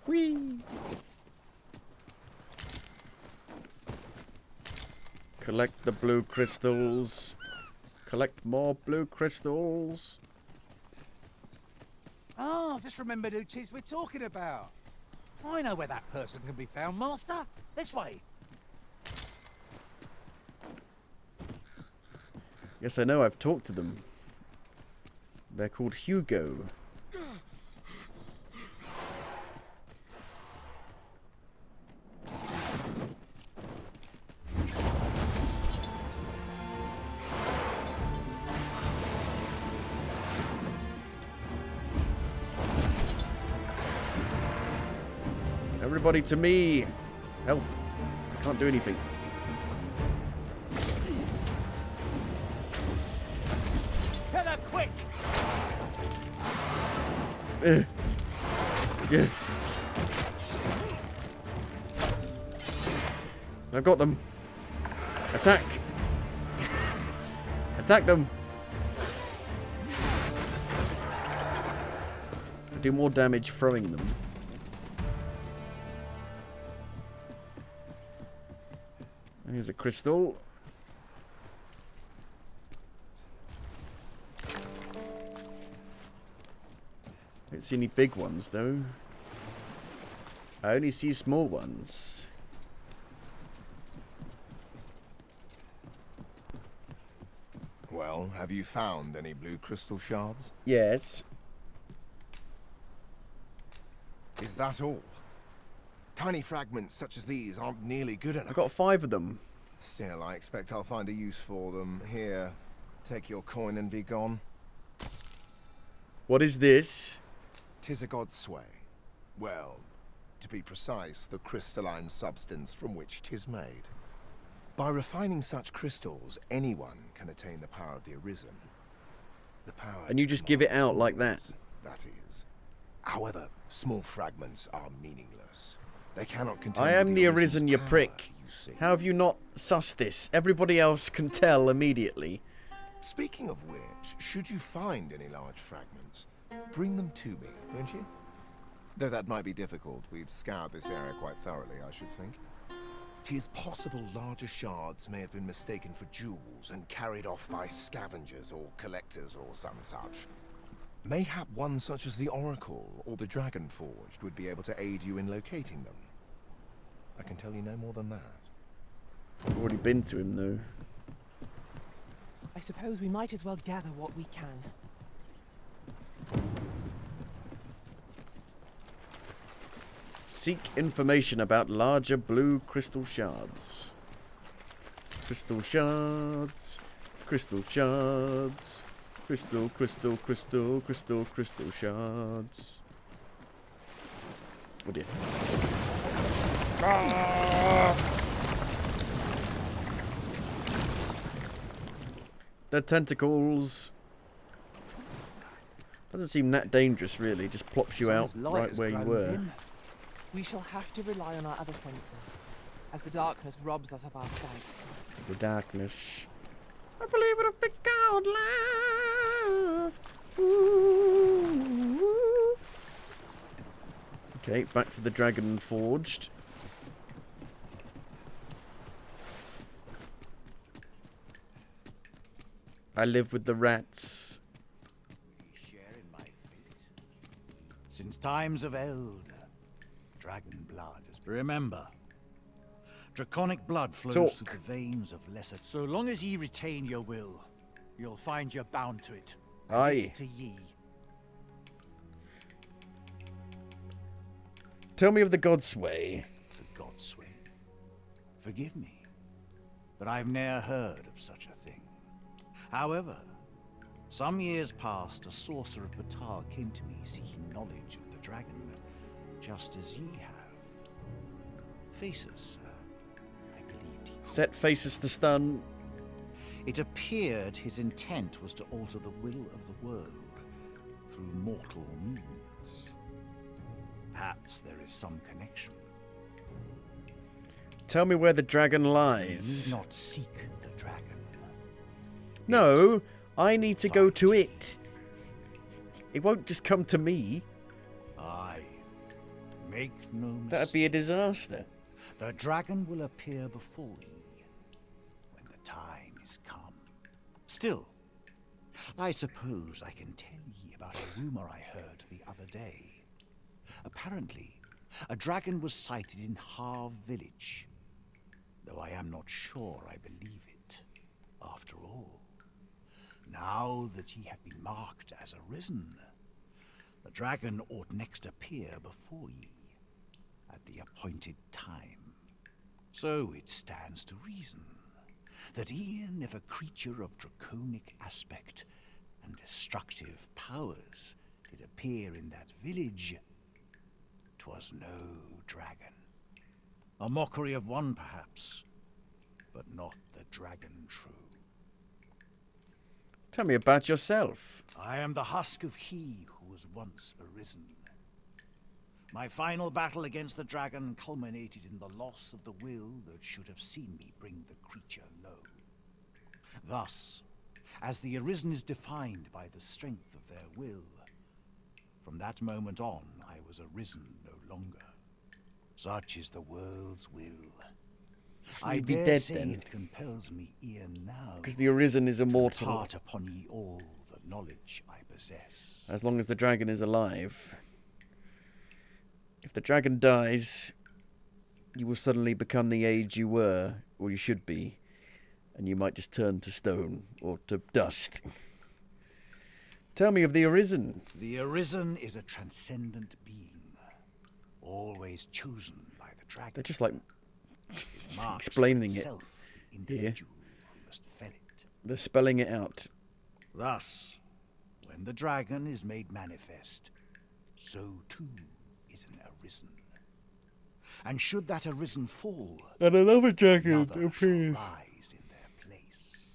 Whee! Collect the blue crystals. Collect more blue crystals. Oh, just remembered who 'tis we're talking about. I know where that person can be found, Master. This way. Yes, I know, I've talked to them. They're called Hugo. Everybody to me! Help! I can't do anything. Tell her quick! Yeah. I've got them. Attack! Attack them! I do more damage throwing them. Here's a crystal. Don't see any big ones though. I only see small ones. Well, have you found any blue crystal shards? Yes. Is that all? Tiny fragments such as these aren't nearly good enough. I've got 5 of them. Still, I expect I'll find a use for them. Here, take your coin and be gone. What is this? 'Tis a god's sway. Well, to be precise, the crystalline substance from which 'tis made. By refining such crystals, anyone can attain the power of the Arisen. The power. And you just give it out like that? That is. However, small fragments are meaningless. They cannot contain. I am the Arisen's Arisen, you power, prick. you see. How have you not sussed this? Everybody else can tell immediately. Speaking of which, should you find any large fragments, bring them to me, won't you? Though that might be difficult. We've scoured this area quite thoroughly, I should think. 'Tis possible larger shards may have been mistaken for jewels and carried off by scavengers or collectors or some such. Mayhap one such as the Oracle or the Dragon Forged would be able to aid you in locating them. I can tell you no more than that. I've already been to him though. I suppose we might as well gather what we can. Seek information about larger blue crystal shards. Crystal shards. Crystal shards. Crystal, crystal, crystal, crystal, crystal shards. Oh dear. The tentacles. Doesn't seem that dangerous really, just plops you out right where you were. We shall have to rely on our other senses, as the darkness robs us of our sight. The darkness. I believe it'll be God love. Ooh. Okay, back to the Dragon Forged. I live with the rats. Share in my fate. Since times of eld, dragon blood has been. Remember, draconic blood flows through the veins of lesser. So long as ye retain your will, you'll find you're bound to it. Aye. To ye. Tell me of the God's Way. The God's way. Forgive me. but I've ne'er heard of such a thing. However, some years past, a sorcerer of Batar came to me seeking knowledge of the dragon, just as ye have. Faces, I believed he Set faces to stun. It appeared his intent was to alter the will of the world through mortal means. Perhaps there is some connection. Tell me where the dragon lies. You need not seek the dragon. No, I need to go to it. It won't just come to me. Aye. Make no mistake. That'd be a disaster. The dragon will appear before ye when the time is come. Still, I suppose I can tell ye about a rumor I heard the other day. Apparently, a dragon was sighted in Harv village, though I am not sure I believe it. After all, now that ye have been marked as arisen, the dragon ought next appear before ye at the appointed time. So it stands to reason that e'en if a creature of draconic aspect and destructive powers did appear in that village, 'twas no dragon. A mockery of one, perhaps, but not the dragon true. Tell me about yourself. I am the husk of he who was once arisen. My final battle against the dragon culminated in the loss of the will that should have seen me bring the creature low. Thus, as the arisen is defined by the strength of their will, from that moment on I was arisen no longer. Such is the world's will. I You'd be dare dead say then. it compels me e'en now. Because the arisen is to immortal. impart upon ye all the knowledge I possess. As long as the dragon is alive. If the dragon dies, you will suddenly become the age you were, or you should be, and you might just turn to stone or to dust. Tell me of the arisen. The arisen is a transcendent being, always chosen by the dragon. They're just like Marks explaining for it itself the here. individual who must fell it. They're spelling it out. Thus, when the dragon is made manifest, so too is an arisen. And should that arisen fall, And another dragon another shall appears. rise in their place.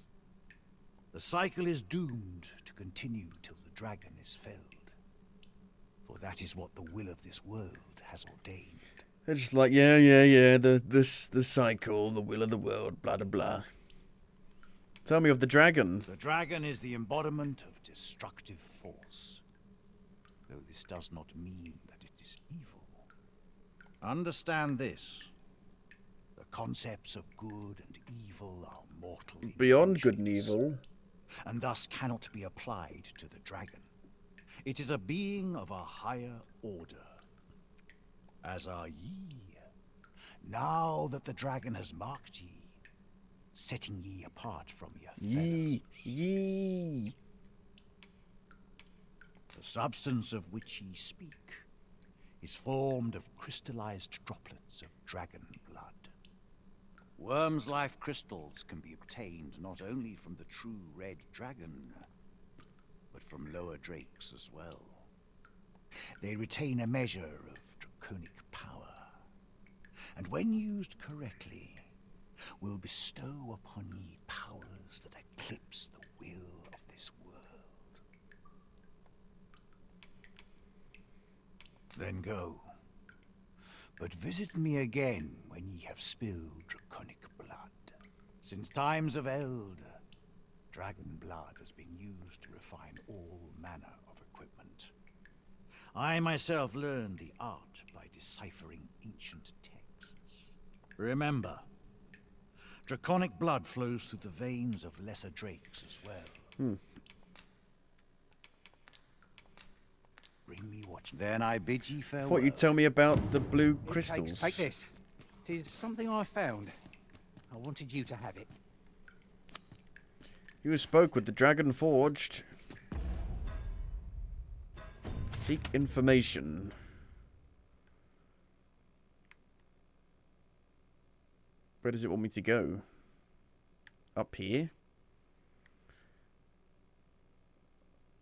The cycle is doomed to continue till the dragon is felled. For that is what the will of this world has ordained. They're just like, yeah, the cycle, the will of the world, blah, blah, blah. Tell me of the dragon. The dragon is the embodiment of destructive force, though this does not mean that it is evil. Understand this. The concepts of good and evil are mortal Beyond good and inventions, evil. and thus cannot be applied to the dragon. It is a being of a higher order, as are ye. Now that the dragon has marked ye, setting ye apart from your Ye. The substance of which ye speak is formed of crystallized droplets of dragon blood. Worm's life crystals can be obtained not only from the true red dragon, but from lower drakes as well. They retain a measure of draconic power, and when used correctly, will bestow upon ye powers that eclipse the will of this world. Then go, but visit me again when ye have spilled draconic blood. Since times of eld, dragon blood has been used to refine all manner of equipment. I myself learned the art by deciphering ancient texts. Remember, draconic blood flows through the veins of lesser drakes as well. Bring me what. Then I bid ye farewell. Thought you'd tell me about the blue crystals. Take this. It is something I found. I wanted you to have it. You spoke with the dragon forged. Seek information. Where does it want me to go? up here.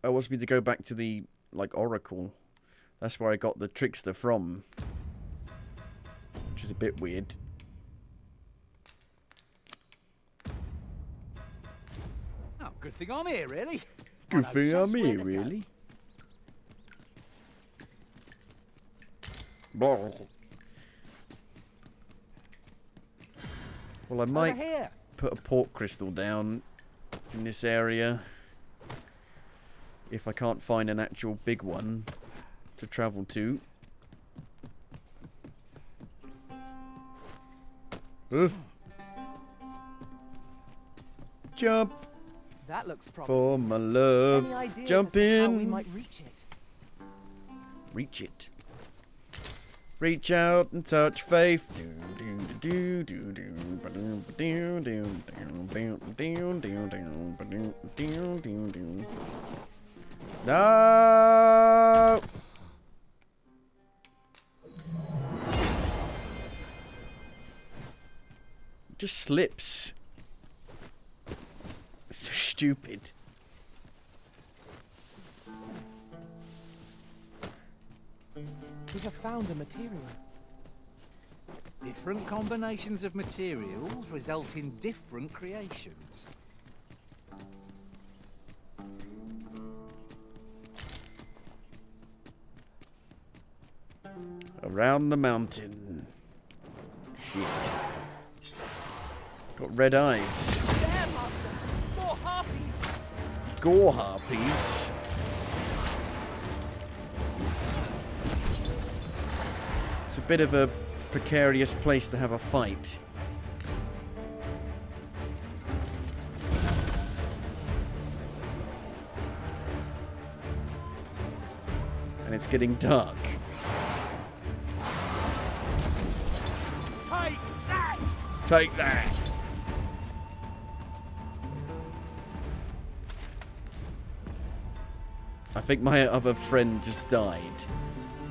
Oh, wants me to go back to the, like, Oracle. That's where I got the trickster from. Which is a bit weird. Oh, good thing I'm here, really. Good thing I'm here, really. Well, I might put a port crystal down in this area if I can't find an actual big one to travel to. Jump! That looks promising. For my love. Any ideas Jump as to how in. we might reach it? Reach it. Reach out and touch faith. No! Just slips. It's so stupid. We have found a material. Different combinations of materials result in different creations. Around the mountain. Shit. Got red eyes. There, Master! More harpies! Gore harpies. It's a bit of a precarious place to have a fight. And it's getting dark. Take that! Take that! I think my other friend just died.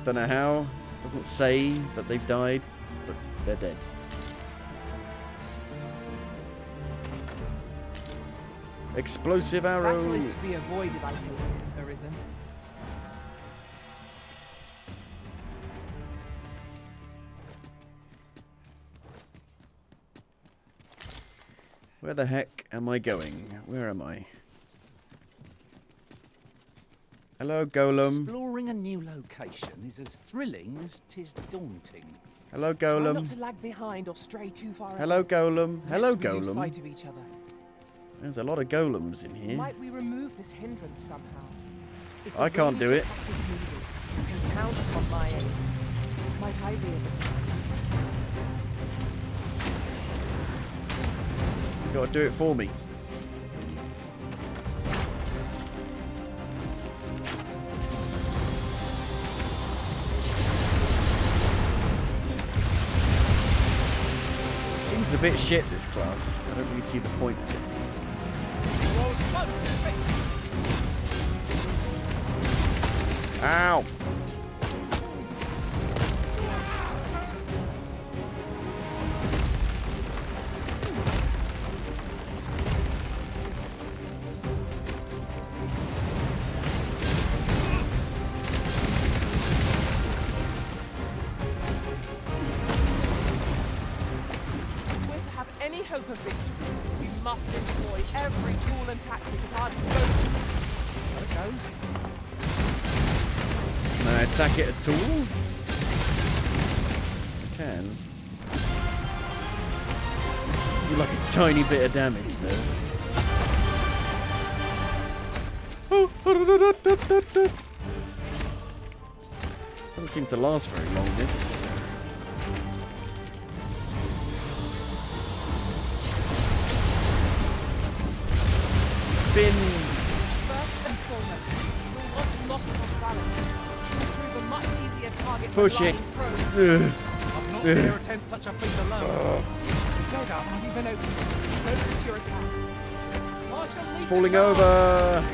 Don't know how. Doesn't say that they've died, but they're dead. Explosive arrow. Battle is to be avoided, I take it, Arisen. Where the heck am I going? Where am I? Hello, Golem. Exploring a new location is as thrilling as 'tis daunting. Hello, Try not Golem. to lag behind or stray too far Hello, ahead. Golem. Hello, Lest we lose Golem. sight of each other. There's a lot of golems in here. Might we remove this hindrance somehow? If I a can't do ranged it. attack is needed, you can count upon my aid. Might I be of assistance? You gotta do it for me. Seems a bit shit, this class. I don't really see the point of it. Ow! If we're to have any hope of victory, we must employ every tool and tactic at our disposal. So it goes. Can I attack it at all? I can. Do like a tiny bit of damage though. Doesn't seem to last very long, this. Spin! First and foremost, we'll want to lock it off balance. It will prove a much easier target Push than it. lying prone. Ugh. I've not Ugh. dare attempt such a feat alone. Go down, I've even opened. Focus your attacks. Marshal, lead It's the falling charge. over!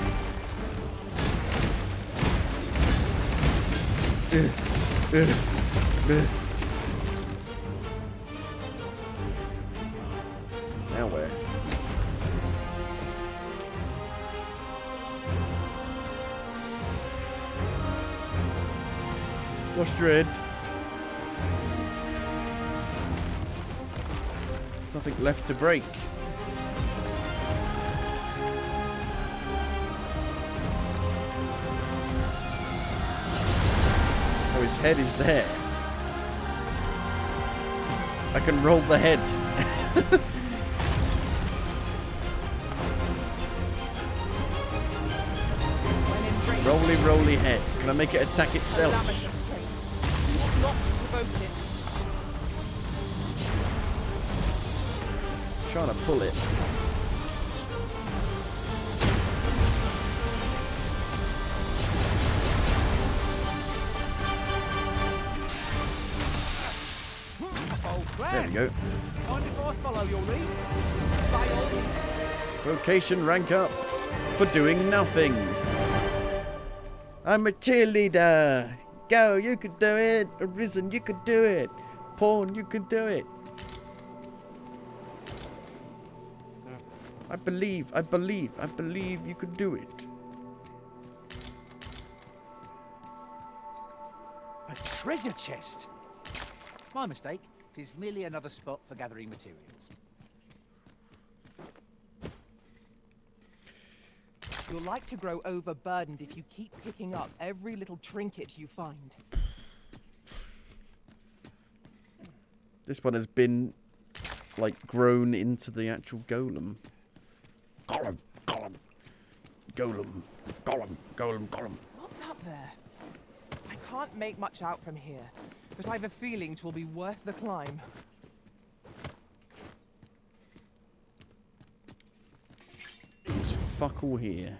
Now where? Lost your head. There's nothing left to break. Oh, his head is there. I can roll the head. Roly, roly head. Can I make it attack itself? You ought not to provoke it. I'm trying to pull it. There we go. Mind if I follow your lead? By all means. Vocation rank up for doing nothing. I'm a cheerleader. Go, you could do it. Arisen, you could do it. Pawn, you could do it. I believe you could do it. A treasure chest? My mistake. It is merely another spot for gathering materials. You'll like to grow overburdened if you keep picking up every little trinket you find. This one has been, like, grown into the actual golem. Golem, golem. Golem, golem, golem, golem. What's up there? I can't make much out from here, but I have a feeling it will be worth the climb. There's fuck all here.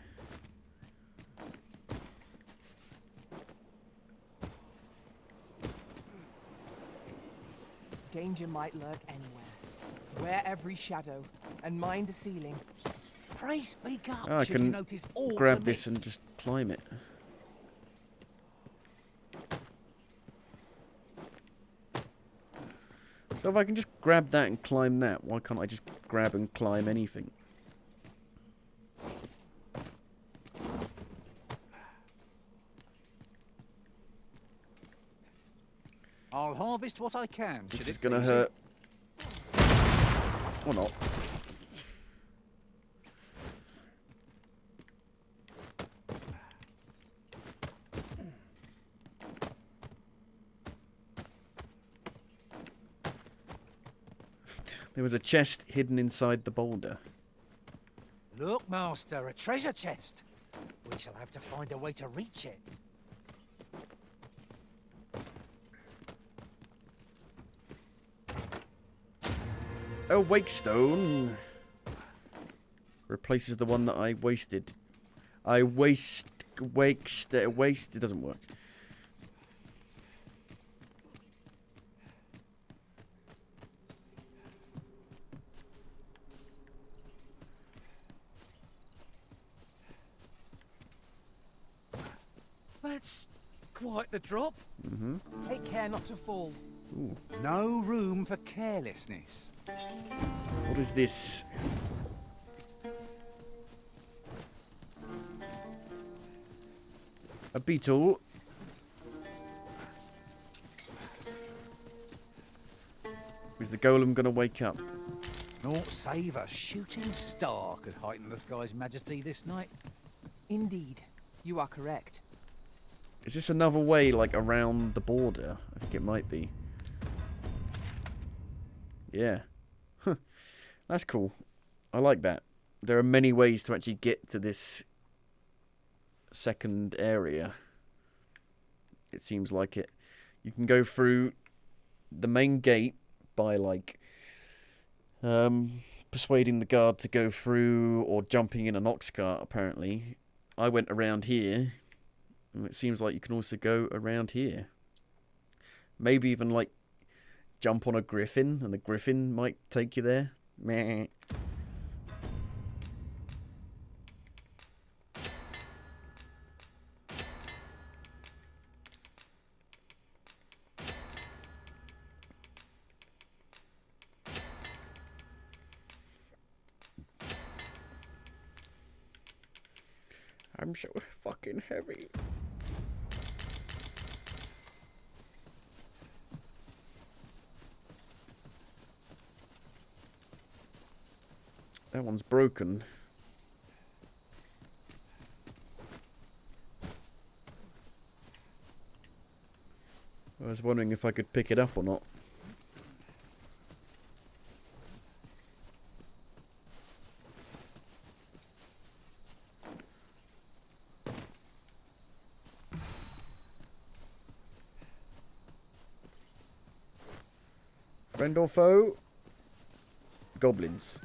Danger might lurk anywhere. Wear every shadow and mind the ceiling. Pray speak up. Oh, I should you can notice all grab to this miss. and just climb it. So if I can just grab that and climb that, why can't I just grab and climb anything? I'll harvest what I can. This is gonna hurt. Or not. There was a chest hidden inside the boulder. Look, Master, a treasure chest. We shall have to find a way to reach it. A wake stone replaces the one that I wasted. Waste. It doesn't work. That's quite the drop. Mm-hmm. Take care not to fall. Ooh. No room for carelessness. What is this? A beetle. Is the golem gonna wake up? Naught save a shooting star could heighten the sky's majesty this night. Indeed, you are correct. Is this another way, like, around the border? I think it might be. Yeah. That's cool. I like that. There are many ways to actually get to this second area. It seems like it. You can go through the main gate by, like, persuading the guard to go through or jumping in an ox cart, apparently. I went around here. And it seems like you can also go around here. Maybe even, like, jump on a griffin, and the griffin might take you there. Meh. I'm so fucking heavy. That one's broken. I was wondering if I could pick it up or not. Friend or foe? Goblins.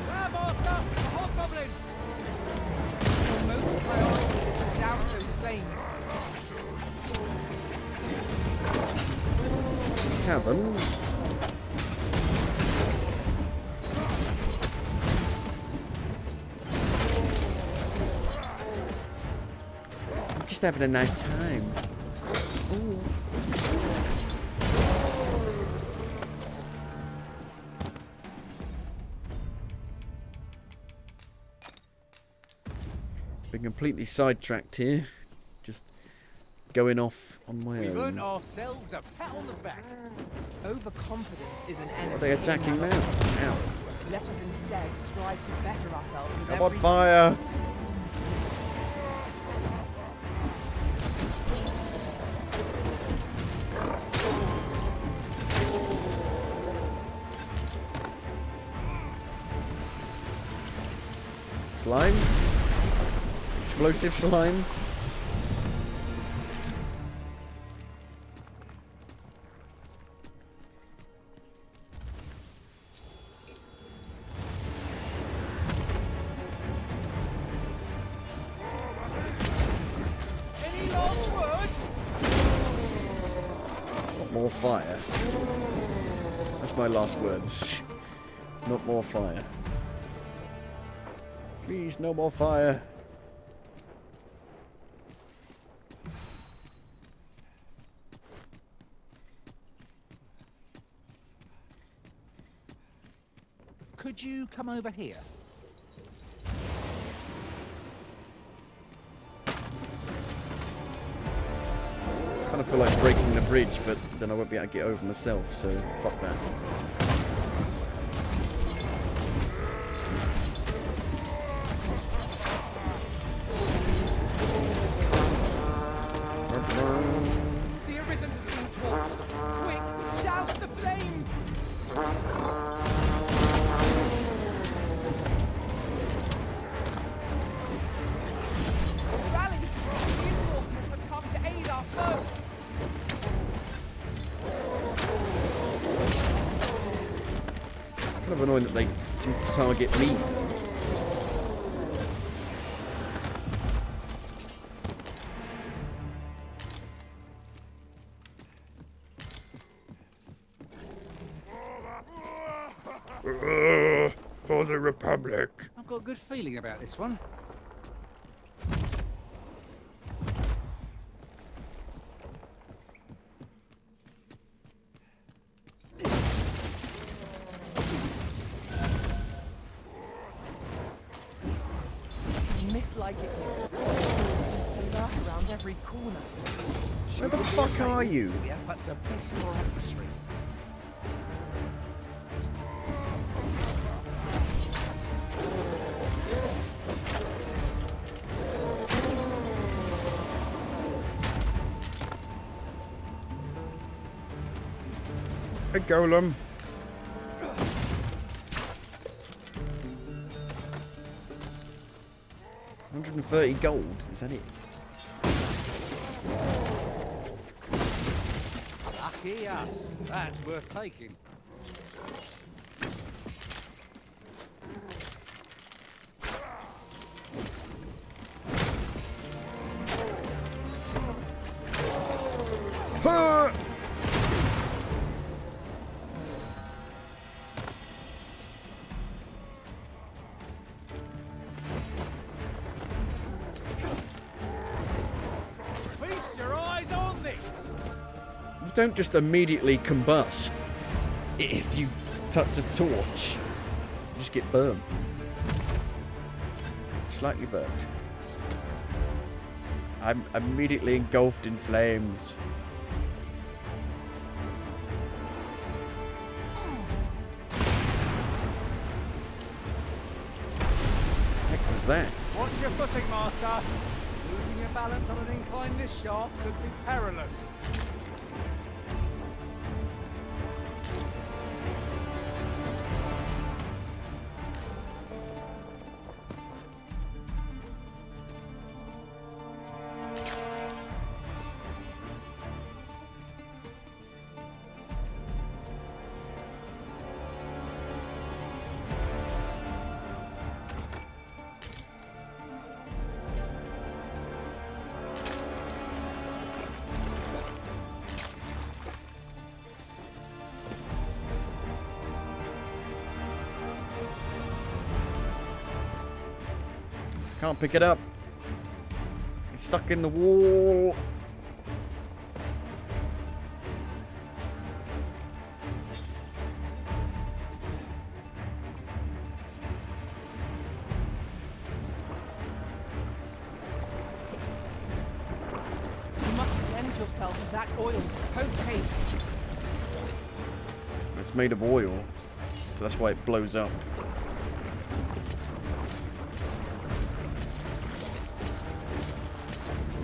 Grab Master! A hobgoblin! Your most priority is to douse those flames. Cavern. I'm just having a nice time. Ooh. Been completely sidetracked here. Just going off on my We've earned own. ourselves a pat on the back. Overconfidence is an enemy. What are they attacking in and now? of itself. Ow. Let us instead strive to better ourselves with I'm on every fire! Slime? Explosive slime? Any last words? Not more fire. That's my last words. Not more fire. Please, no more fire. Could you come over here? Kind of feel like breaking the bridge, but then I won't be able to get over myself, so fuck that. The Arisen has been torched. Quick, douse the flames! Rally! Reinforcements have come to aid our foe! Kind of annoying that they seem to target me. For the Republic. I've got a good feeling about this one. Mislike it here. It seems to lurk around every corner. Where the fuck are you? Yeah, but to best our adversary. A golem. $130 gold, is that it? Lucky us. That's worth taking. Feast your eyes on this. You don't just immediately combust if you touch a torch. You just get burned. Slightly burnt. I'm immediately engulfed in flames. that? Watch your footing, Master. Losing your balance on an incline this sharp could be perilous. Can't pick it up. It's stuck in the wall. You must blend yourself with that oil. Potaste. It's made of oil, so that's why it blows up.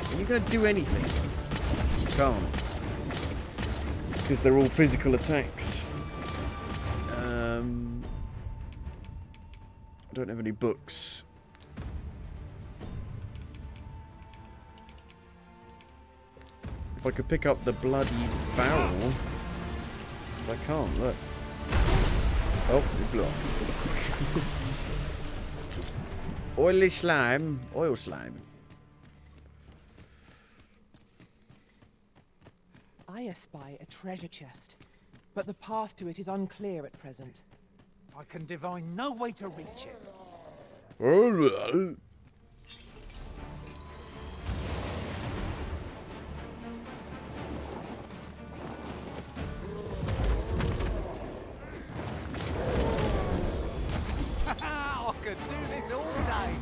Are you gonna do anything? You can't. Because they're all physical attacks. I don't have any books. If I could pick up the bloody barrel. I can't, look. Oh, it blew up. Oily slime. Oil slime. I espy a treasure chest, but the path to it is unclear at present. I can divine no way to reach it. I could do this all day.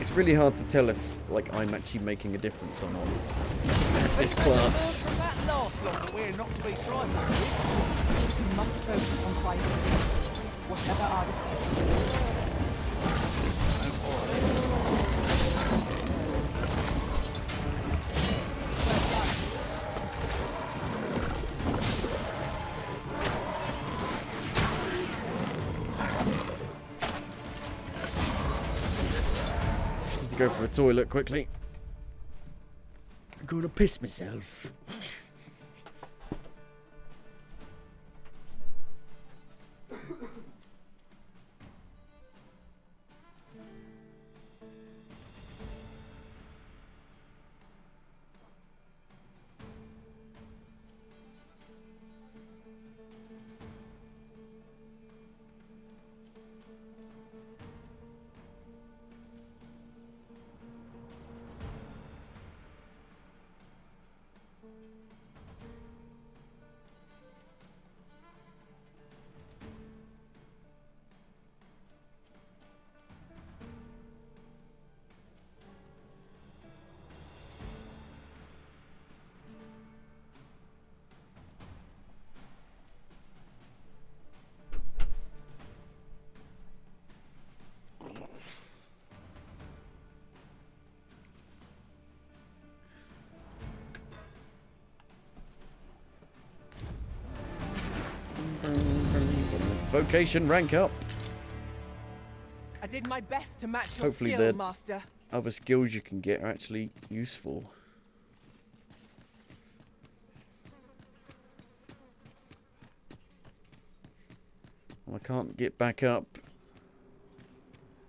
It's really hard to tell if, like, I'm actually making a difference or not. It's this class. From that last lot that we're not to be trifled with. We must focus on fighting whatever our discoveries. Go for a toilet quickly. I'm gonna piss myself. Vocation rank up. I did my best to match your Hopefully skill, the Master. other skills you can get are actually useful. Well, I can't get back up.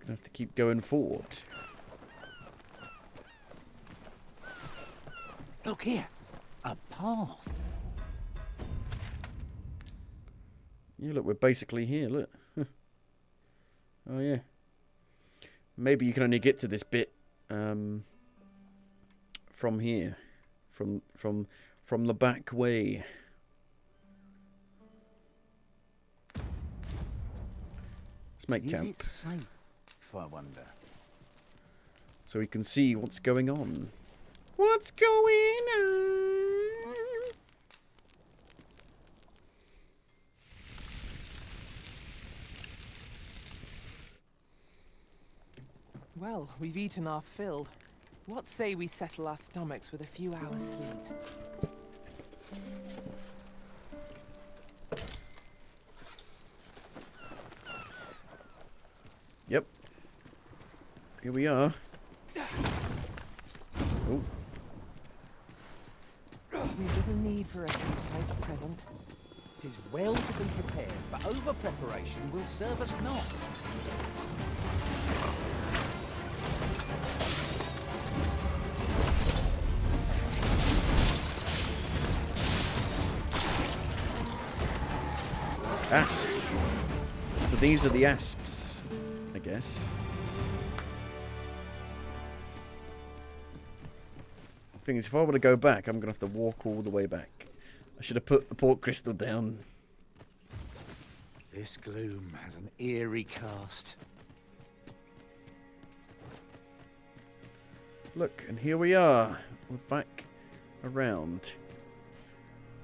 Gonna have to keep going forward. Look here, a path. Yeah, look, we're basically here, look. Oh, yeah. Maybe you can only get to this bit from here. From the back way. Let's make camp. Is it safe, I wonder? So we can see what's going on. What's going on? Well, we've eaten our fill. What say we settle our stomachs with a few hours' sleep? Yep. Here we are. Oh. We little need for a sight at present. Tis well to be prepared, but over-preparation will serve us not. Asp. So these are the asps, I guess. Thing is, if I want to go back, I'm going to have to walk all the way back. I should have put the port crystal down. This gloom has an eerie cast. Look, and here we are. We're back around.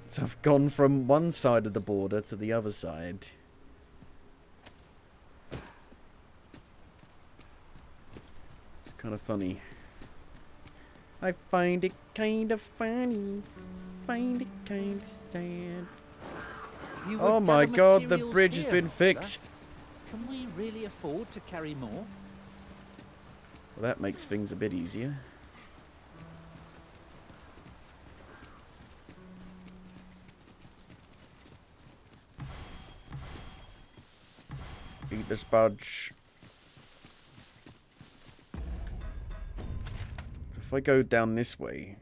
So I've gone from one side of the border to the other side. It's kind of funny. I find it kind of funny. Find it kind of sad. Oh my god, the bridge has been fixed. Can we really afford to carry more? Well, that makes things a bit easier. Eat the spudge. If I go down this way,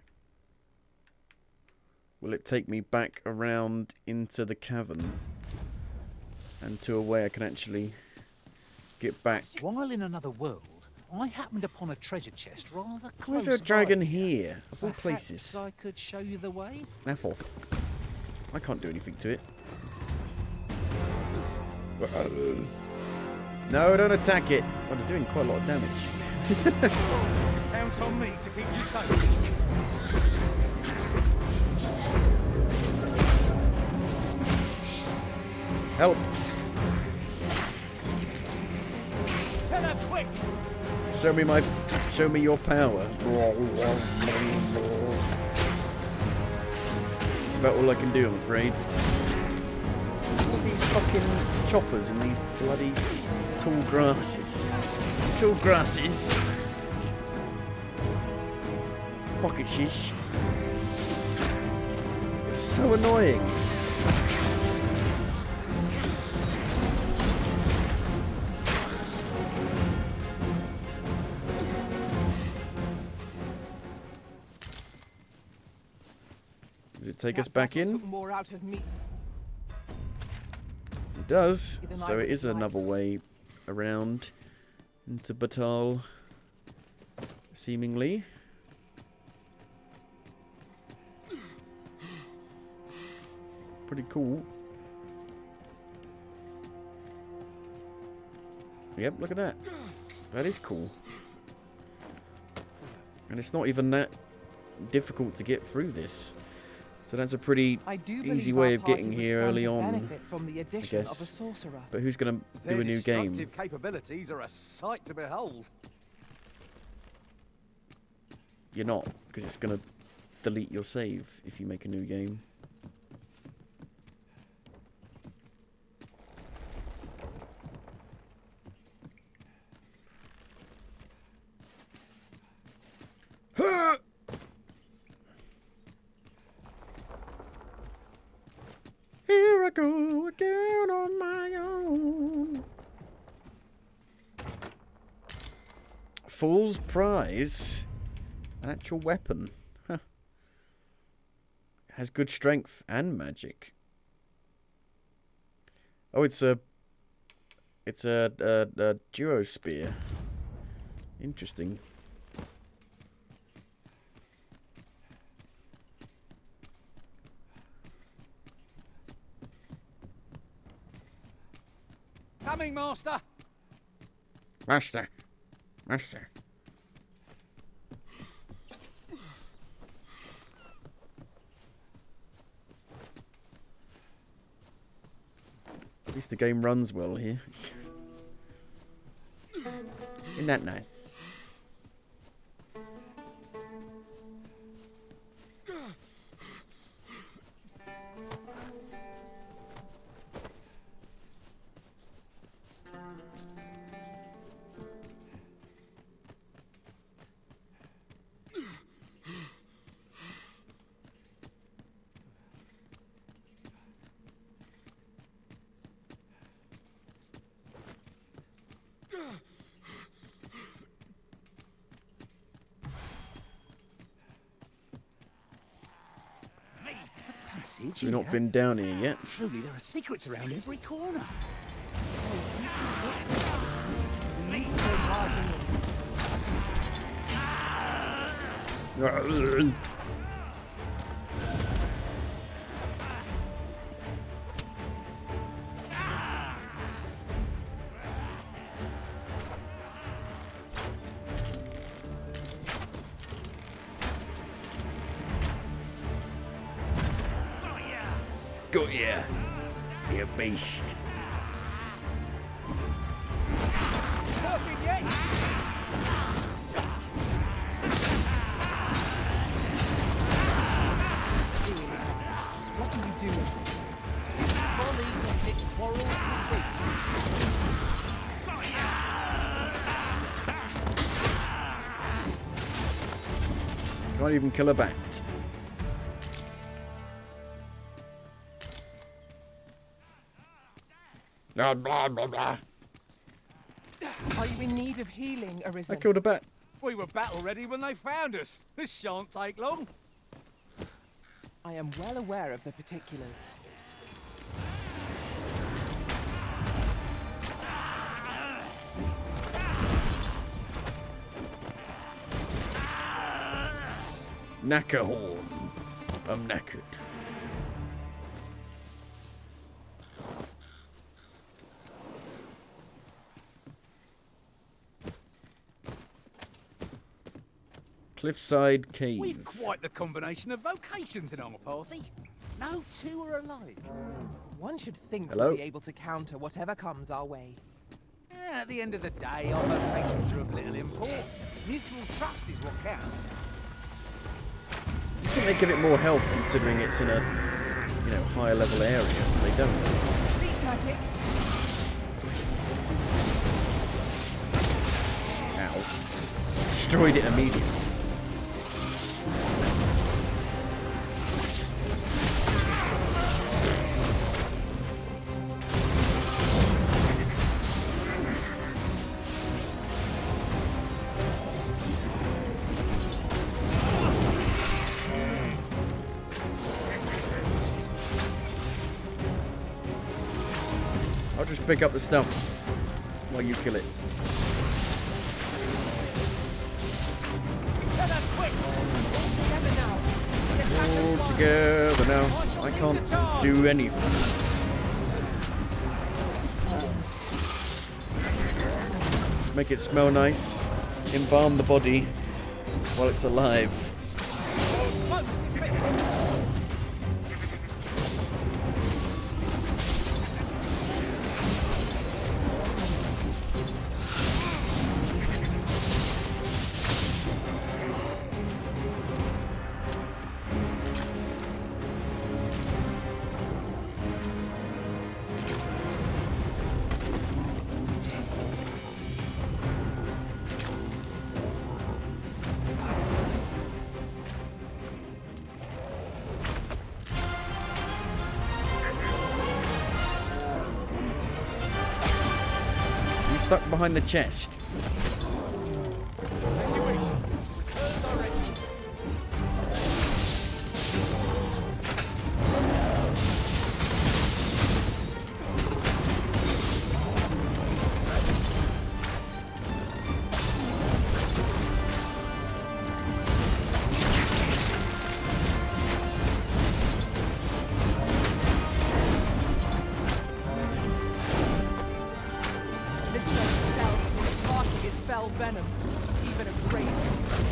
will it take me back around into the cavern and to a way I can actually get back? While in another world, I happened upon a treasure chest rather close. Why is there a dragon here, of all places? Perhaps I could show you the way. F off. I can't do anything to it. No, don't attack it. Oh, they're doing quite a lot of damage. Count on me to keep you safe. Help. Tell her quick. Show me your power. It's about all I can do, I'm afraid. All these fucking choppers and these bloody tall grasses. Tall grasses. Pocket shish. It's so annoying. Does it take us back in? Took more out of me. It does. So it is another way around into Batal, seemingly. Pretty cool. Yep, look at that. That is cool. And it's not even that difficult to get through this. So that's a pretty easy way of getting here early on, I guess. But who's going to do a new game? Their destructive capabilities are a sight to behold. You're not, because it's going to delete your save if you make a new game. Here I go again on my own. Fool's prize? An actual weapon. Huh. Has good strength and magic. Oh, it's a duo spear. Interesting. Coming, Master. Master. Master. At least the game runs well here. Isn't that nice? We've not been down here yet. Truly, there are secrets around every corner. Got ya, you beast. What are you doing? Folly to hit quarrels with beasts. Can't even kill a bat. Blah, blah, blah, blah. Are you in need of healing, Arisen? I killed a bat. We were battle ready when they found us. This shan't take long. I am well aware of the particulars. Knackerhorn. I'm knackered. Cliffside Cave. We've quite the combination of vocations in our party. No two are alike. One should think Hello? we'll be able to counter whatever comes our way. At the end of the day, our vocations are of little import. Mutual trust is what counts. I think they give it more health considering it's in a, higher level area. They don't. Speak magic. Ow. Destroyed it immediately. I'll just pick up the stuff while you kill it. All together now. I can't do anything. Make it smell nice. Embalm the body while it's alive. Stuck behind the chest. As you wish. Return directly. Venom, even a great,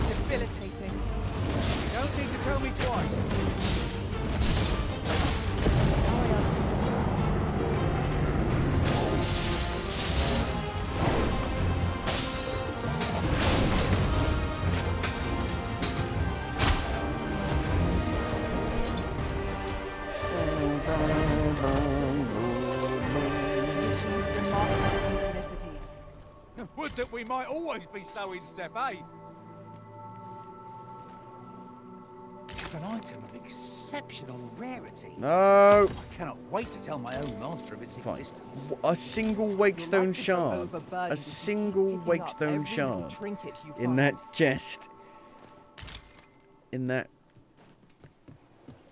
debilitating. You don't need to tell me twice. we might always be so in step, eh? It's an item of exceptional rarity. No. I cannot wait to tell my own master of its Fine. existence. A single wakestone shard. A single wakestone shard. In that chest. In that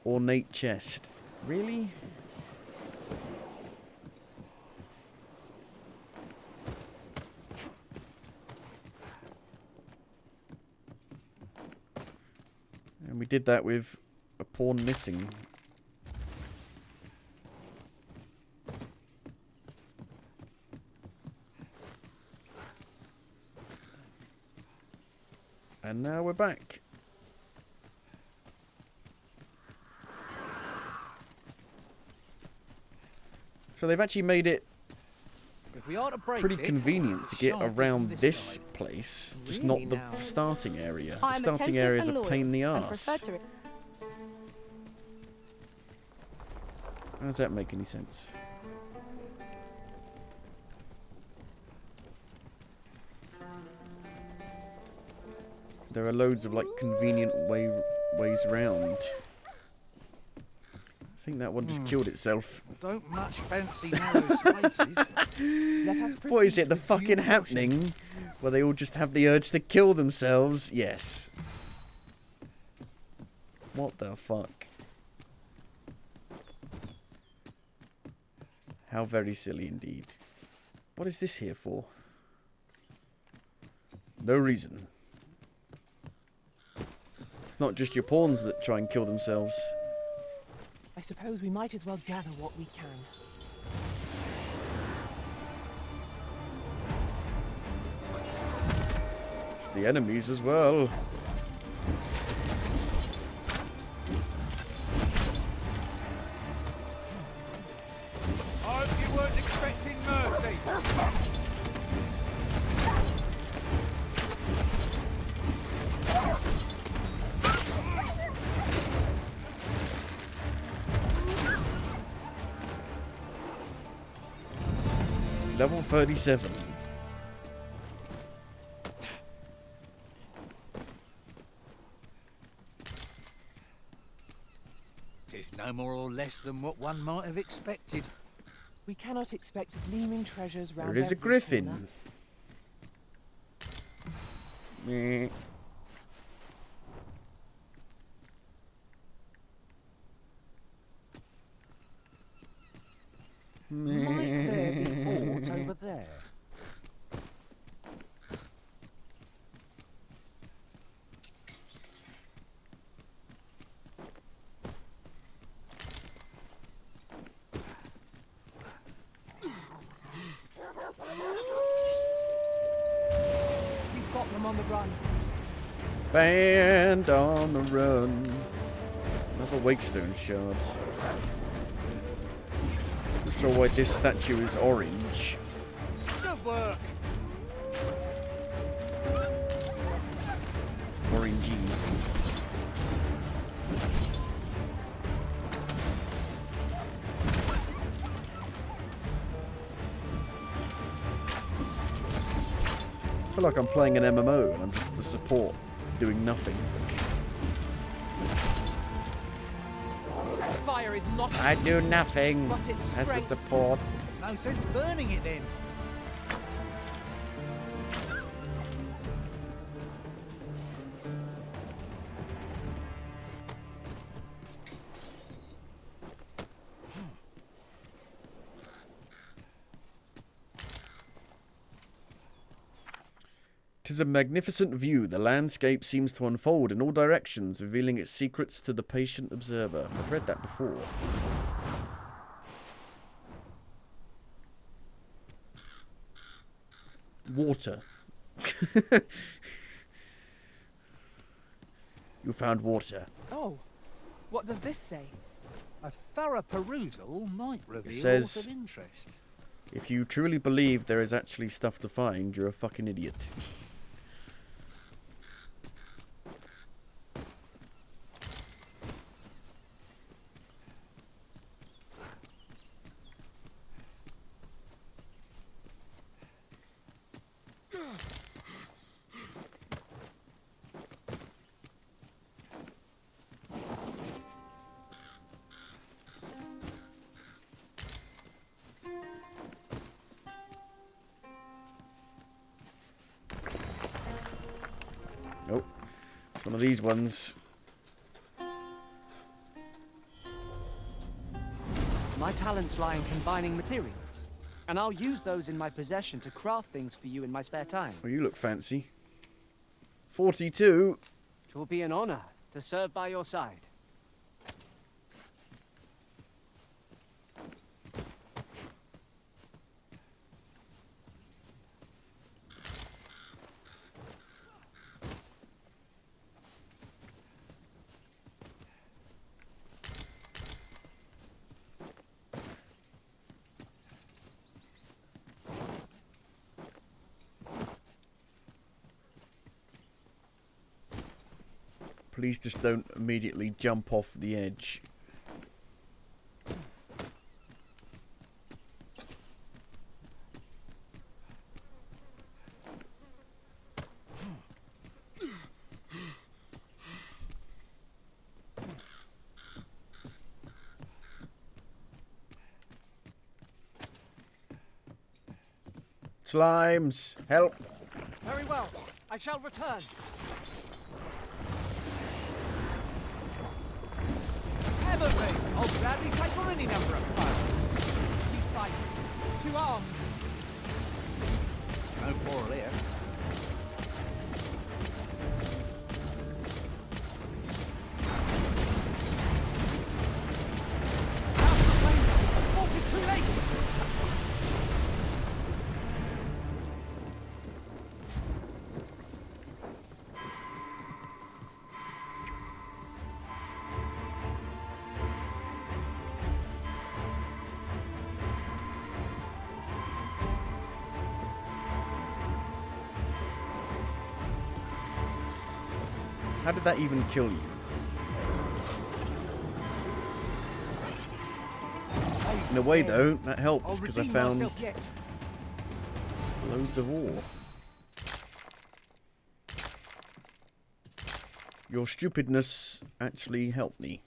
ornate chest. Really? And we did that with a pawn missing. And now we're back. So they've actually made it If we are to break pretty it, convenient to get shan't be around from this side. place, just Really not the now? starting area. The I'm starting attentive area is and a loyal, pain in the and arse. prefer to- How does that make any sense? There are loads of like convenient ways round. I think that one just killed itself. Don't much fancy narrow spaces. What is it, the fucking happening? Where they all just have the urge to kill themselves? Yes. What the fuck? How very silly indeed. What is this here for? No reason. It's not just your pawns that try and kill themselves. I suppose we might as well gather what we can. It's the enemies as well. I hope you weren't expecting mercy. Level 37. Tis no more or less than what one might have expected. We cannot expect gleaming treasures round There is a every griffin. corner. Meh. Might there be aught over there? We've got them on the run. Band on the run. Another wakestone shard. Not sure why this statue is orange. Good work. Orangey. I feel like I'm playing an MMO and I'm just the support doing nothing. Fire is not. I do nothing But it's as the strength. support. No sense burning it then. Tis a magnificent view. The landscape seems to unfold in all directions, revealing its secrets to the patient observer. I've read that before. Water. You found water. Oh, what does this say? A thorough perusal might reveal says- aught of interest. If you truly believe there is actually stuff to find, you're a fucking idiot. Some of these ones. My talents lie in combining materials, and I'll use those in my possession to craft things for you in my spare time. Oh, you look fancy. 42. It will be an honor to serve by your side. Please just don't immediately jump off the edge. Slimes, help! Very well. I shall return. Heavenly! I'll gladly take on any number of foes. We fight. To arms. No quarrel here. Out the flames! What is too late? How did that even kill you? In a way, though, that helped because I found loads of ore. Your stupidness actually helped me.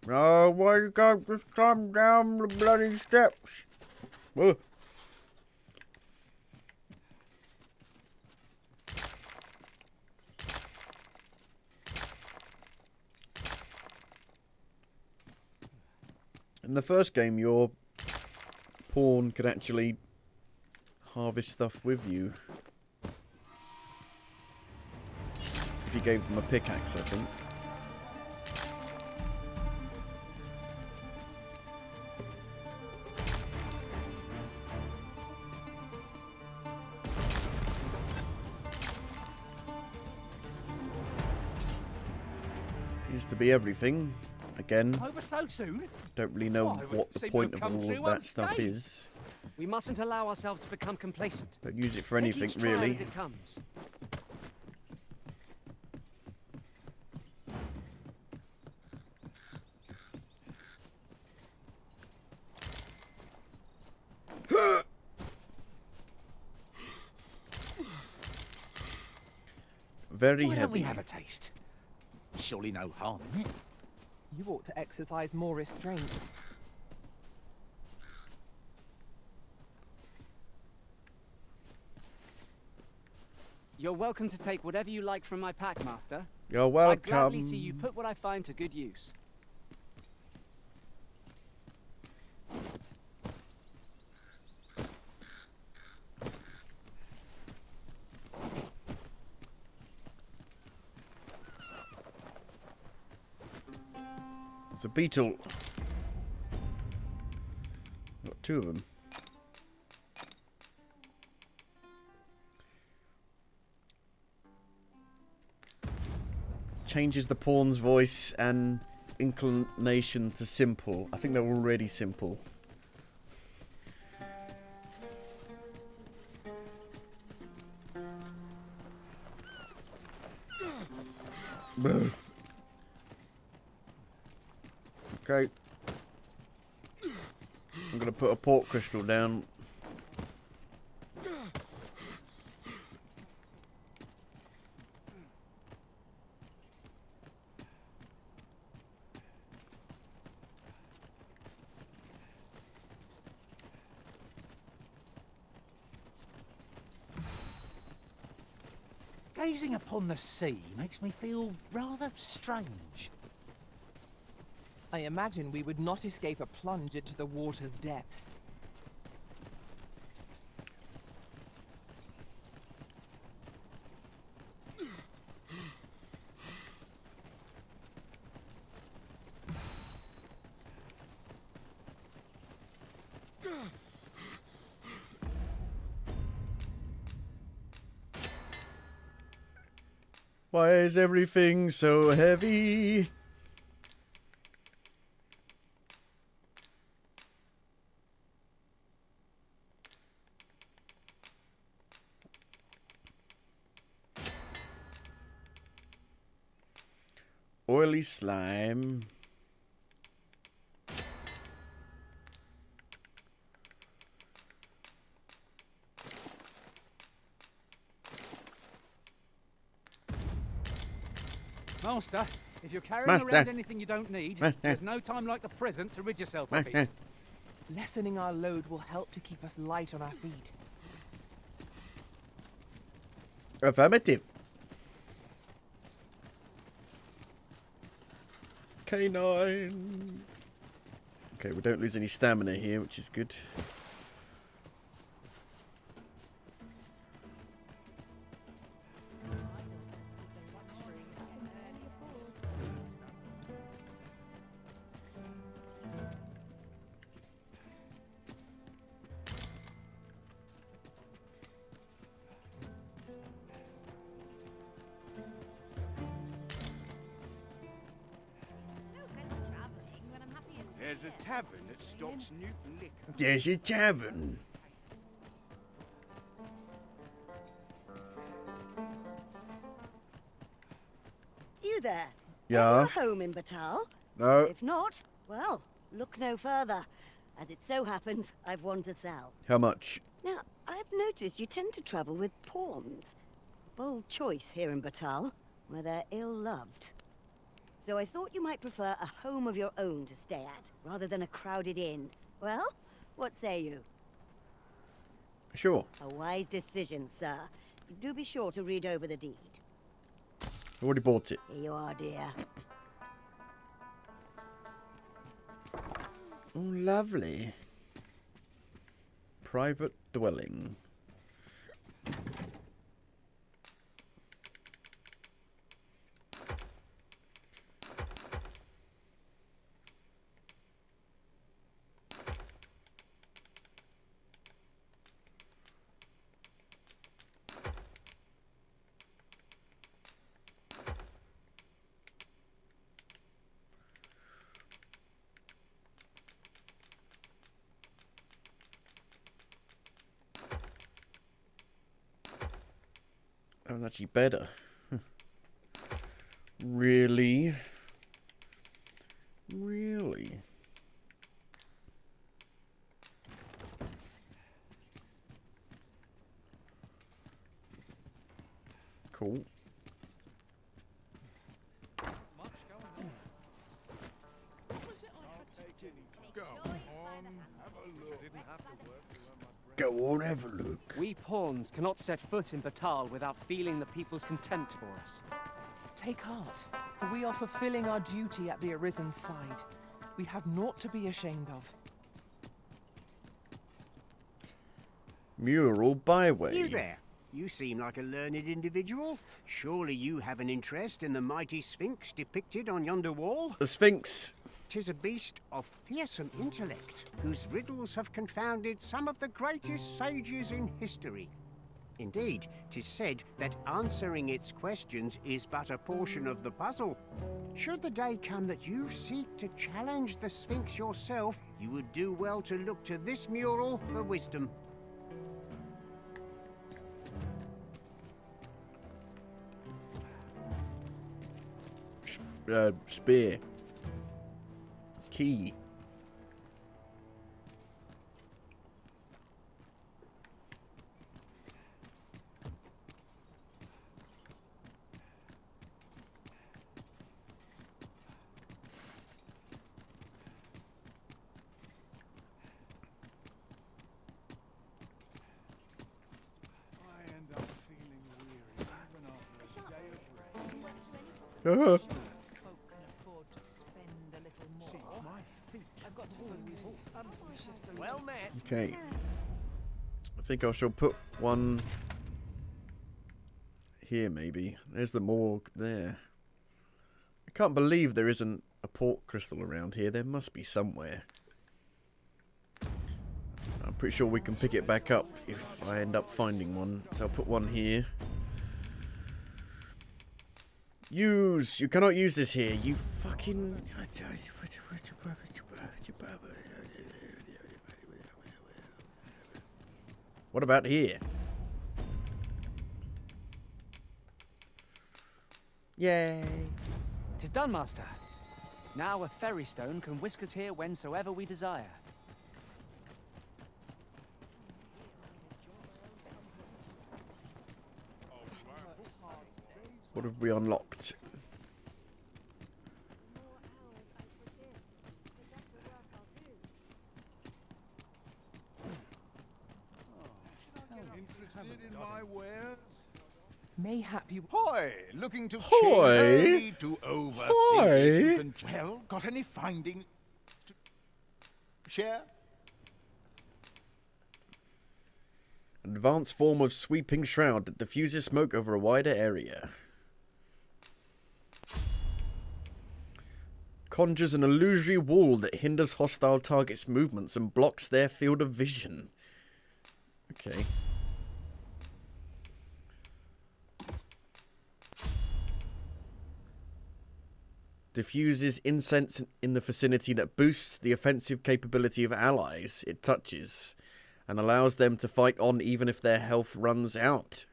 Oh, why you can't just climb down the bloody steps? Ugh. In the first game, your pawn could actually harvest stuff with you. If you gave them a pickaxe, I think. Appears to be everything. Again, Over so soon? don't really know Why, we what the seem to point have of come all through of that stuff unscathed. is. We mustn't allow ourselves to become complacent. Don't use it for Take anything, each trial really. as it comes. Very Why don't we heavy. have a taste? Surely no harm in it. You ought to exercise more restraint. You're welcome to take whatever you like from my pack, Master. You're I'd gladly welcome. see you put what I find to good use. It's a beetle. Got two of them. Changes the pawn's voice and inclination to simple. I think they're already simple. Okay. I'm gonna put a port crystal down. Gazing upon the sea makes me feel rather strange. I imagine we would not escape a plunge into the water's depths. Why is everything so heavy? Oily slime. Master, if you're carrying Master. around anything you don't need, Master. there's no time like the present to rid yourself of it. Lessening our load will help to keep us light on our feet. Affirmative. K9. Okay, we don't lose any stamina here, which is good. There's a tavern that stocks new liquor. There's a tavern. You there? Yeah. Ever home in Batal? No. If not, well, look no further. As it so happens, I've one to sell. How much? Now, I've noticed you tend to travel with pawns. Bold choice here in Batal, where they're ill-loved. So I thought you might prefer a home of your own to stay at, rather than a crowded inn. Well, what say you? Sure. A wise decision, sir. Do be sure to read over the deed. I already bought it. Here you are, dear. Oh, lovely. Private dwelling. That was actually better. Really? Really? Cool. Go on, have a look. We pawns cannot set foot in Batal without feeling the people's contempt for us. Take heart, for we are fulfilling our duty at the Arisen's side. We have naught to be ashamed of. Mural byway. You there. You seem like a learned individual. Surely you have an interest in the mighty Sphinx depicted on yonder wall? The Sphinx. 'Tis a beast of fearsome intellect, whose riddles have confounded some of the greatest sages in history. Indeed, 'tis said that answering its questions is but a portion of the puzzle. Should the day come that you seek to challenge the Sphinx yourself, you would do well to look to this mural for wisdom. Spear. Key. Well met. Okay. I think I shall put one here, maybe. There's the morgue there. I can't believe there isn't a port crystal around here. There must be somewhere. I'm pretty sure we can pick it back up if I end up finding one. So I'll put one here. Use! You cannot use this here. You fucking... What about here? Yay! 'Tis done, Master. Now a ferry stone can whisk us here whensoever we desire. What have we unlocked? Interested in my wares? Mayhap you... Hoy! Looking to Hoy! cheer, to overthink Hoy! it. You can... Well, got any findings to share? Advanced form of sweeping shroud that diffuses smoke over a wider area. Conjures an illusory wall that hinders hostile targets' movements and blocks their field of vision. Okay. Diffuses incense in the vicinity that boosts the offensive capability of allies it touches and allows them to fight on even if their health runs out.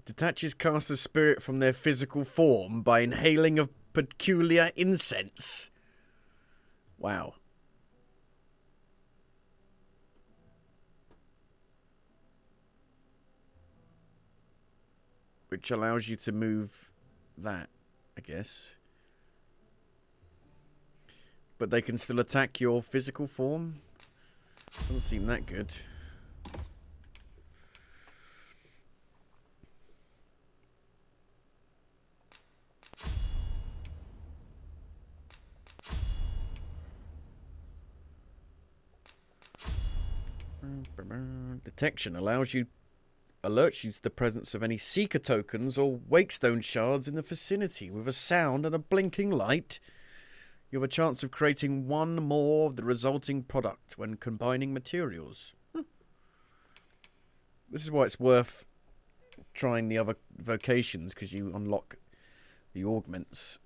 Detaches caster's spirit from their physical form by inhaling a peculiar incense. Wow. Which allows you to move that, I guess. But they can still attack your physical form? Doesn't seem that good. Detection alerts you to the presence of any seeker tokens or wakestone shards in the vicinity. With a sound and a blinking light, you have a chance of creating one more of the resulting product when combining materials. This is why it's worth trying the other vocations, because you unlock the augments.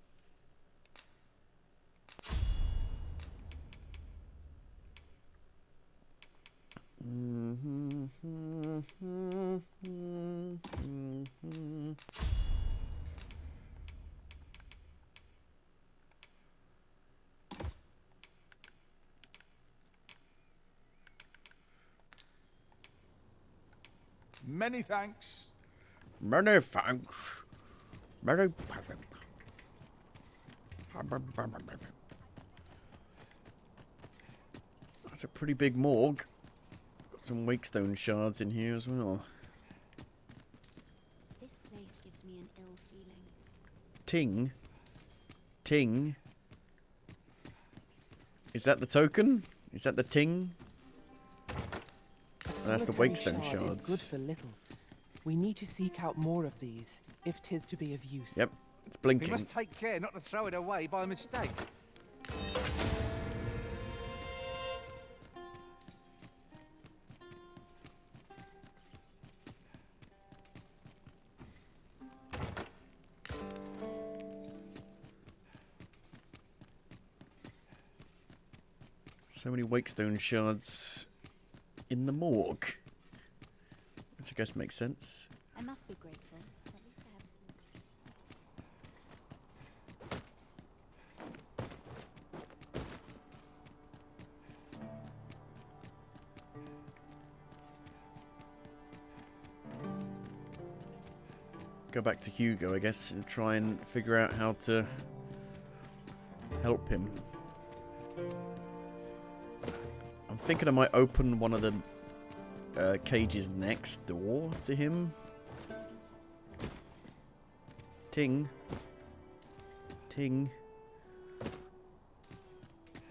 Many thanks. Many thanks. Many That's a pretty big morgue. Got some wakestone shards in here as well. This place gives me an ill feeling. Ting. Ting. Is that the token? Is that the ting? That's the wakestone shards. Is good for little. We need to seek out more of these, if 'tis to be of use. Yep, it's blinking. We must take care not to throw it away by mistake. So many wakestone shards in the morgue. Which I guess makes sense. I must be grateful. At least I have... Go back to Hugo, I guess, and try and figure out how to help him. I'm thinking I might open one of the cages next door to him. Ting. Ting.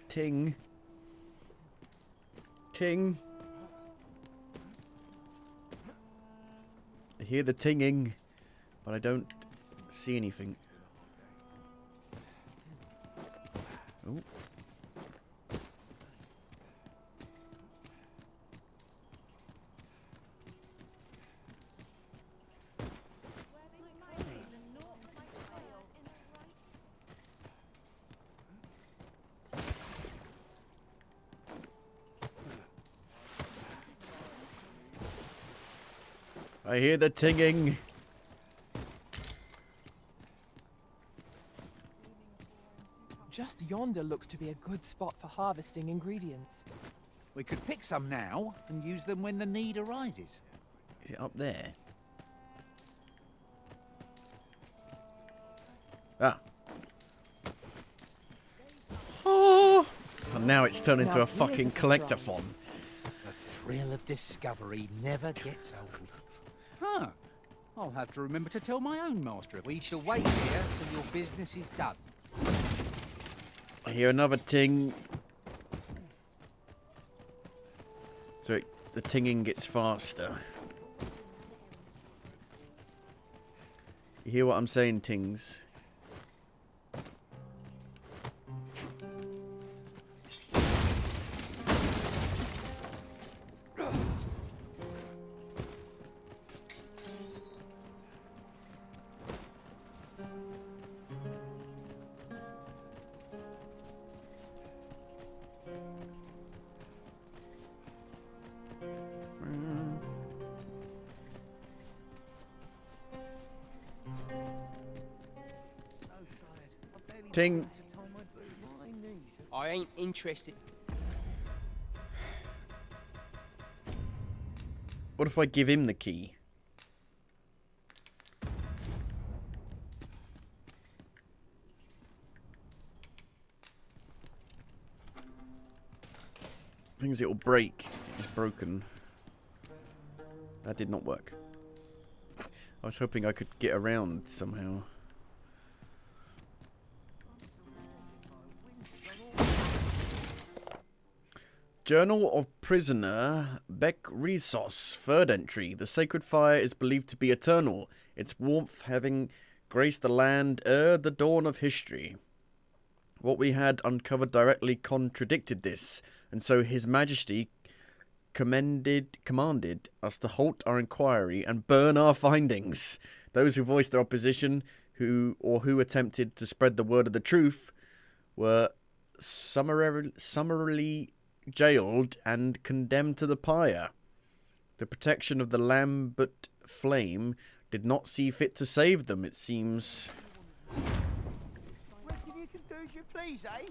Ting. Ting. I hear the tinging, but I don't see anything. Oh. I hear the tinging. Just yonder looks to be a good spot for harvesting ingredients. We could pick some now and use them when the need arises. Is it up there? Ah. Oh. And now it's turned into Now a fucking here's a collectathon. The thrill of discovery never gets old. Huh. I'll have to remember to tell my own master. We shall wait here till your business is done. I hear another ting. So the tinging gets faster. You hear what I'm saying, tings? Ting. I ain't interested. What if I give him the key? Things it'll break. It's broken. That did not work. I was hoping I could get around somehow. Journal of Prisoner Beck Resos, 3rd entry. The sacred fire is believed to be eternal, its warmth having graced the land ere the dawn of history. What we had uncovered directly contradicted this, and so His Majesty commanded us to halt our inquiry and burn our findings. Those who voiced their opposition, who attempted to spread the word of the truth, were summarily jailed and condemned to the pyre. The protection of the Lambert flame did not see fit to save them, it seems. Reckon you can do as you please, eh?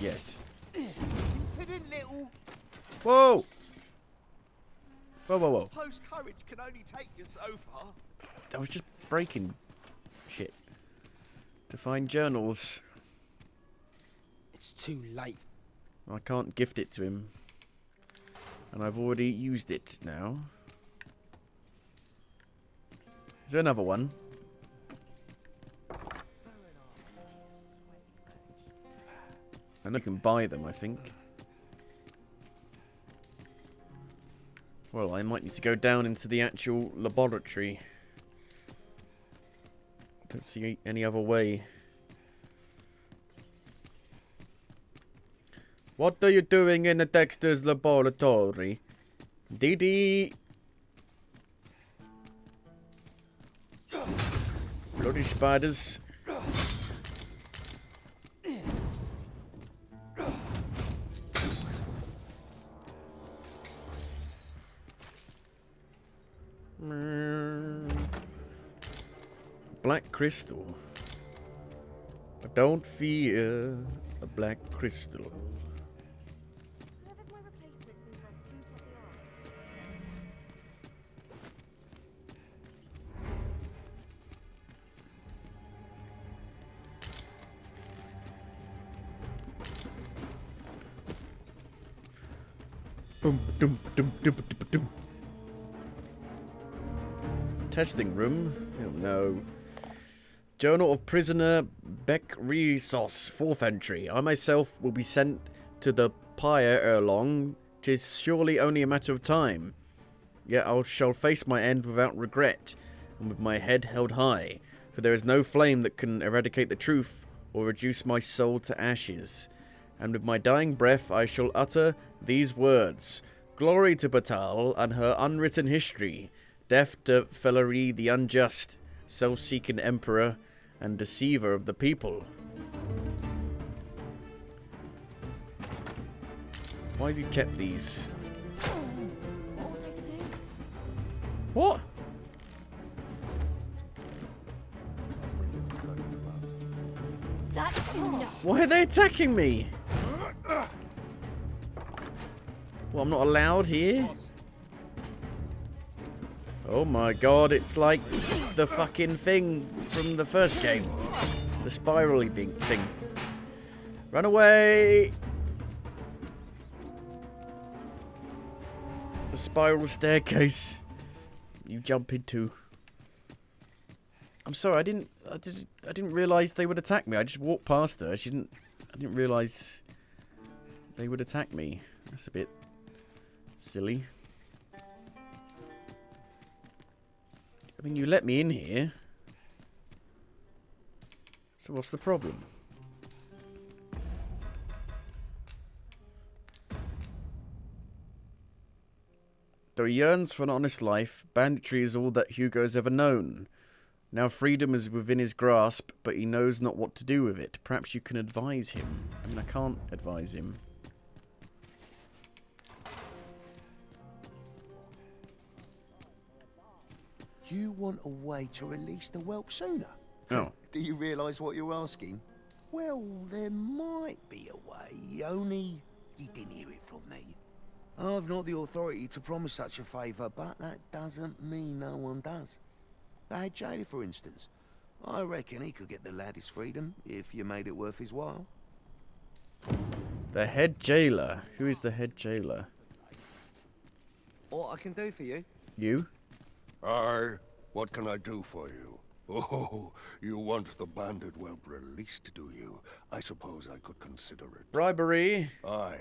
Yes. Impudent little... Whoa! Whoa, whoa, whoa. Suppose courage can only take you so far. I was just breaking shit to find journals. It's too late. I can't gift it to him. And I've already used it now. Is there another one? And you can buy them, I think. Well, I might need to go down into the actual laboratory. Don't see any other way. What are you doing in the Dexter's laboratory? Didi! Bloody spiders. Black crystal. But don't fear a black crystal. Testing room. Oh no. Journal of Prisoner Beck Resos, 4th entry. I myself will be sent to the pyre ere long. 'Tis surely only a matter of time. Yet I shall face my end without regret, and with my head held high, for there is no flame that can eradicate the truth or reduce my soul to ashes. And with my dying breath I shall utter these words: Glory to Batal and her unwritten history. Death to Fellery the unjust, self-seeking emperor and deceiver of the people. Why have you kept these? What was I to do? What? That's enough. Why are they attacking me? Well, I'm not allowed here? Oh my god, it's like the fucking thing from the first game. The spirally thing. Run away! The spiral staircase you jump into. I'm sorry, I didn't realize they would attack me. I just walked past her. I didn't realize they would attack me. That's a bit silly. I mean, you let me in here. So what's the problem? Though he yearns for an honest life, banditry is all that Hugo's ever known. Now freedom is within his grasp, but he knows not what to do with it. Perhaps you can advise him. I mean, I can't advise him. You want a way to release the whelp sooner? Oh. Do you realise what you're asking? Well, there might be a way, only you didn't hear it from me. I've not the authority to promise such a favour, but that doesn't mean no one does. The head jailer, for instance. I reckon he could get the lad his freedom, if you made it worth his while. The head jailer? Who is the head jailer? What I can do for you? You? Aye, what can I do for you? Oh, you want the bandit whelp released, do you? I suppose I could consider it. Bribery? Aye,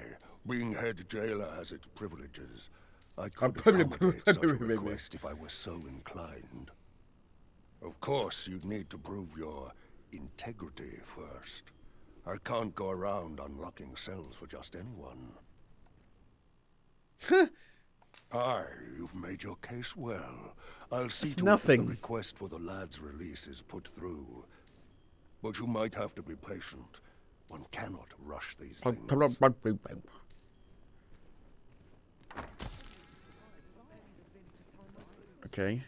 being head jailer has its privileges. I could accommodate such a request if I were so inclined. Of course, you'd need to prove your integrity first. I can't go around unlocking cells for just anyone. Aye, you've made your case well. I'll see to it that the request for the lad's release is put through. But you might have to be patient. One cannot rush these things. Okay.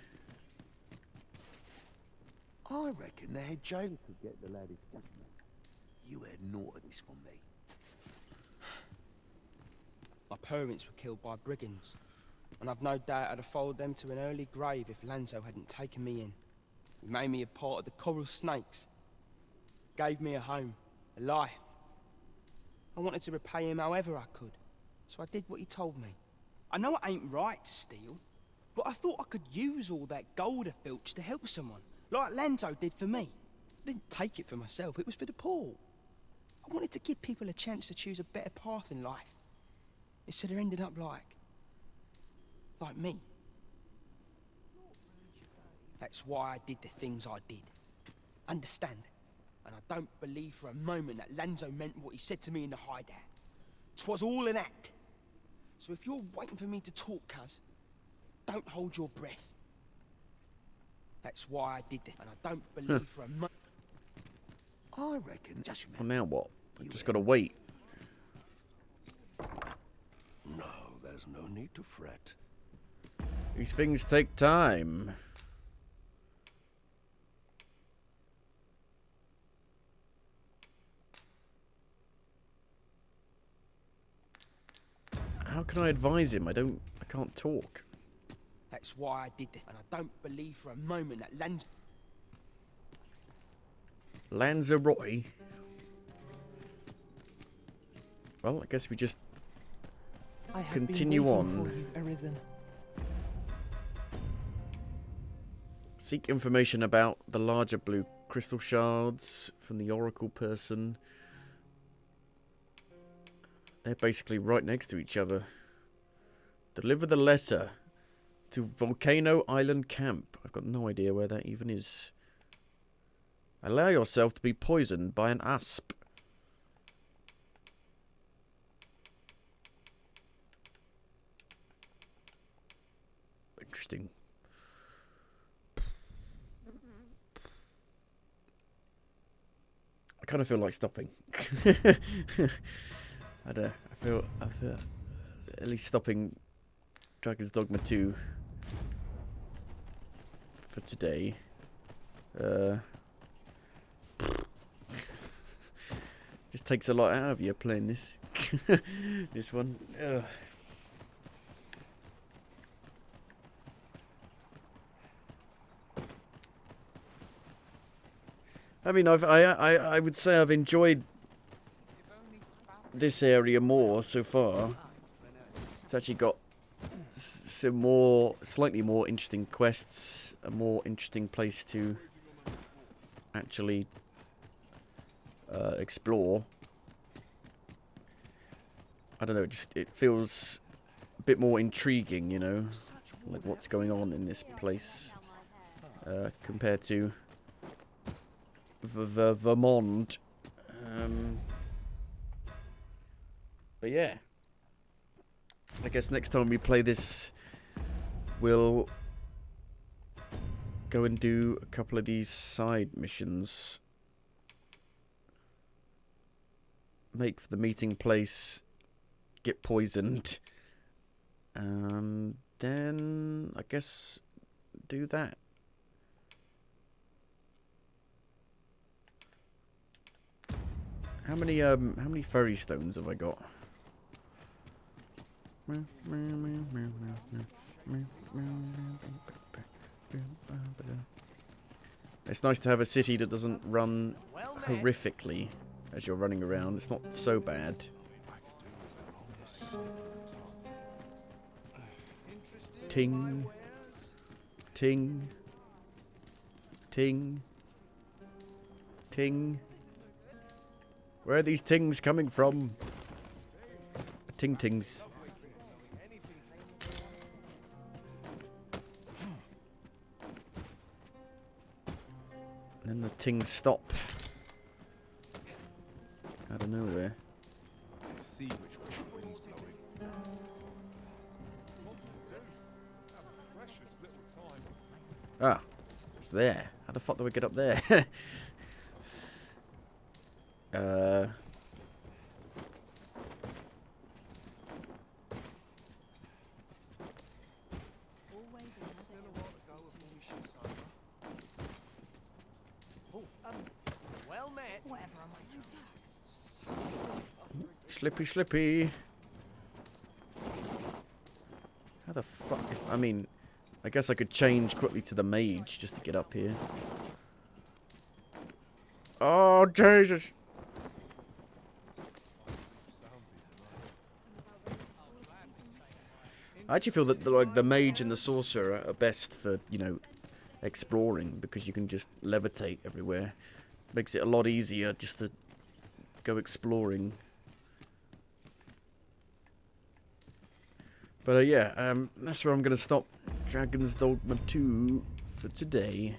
I reckon the head jailer could get the lad his judgment. You heard naught of this from me. My parents were killed by brigands, and I've no doubt I'd have followed them to an early grave if Lanzo hadn't taken me in. He made me a part of the coral snakes, gave me a home, a life. I wanted to repay him however I could, so I did what he told me. I know it ain't right to steal, but I thought I could use all that gold I filched to help someone, like Lanzo did for me. I didn't take it for myself, it was for the poor. I wanted to give people a chance to choose a better path in life, instead of ending up like me. That's why I did the things I did. Understand? And I don't believe for a moment that Lanzo meant what he said to me in the hideout. 'Twas all an act. So if you're waiting for me to talk, cuz, don't hold your breath. That's why I did this, and I don't believe for a moment. I reckon. Just Well, now what? I just gotta wait. No, there's no need to fret. These things take time. How can I advise him? I can't talk. That's why I did this, and I don't believe for a moment that Lanzarote. Well, I guess we just I have continue been on. waiting for you, Arisen. Seek information about the larger blue crystal shards from the Oracle person. They're basically right next to each other. Deliver the letter to Volcano Island Camp. I've got no idea where that even is. Allow yourself to be poisoned by an asp. Interesting. I kind of feel like stopping. I don't know. I feel at least stopping Dragon's Dogma 2 for today. Just takes a lot out of you playing this this one. Ugh. I mean, I would say I've enjoyed this area more so far. It's actually got some slightly more interesting quests, a more interesting place to actually explore. I don't know, it feels a bit more intriguing, you know, like what's going on in this place compared to Vermont. But yeah, I guess next time we play this, we'll go and do a couple of these side missions. Make for the meeting place, get poisoned, and then I guess do that. How many fairy stones have I got? It's nice to have a city that doesn't run horrifically as you're running around. It's not so bad. Ting. Ting. Ting. Ting. Where are these tings coming from? Ting-tings. And then the tings stop. Out of nowhere. See which way the wind's blowing. Ah, it's there. How the fuck do we get up there? Well met. Slippy, slippy. How the fuck? I mean, I guess I could change quickly to the mage just to get up here. Oh, Jesus. I actually feel that the mage and the sorcerer are best for, you know, exploring, because you can just levitate everywhere. Makes it a lot easier just to go exploring. But yeah, that's where I'm going to stop Dragon's Dogma 2 for today.